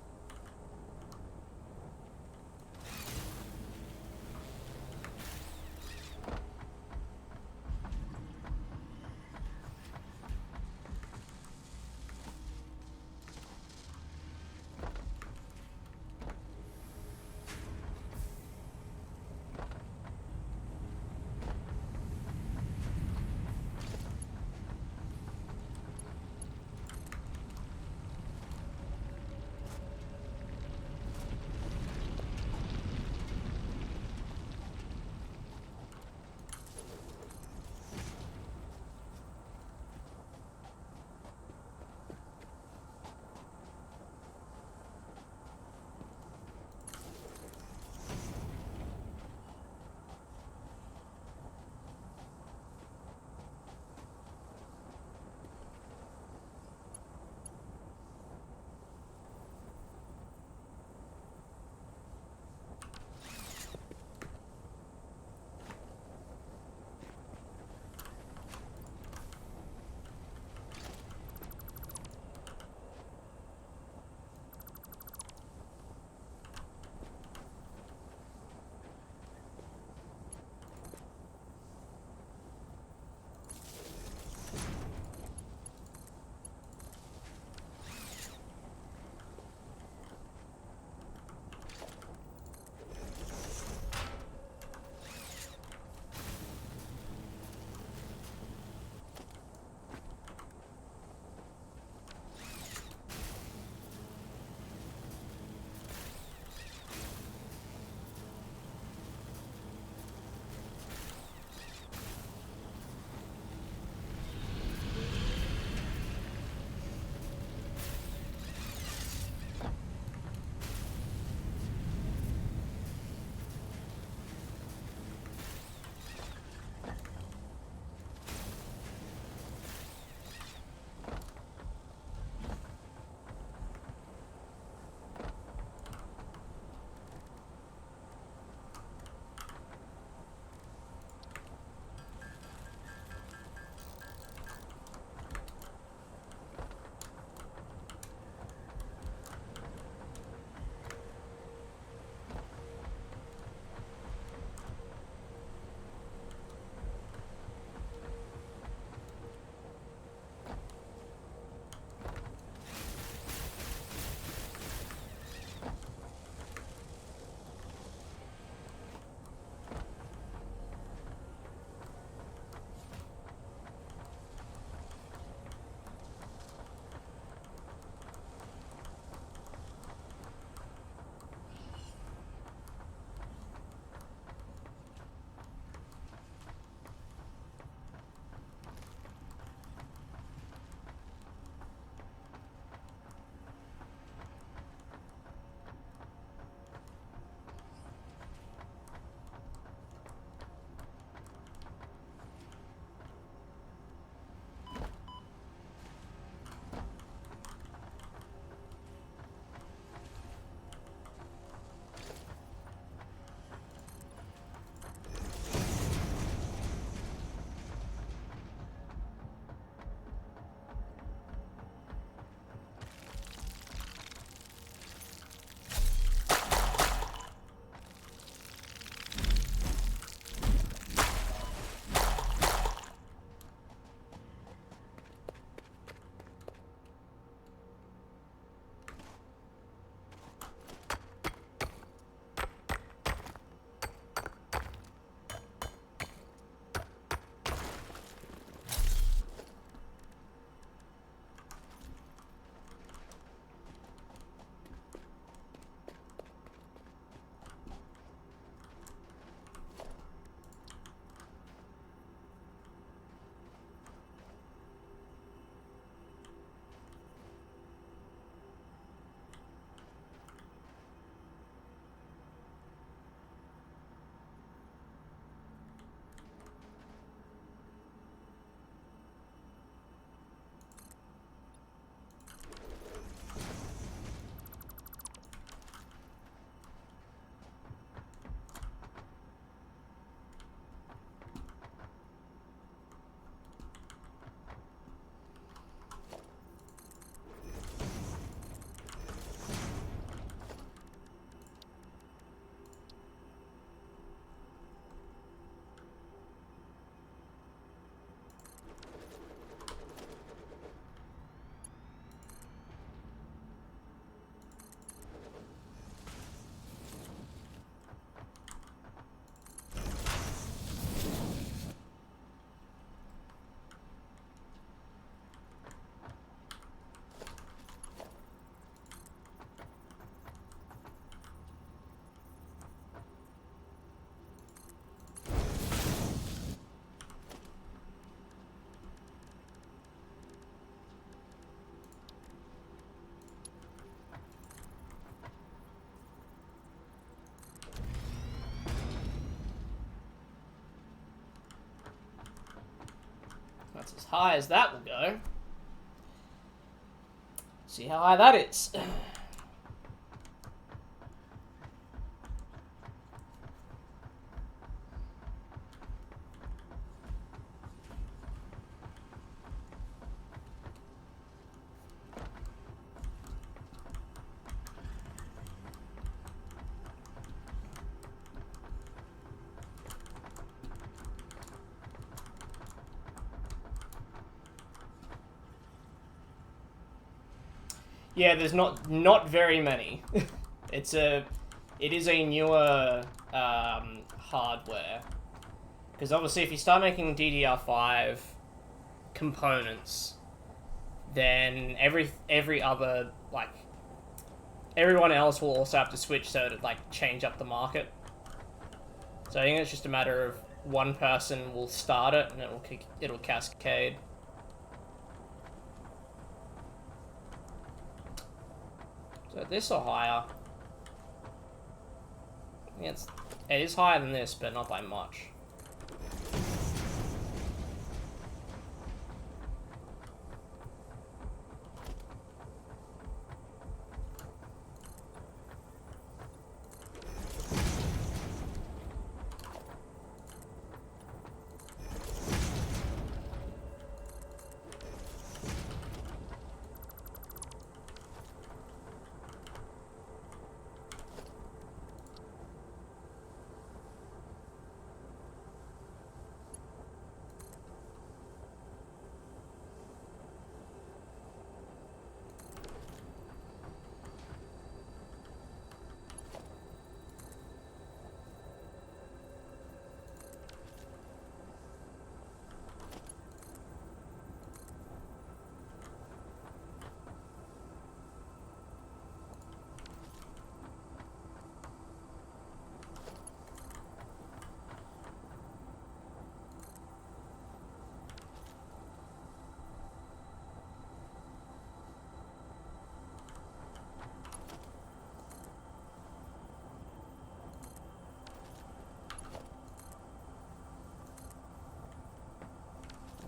high as that will go. See how high that is. Yeah, there's not very many. It is a newer hardware, because obviously if you start making DDR5 components, then every other, like, everyone else will also have to switch, so to like change up the market. So I think it's just a matter of one person will start it and it'll cascade. So this or higher. It is higher than this, but not by much.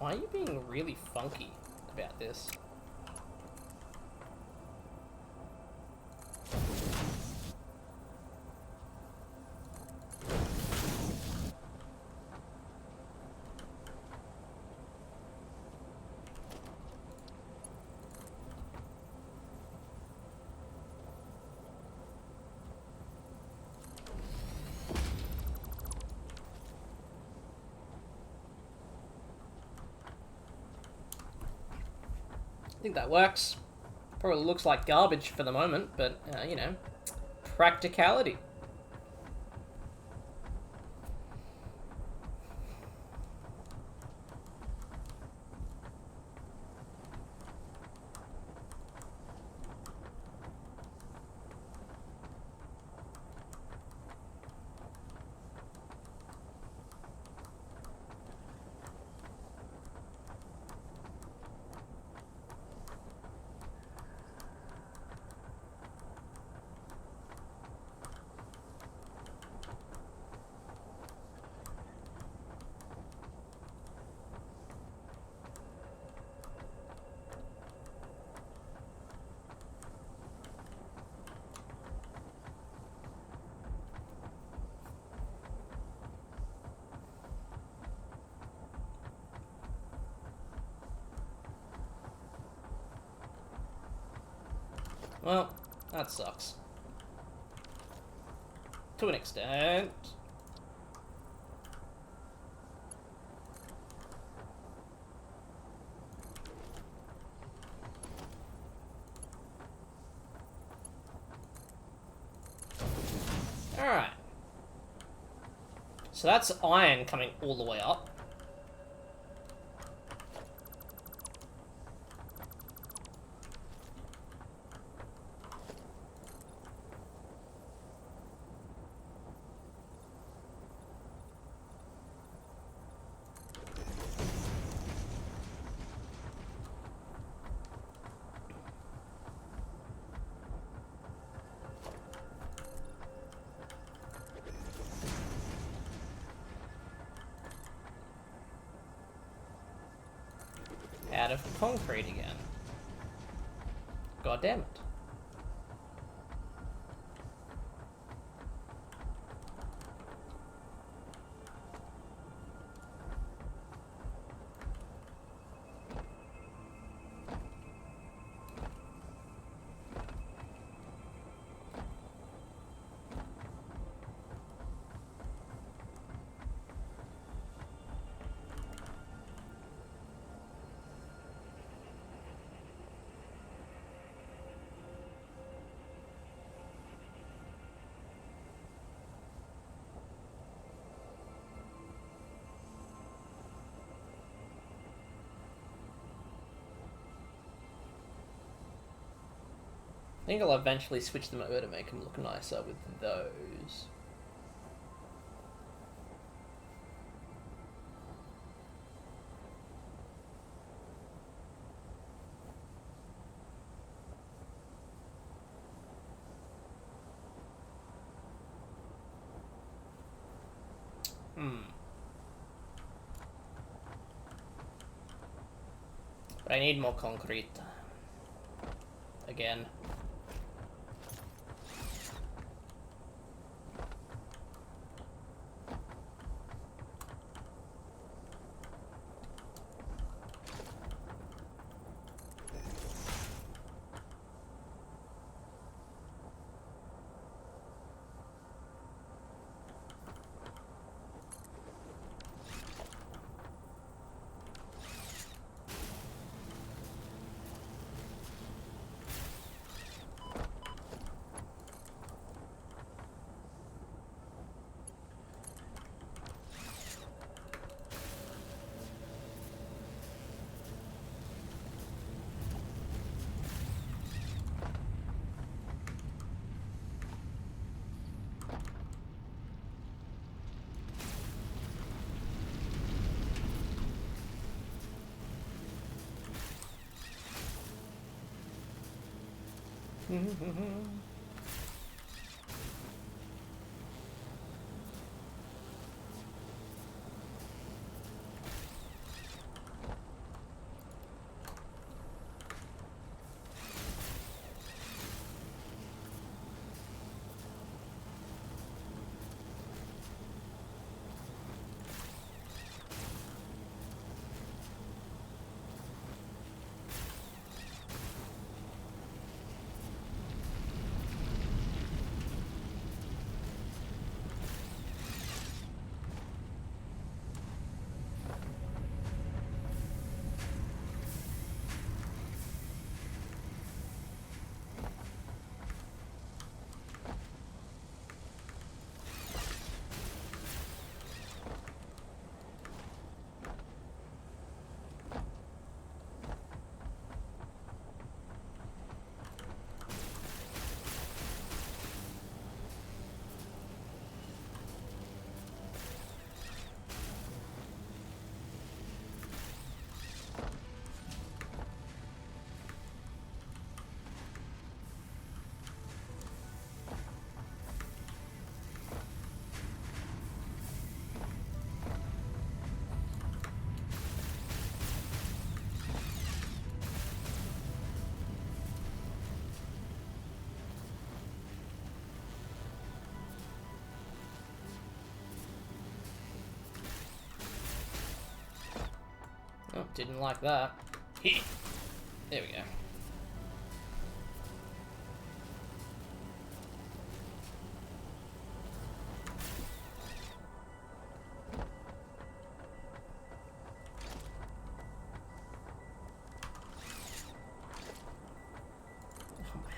Why are you being really funky about this? I think that works. Probably looks like garbage for the moment, but, you know, practicality. Well, that sucks. To an extent. Alright. So that's iron coming all the way up. of concrete again. God damn it. I think I'll eventually switch them over to make them look nicer with those. But I need more concrete. Again. Oh, didn't like that. There we go.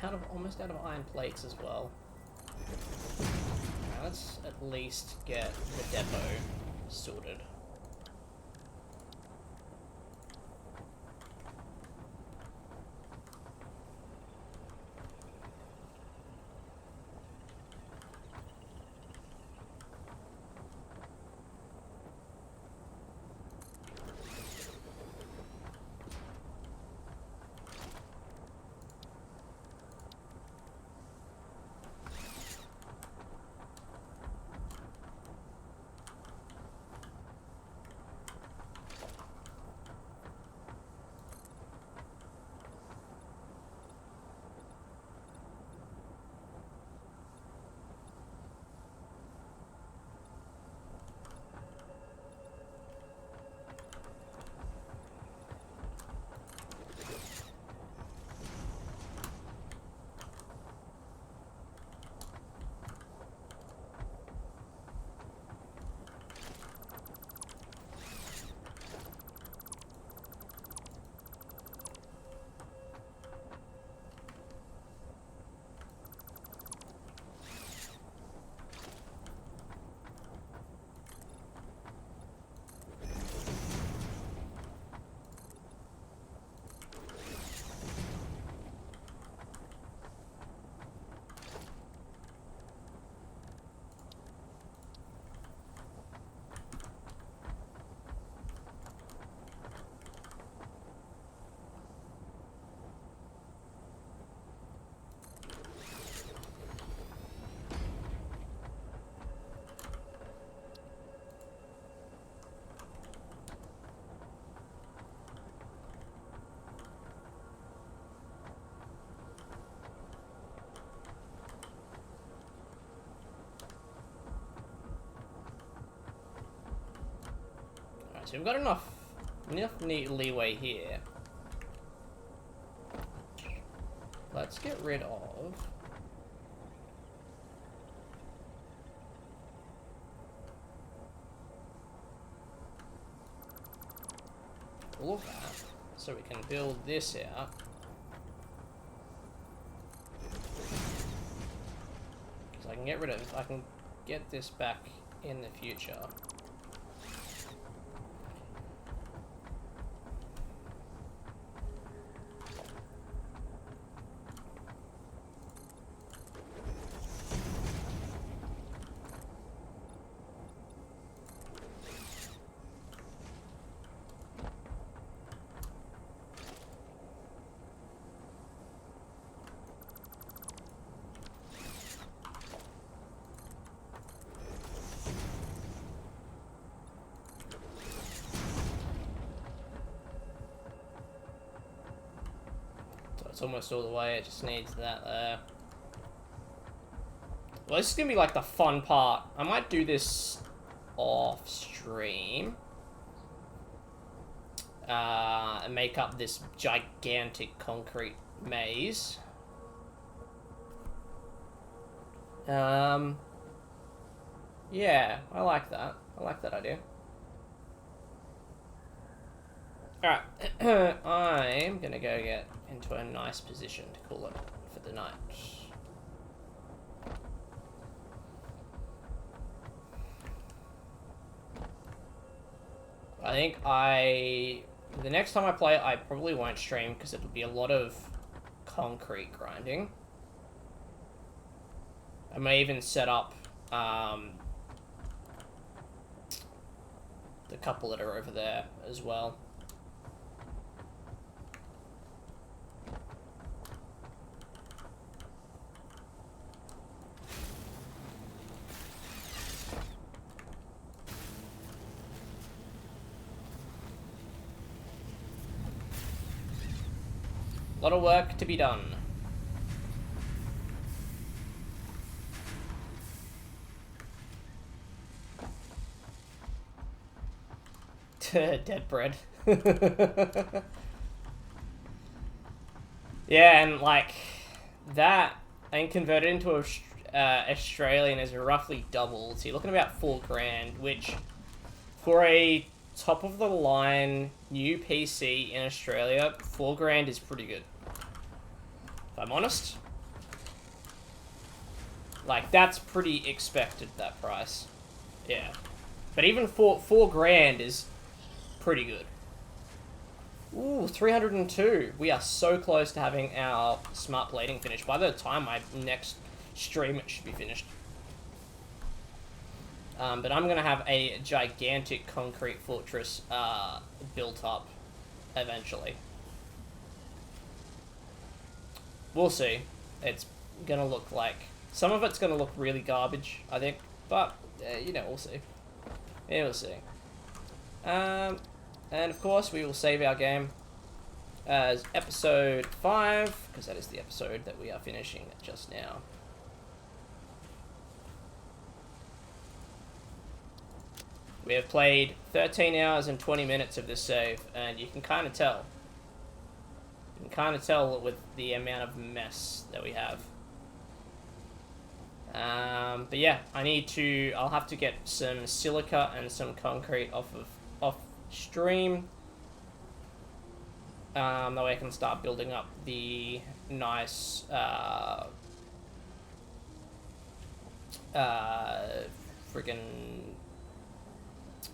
I'm almost out of iron plates as well. Now let's at least get the depot sorted. So we've got enough leeway here. Let's get rid of... all of that, so we can build this out. So I can get rid of... I can get this back in the future. It's almost all the way, it just needs that there. Well, this is gonna be like the fun part. I might do this off stream. And make up this gigantic concrete maze. Yeah, I like that. I like that idea. Alright, I'm gonna go get into a nice position to call it for the night. I think the next time I play it, I probably won't stream because it'll be a lot of concrete grinding. I may even set up the couple that are over there as well. A lot of work to be done. Dead bread. Yeah, and like that, and converted into Australian is roughly double. So you're looking at about $4,000, which for a top of the line new PC in Australia, $4,000 is pretty good. If I'm honest. Like, that's pretty expected, that price. Yeah. But even $4,000 is pretty good. Ooh, 302. We are so close to having our smart plating finished. By the time my next stream, it should be finished. But I'm going to have a gigantic concrete fortress built up eventually. We'll see. It's going to look like... some of it's going to look really garbage, I think. But, you know, we'll see. Yeah, we'll see. And, of course, we will save our game as episode 5, because that is the episode that we are finishing just now. We have played 13 hours and 20 minutes of this save, and you can kind of tell. You can kind of tell with the amount of mess that we have. But yeah, I'll have to get some silica and some concrete off stream. That way I can start building up the nice, friggin'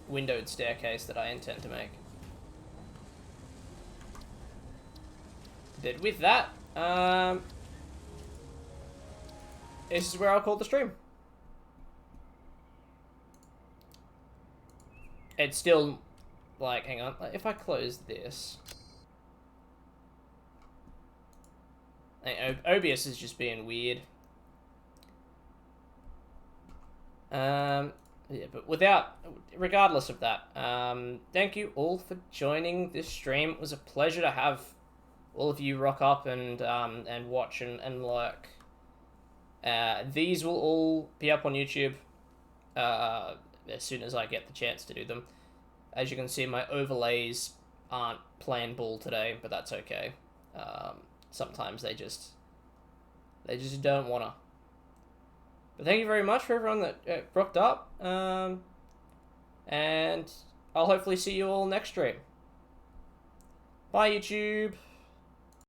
windowed staircase that I intend to make. But with that, this is where I'll call the stream. It's still, like, hang on, if I close this... OBS is just being weird. Yeah, but regardless of that, thank you all for joining this stream. It was a pleasure to have all of you rock up and watch and lurk. These will all be up on YouTube as soon as I get the chance to do them. As you can see, my overlays aren't playing ball today, but that's okay. Sometimes they just don't wanna. But thank you very much for everyone that rocked up. And I'll hopefully see you all next stream. Bye, YouTube.